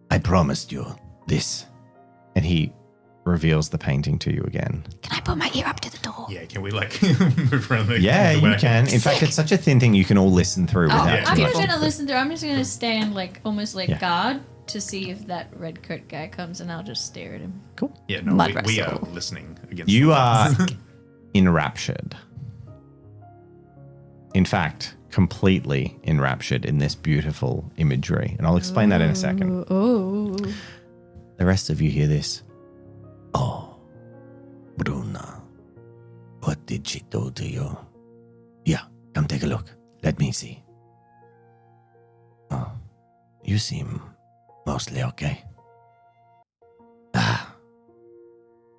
I promised you this. And he reveals the painting to you again. Can I put my ear up to the door? Yeah, can we move around the Yeah, the you wagon? can. In fact, it's such a thin thing you can all listen through without yeah. I'm too not much. going to listen through. I'm just going to stand almost like Yeah. guard to see if that red coat guy comes, and I'll just stare at him. Yeah, no, Mud we are wrestle. listening against You them. are enraptured. In fact, completely enraptured in this beautiful imagery. And I'll explain that in a second. Oh. The rest of you hear this. Oh, Bruna, what did she do to you? Yeah, come take a look. Let me see. Oh, you seem mostly okay.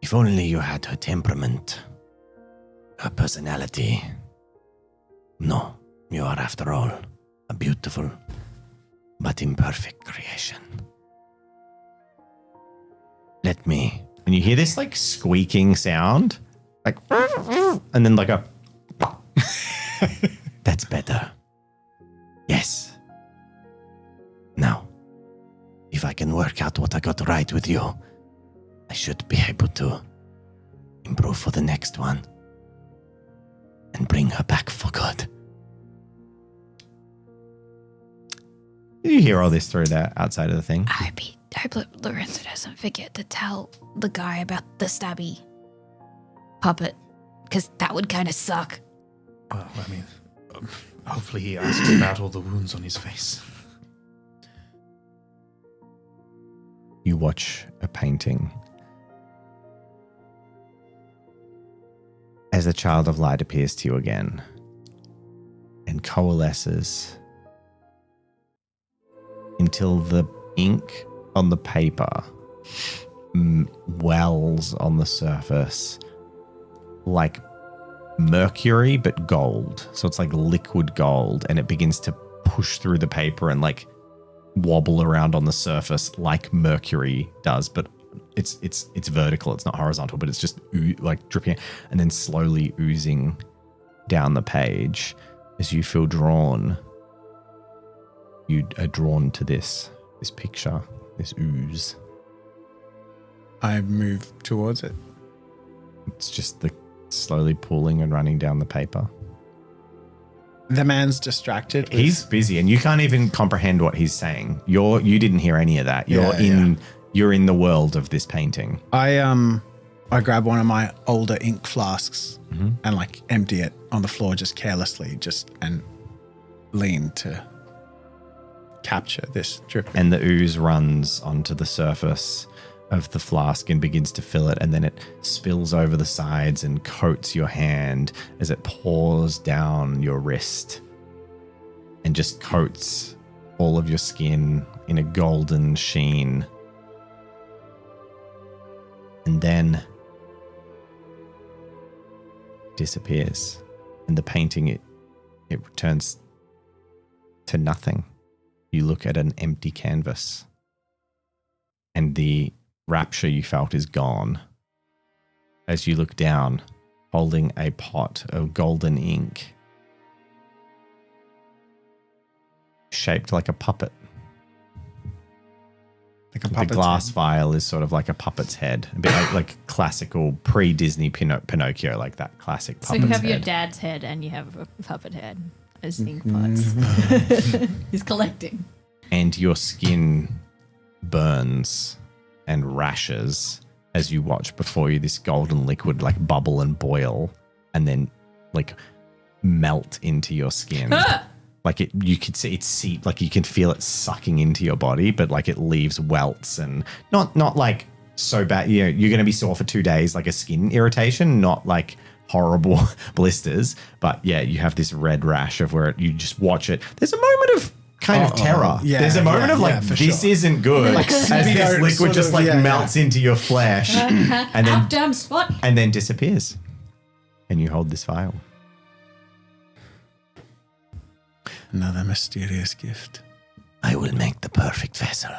If only you had her temperament, her personality. No, you are, after all, a beautiful but imperfect creation. Let me. When you hear this like squeaking sound, like, and then like a. That's better. Yes. Now, if I can work out what I got right with you, I should be able to improve for the next one and bring her back for good. Did you hear all this through that outside of the thing? I hope Lorenzo doesn't forget to tell the guy about the stabby puppet, because that would kind of suck. Well, I mean, Hopefully he asks about all the wounds on his face. You watch a painting. As the Child of Light appears to you again and coalesces until the ink on the paper wells on the surface like mercury but gold. So it's like liquid gold, and it begins to push through the paper and like wobble around on the surface like mercury does, but it's vertical, it's not horizontal, but it's just like dripping and then slowly oozing down the page. As you feel drawn, you are drawn to this picture, this ooze. I move towards it. It's just the slowly pooling and running down the paper. The man's distracted. He's busy, and you can't even comprehend what he's saying. You didn't hear any of that. You're in the world of this painting. I grab one of my older ink flasks and like empty it on the floor just carelessly, and lean to capture this drip. And the ooze runs onto the surface of the flask and begins to fill it, and then it spills over the sides and coats your hand as it pours down your wrist and just coats all of your skin in a golden sheen. And then disappears, and the painting it returns to nothing. You look at an empty canvas, and the rapture you felt is gone. As you look down, holding a pot of golden ink shaped like a puppet. Like a The puppet's glass head. vial is sort of like a puppet's head, a bit like classical pre-Disney Pinocchio, like that classic So puppet's you have head. your dad's head and you have a puppet head as ink pots. He's collecting. And your skin burns and rashes as you watch before you this golden liquid like bubble and boil and then like melt into your skin. Like you could see it like you can feel it sucking into your body, but like it leaves welts and not like so bad. You know, you're going to be sore for 2 days, like a skin irritation, not like horrible blisters. But yeah, you have this red rash of where you just watch it. There's a moment of kind of terror. Yeah, There's a moment of like, for this sure. isn't good. Like as symbiote this liquid sort just of, like melts into your flesh and then Damn spot. and then disappears. And you hold this vial. Another mysterious gift. I will make the perfect vessel.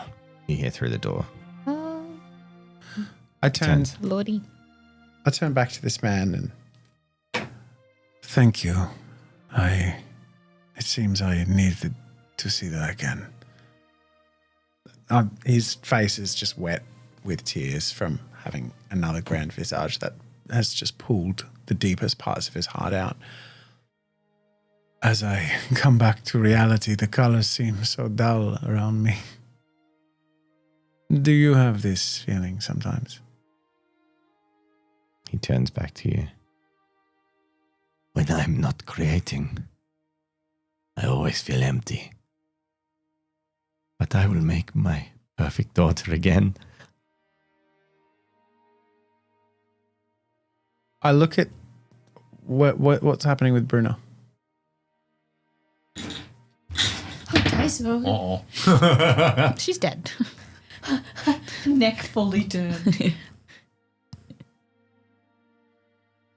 You hear through the door. I turn Lordy. back to this man and thank you. It seems I needed to see that again. His face is just wet with tears from having another grand visage that has just pulled the deepest parts of his heart out. As I come back to reality, the colors seem so dull around me. Do you have this feeling sometimes? He turns back to you. When I'm not creating, I always feel empty. But I will make my perfect daughter again. I look at what's happening with Bruna. Okay, so Uh-oh. She's dead. neck fully turned.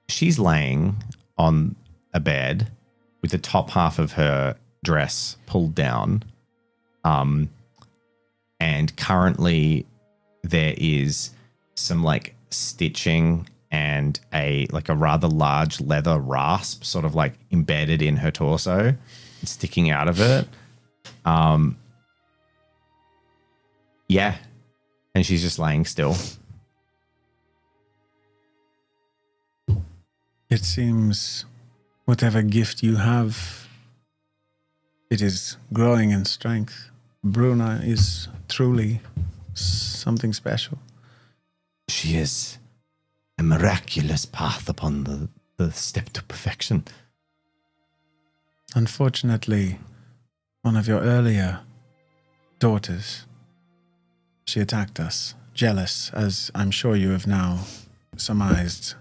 She's laying on a bed with the top half of her dress pulled down. And currently there is some like stitching and a rather large leather rasp sort of like embedded in her torso and sticking out of it. Yeah. And she's just laying still. It seems whatever gift you have, it is growing in strength. Bruna is truly something special. She is a miraculous path upon the step to perfection. Unfortunately, one of your earlier daughters, she attacked us, jealous, as I'm sure you have now surmised,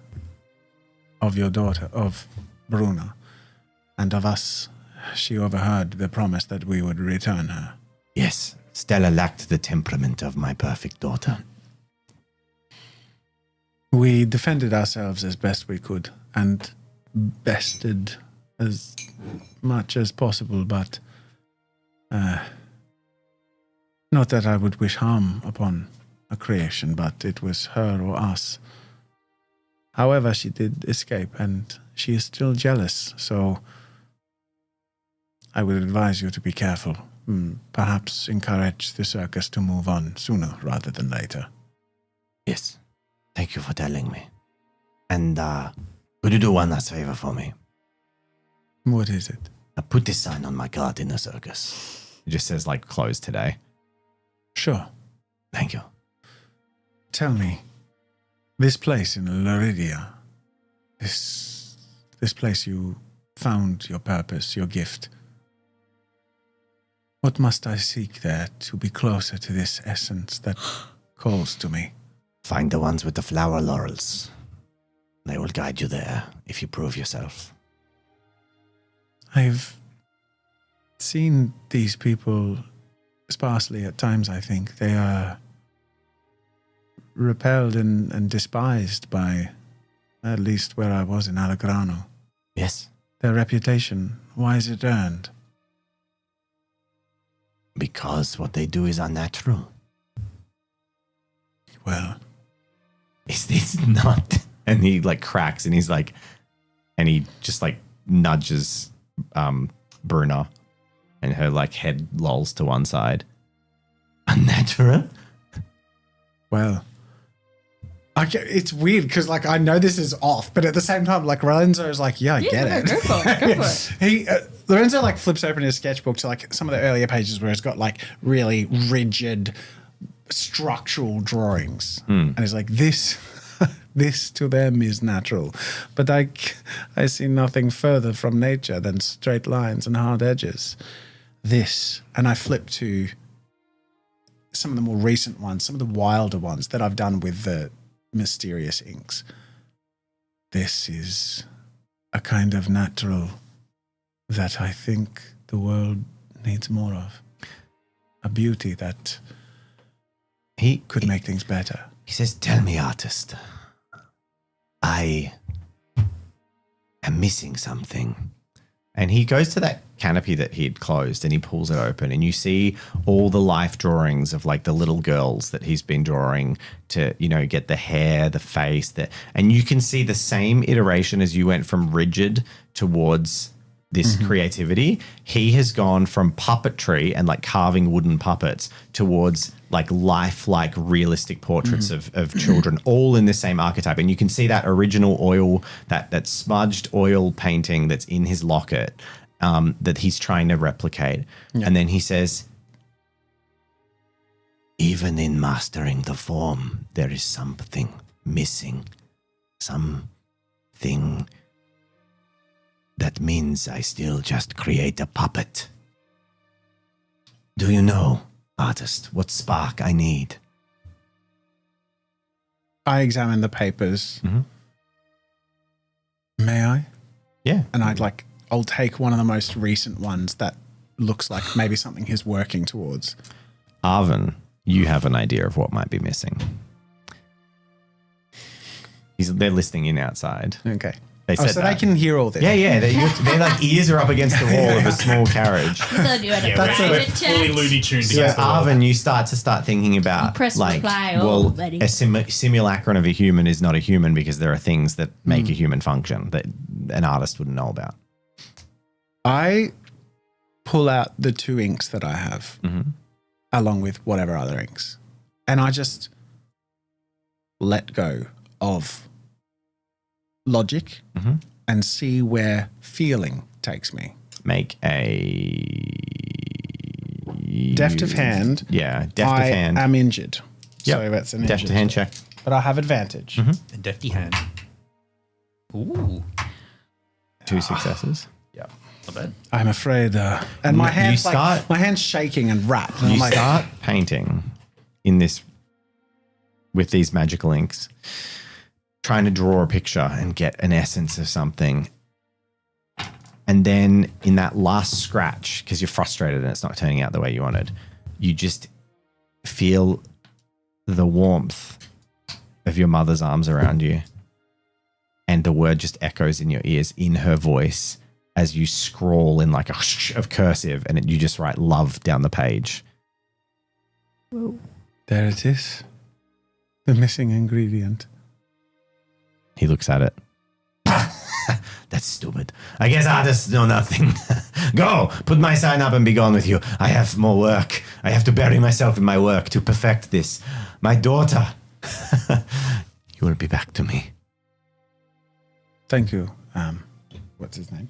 of your daughter, of Bruna, and of us. She overheard the promise that we would return her. Yes, Stella lacked the temperament of my perfect daughter. We defended ourselves as best we could and bested as much as possible, but not that I would wish harm upon a creation, but it was her or us. However, she did escape, and she is still jealous, so I would advise you to be careful. Perhaps encourage the circus to move on sooner rather than later. Yes, thank you for telling me. And could you do one last favor for me? What is it? Put this sign on my cart in the circus. It just says, like, closed today. Sure. Thank you. Tell me, this place in Luridia, this place you found your purpose, your gift, what must I seek there to be closer to this essence that calls to me? Find the ones with the flower laurels. They will guide you there if you prove yourself. I've seen these people sparsely at times, I think. They are repelled and despised by, at least where I was in Allegrano. Yes. Their reputation, why is it earned? Because what they do is unnatural. Well, Is this not? And he, like, cracks and he's like, and he just, like, nudges Bruna, and her, like, head lolls to one side. Unnatural? well. It's weird because, like, I know this is off, but at the same time, like, Lorenzo is like, yeah, I get it. Go for it. Go for it. Lorenzo, like, flips open his sketchbook to, like, some of the earlier pages where it's got, like, really rigid structural drawings. And he's like, this to them is natural. But I see nothing further from nature than straight lines and hard edges. This, and I flip to some of the more recent ones, some of the wilder ones that I've done with the mysterious inks. This is a kind of natural that I think the world needs more of. A beauty that He could make things better. He says, tell me, artist, I am missing something. And he goes to that canopy that he had closed and he pulls it open, and you see all the life drawings of, like, the little girls that he's been drawing to, you know, get the hair, the face, and you can see the same iteration as you went from rigid towards this creativity. He has gone from puppetry and, like, carving wooden puppets towards, like, lifelike realistic portraits of children, all in the same archetype. And you can see that original oil, that smudged oil painting that's in his locket, that he's trying to replicate. And then he says, even in mastering the form, there is something missing. Something that means I still just create a puppet. Do you know, artist, what spark I need? I examine the papers. May I? Yeah. And I'll take one of the most recent ones that looks like maybe something he's working towards. Arvin, you have an idea of what might be missing. They're listening in outside. Okay. They said so that. they can hear all this. Yeah. Their like ears are up against the wall of a small carriage. Thought you had a That's private it. Fully chat. Looney Tuned So against the wall. Arvin, you start thinking about, Press like, reply well, already. a simulacron of a human is not a human because there are things that make a human function that an artist wouldn't know about. I pull out the 2 inks that I have, along with whatever other inks, and I just let go of logic and see where feeling takes me. Make a Deft of hand. Yeah, deft of hand. I am injured. Yep. So that's an Deft injured. of hand check. But I have advantage. A defty hand. Ooh. 2 successes. Yep. Not bad. I'm afraid. And my You hand's start- my hand's shaking and wrapped. And You I'm like, start painting in this with these magical inks, trying to draw a picture and get an essence of something. And then in that last scratch, because you're frustrated and it's not turning out the way you wanted, you just feel the warmth of your mother's arms around you. And the word just echoes in your ears in her voice as you scrawl in like a of cursive and you just write love down the page. there it is. The missing ingredient. He looks at it. That's stupid. I guess artists know nothing. Go, put my sign up and be gone with you. I have more work. I have to bury myself in my work to perfect this. My daughter. You will be back to me. Thank you. What's his name?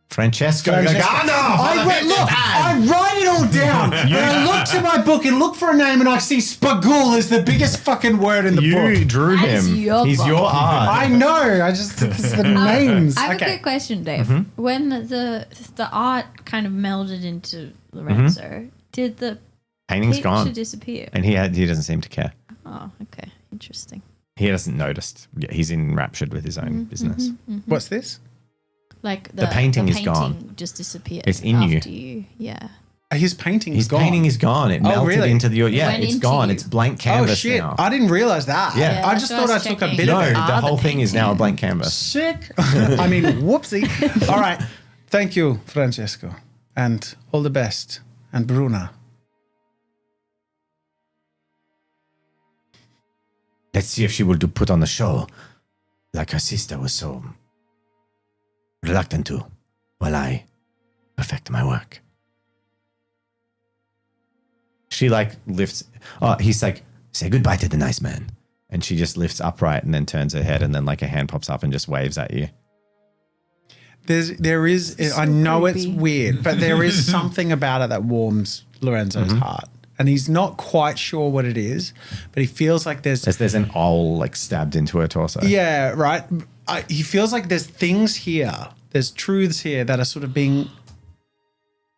Francesco Francesco. Gargano! I write it all down. And I look to my book and look for a name and I see Spagool is the biggest fucking word in the You book. drew That's him. your He's book. your art. I know. I just it's the names. I have a Okay. quick question, Dave. Mm-hmm. When the art kind of melded into Lorenzo, did the Painting's picture gone. disappear? And he doesn't seem to care. Oh, okay. Interesting. He hasn't noticed. He's enraptured with his own business. What's this? Like The painting is gone. Just disappeared. It's in you. after you. Yeah. His painting His is gone. painting is gone. It Oh, melted really? into the... Yeah, Went it's into gone. you. It's blank Oh canvas shit! now. I didn't realize that. Yeah. I just that's what thought I I was took a checking. bit No, of it. the whole thing is now a painting. blank canvas. Sick. I mean, whoopsie. All right. Thank you, Francesco, and all the best, and Bruna. Let's see if she will put on the show like her sister was so reluctant to while I perfect my work. She like lifts... Oh, he's like, say goodbye to the nice man. And she just lifts upright and then turns her head and then like a hand pops up and just waves at you. There is. I So know creepy. it's weird, but there is something about it that warms Lorenzo's heart, and he's not quite sure what it is, but he feels like there's. As there's an awl like stabbed into her torso. Yeah, right. He feels like there's things here, there's truths here that are sort of being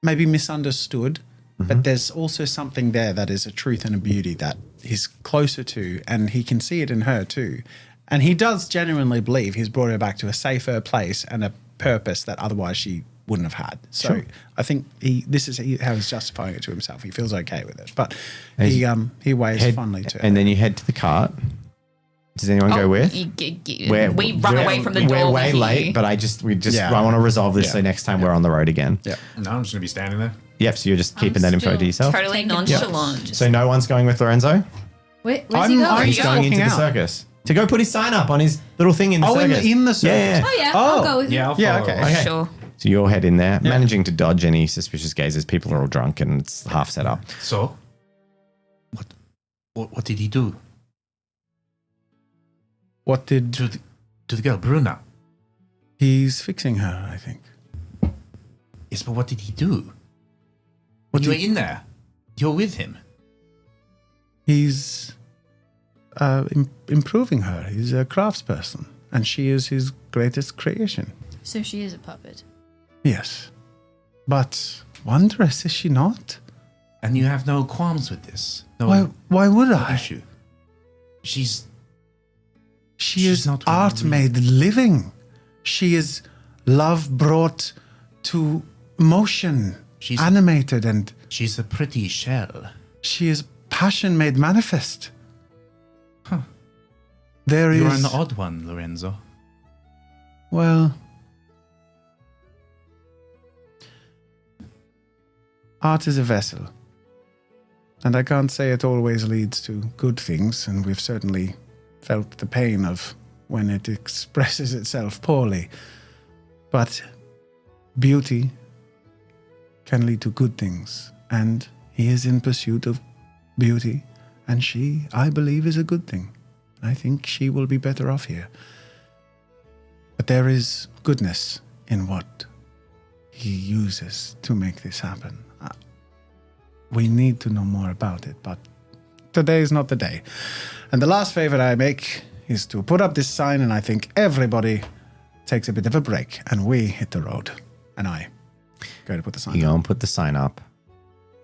maybe misunderstood, but there's also something there that is a truth and a beauty that he's closer to, and he can see it in her too. And he does genuinely believe he's brought her back to a safer place and a purpose that otherwise she wouldn't have had. So Sure. I think this is how he's justifying it to himself. He feels okay with it, but he waves fondly to her. And then you head to the cart. Does anyone go with? We run away from the door. We're way with you. late, but I Yeah. want to resolve this Yeah. so next time we're on the road again. Yeah. No, I'm just going to be standing there. Yep, so you're just keeping that info to still yourself. Totally Taking nonchalant. So no one's going with Lorenzo? Where's I'm- he going? I'm- He's going into walking the out. circus. To go put his sign up on his little thing in the Oh, circus. in the circus. Yeah. Oh, yeah. Oh, I'll go with you. Yeah, I'll Yeah, follow. okay. Okay. Sure. So you'll head in there, managing to dodge any suspicious gazes. People are all drunk and it's half set up. So, what did he do What did to the girl, Bruna? he's fixing her? I think. Yes, but what did he do? When you were in there, you were with him. He's improving her. He's a craftsperson, and she is his greatest creation. So she is a puppet. Yes, but wondrous, is she not? And you have no qualms with this? No Why would no I? issue? She She She's is not really art real. made living. She is love brought to motion, She's- animated, and she's a pretty shell. she is passion made manifest. Huh. There You're is an odd one, Lorenzo. well, art is a vessel, and I can't say it always leads to good things, and we've certainly felt the pain of when it expresses itself poorly. But beauty can lead to good things, and he is in pursuit of beauty, and she, I believe, is a good thing. I think she will be better off here. But there is goodness in what he uses to make this happen. We need to know more about it, but today is not the day. And the last favor I make is to put up this sign, and I think everybody takes a bit of a break, and we hit the road. And I go to put the sign You up. go and put the sign up.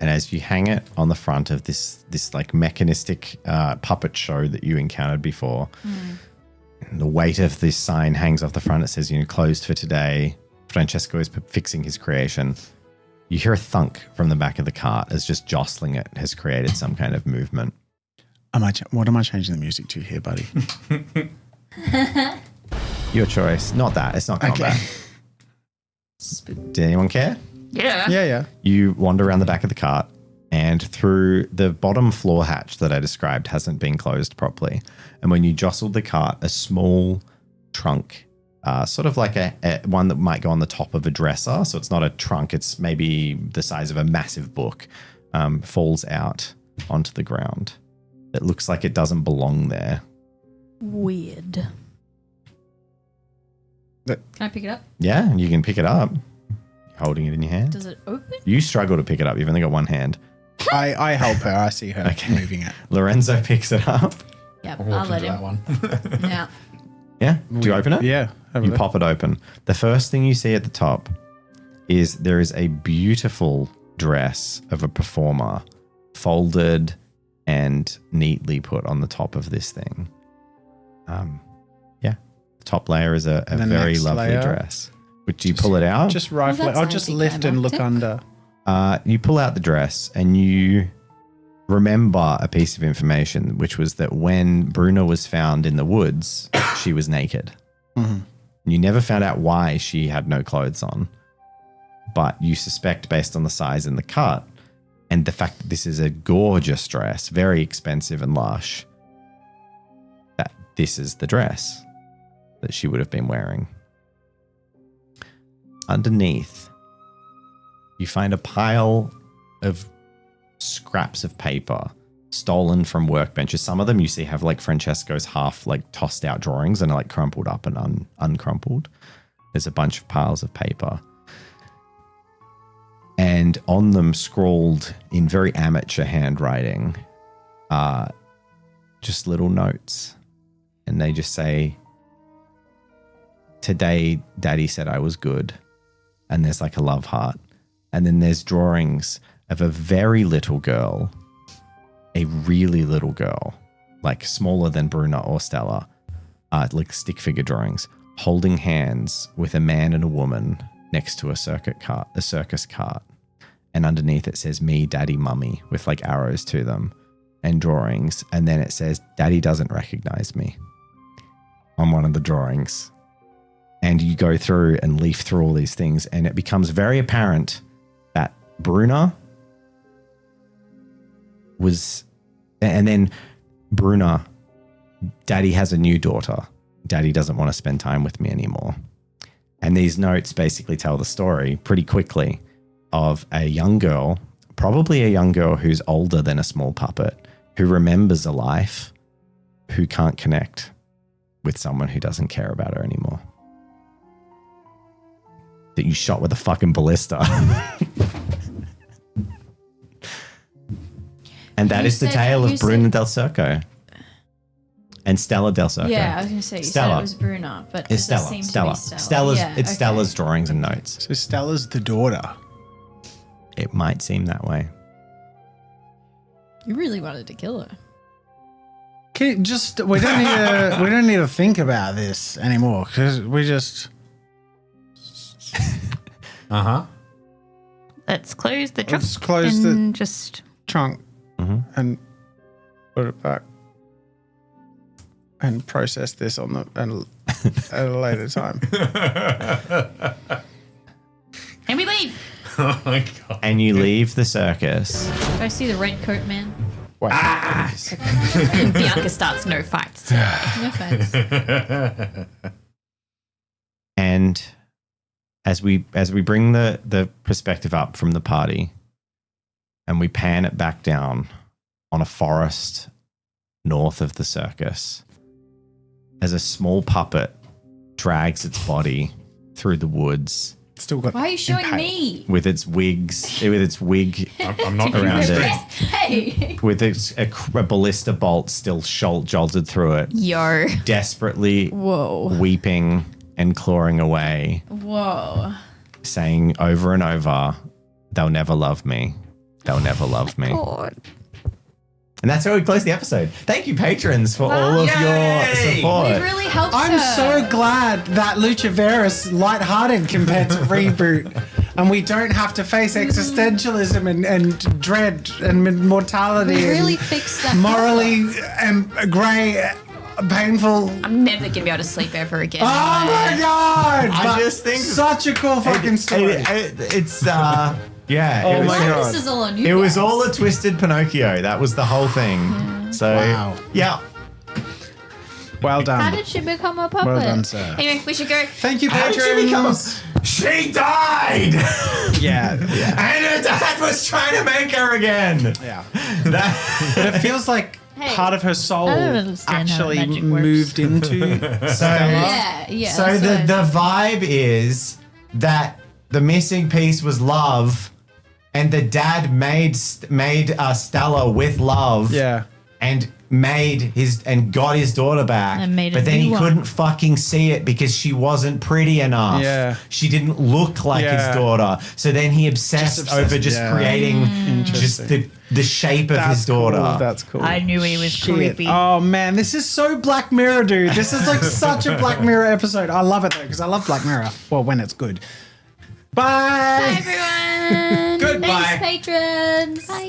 And as you hang it on the front of this like mechanistic puppet show that you encountered before, and the weight of this sign hangs off the front. It says, closed for today. Francesco is fixing his creation. You hear a thunk from the back of the cart as just jostling it has created some kind of movement. What am I changing the music to here, buddy? Your choice. Not that. It's not combat. Did anyone care? Yeah. Yeah. You wander around the back of the cart, and through the bottom floor hatch that I described hasn't been closed properly. And when you jostled the cart, a small trunk, sort of like a one that might go on the top of a dresser. So it's not a trunk. It's maybe the size of a massive book, falls out onto the ground. It looks like it doesn't belong there. Weird. Can I pick it up? Yeah, you can pick it up. Holding it in your hand. Does it open? You struggle to pick it up. You've only got one hand. I help her. I see her Okay. moving it. Lorenzo picks it up. Yep, I'll I'll walk let into him. that one. Yeah. Yeah. Do you open it? Yeah. have a You look. pop it open. The first thing you see at the top is there is a beautiful dress of a performer folded and neatly put on the top of this thing. The top layer is a The very next lovely layer. dress. Would you pull it out? Just rifle it. that's I'll just lift and look anticlimactic. under. You pull out the dress and you remember a piece of information, which was that when Bruna was found in the woods, she was naked. Mhm. You never found out why she had no clothes on, but you suspect based on the size and the cut and the fact that this is a gorgeous dress, very expensive and lush, that this is the dress that she would have been wearing. Underneath, you find a pile of scraps of paper stolen from workbenches. Some of them you see have like Francesco's half like tossed out drawings and are like crumpled up and uncrumpled. There's a bunch of piles of paper. And on them scrawled in very amateur handwriting, just little notes. And they just say, "Today, Daddy said I was good." And there's like a love heart. And then there's drawings of a very little girl, a really little girl, like smaller than Bruna or Stella, like stick figure drawings, holding hands with a man and a woman next to a circus cart. And underneath it says, "Me, Daddy, Mummy," with like arrows to them and drawings. And then it says, "Daddy doesn't recognize me," on one of the drawings. And you go through and leaf through all these things, and it becomes very apparent that Bruna was, and then Bruna, Daddy has a new daughter. Daddy doesn't want to spend time with me anymore. And these notes basically tell the story pretty quickly of a young girl, probably a young girl who's older than a small puppet, who remembers a life, who can't connect with someone who doesn't care about her anymore. That you shot with a fucking ballista. And that You is the said- tale you of said- Bruna del Circo. And Stella del Circo. Yeah, I was going to say, you Stella. said it was Bruna, but It's it does Stella. seem to Stella. be Stella. Stella's, Yeah, it's okay. Stella's drawings and notes. So Stella's the daughter. It might seem that way. You really wanted to kill her. We don't need to think about this anymore because we just Uh-huh. Let's close the trunk let's close the and just trunk Mhm. and put it back and process this on the at a later time. and we leave. Oh my god. And you leave the circus. Do I see the red coat man? Wait, And Bianca starts no fights. No offense. And as we bring the perspective up from the party and we pan it back down on a forest north of the circus, as a small puppet drags its body through the woods still got. Why are you showing impaled. me? with its wig I'm not around it, Hey! with a ballista bolt still jolted through it, Yo. desperately Whoa. weeping and clawing away. Whoa. saying over and over, they'll never love me. They'll never love me. And that's how we close the episode. Thank you, patrons, for all of your support. We really helped I'm her. so glad that LUCEVERA's lighthearted compared to Reboot. And we don't have to face existentialism and dread and mortality. We really and fixed that. morally grey, painful. I'm never going to be able to sleep ever again. Oh my God! I But just think- such a cool fucking story. It's yeah. Oh it was, my God. This is all on you. It was guys. all a twisted Pinocchio. That was the whole thing. So Wow. yeah. Well done. How did she become a puppet? Well done, sir. Anyway, we should go. Thank you, How did she become? patrons. She died. Yeah, yeah, And her dad was trying to make her again. yeah. That, But it feels like Hey, part of her soul I don't understand how actually magic works. moved into Stella. Yeah. so that's the what vibe is that the missing piece was love, and the dad made Stella with love. Yeah. And got his daughter back. And made a but then new he one. couldn't fucking see it because she wasn't pretty enough. Yeah. She didn't look like Yeah. his daughter. So then he obsessed over just yeah. creating just Interesting. the shape of That's his daughter. Cool. That's cool. I knew he was Shit. creepy. Oh man, this is so Black Mirror, dude. This is like such a Black Mirror episode. I love it though because I love Black Mirror. Well, when it's good. Bye. Bye, everyone. Goodbye. Thanks, patrons. Bye.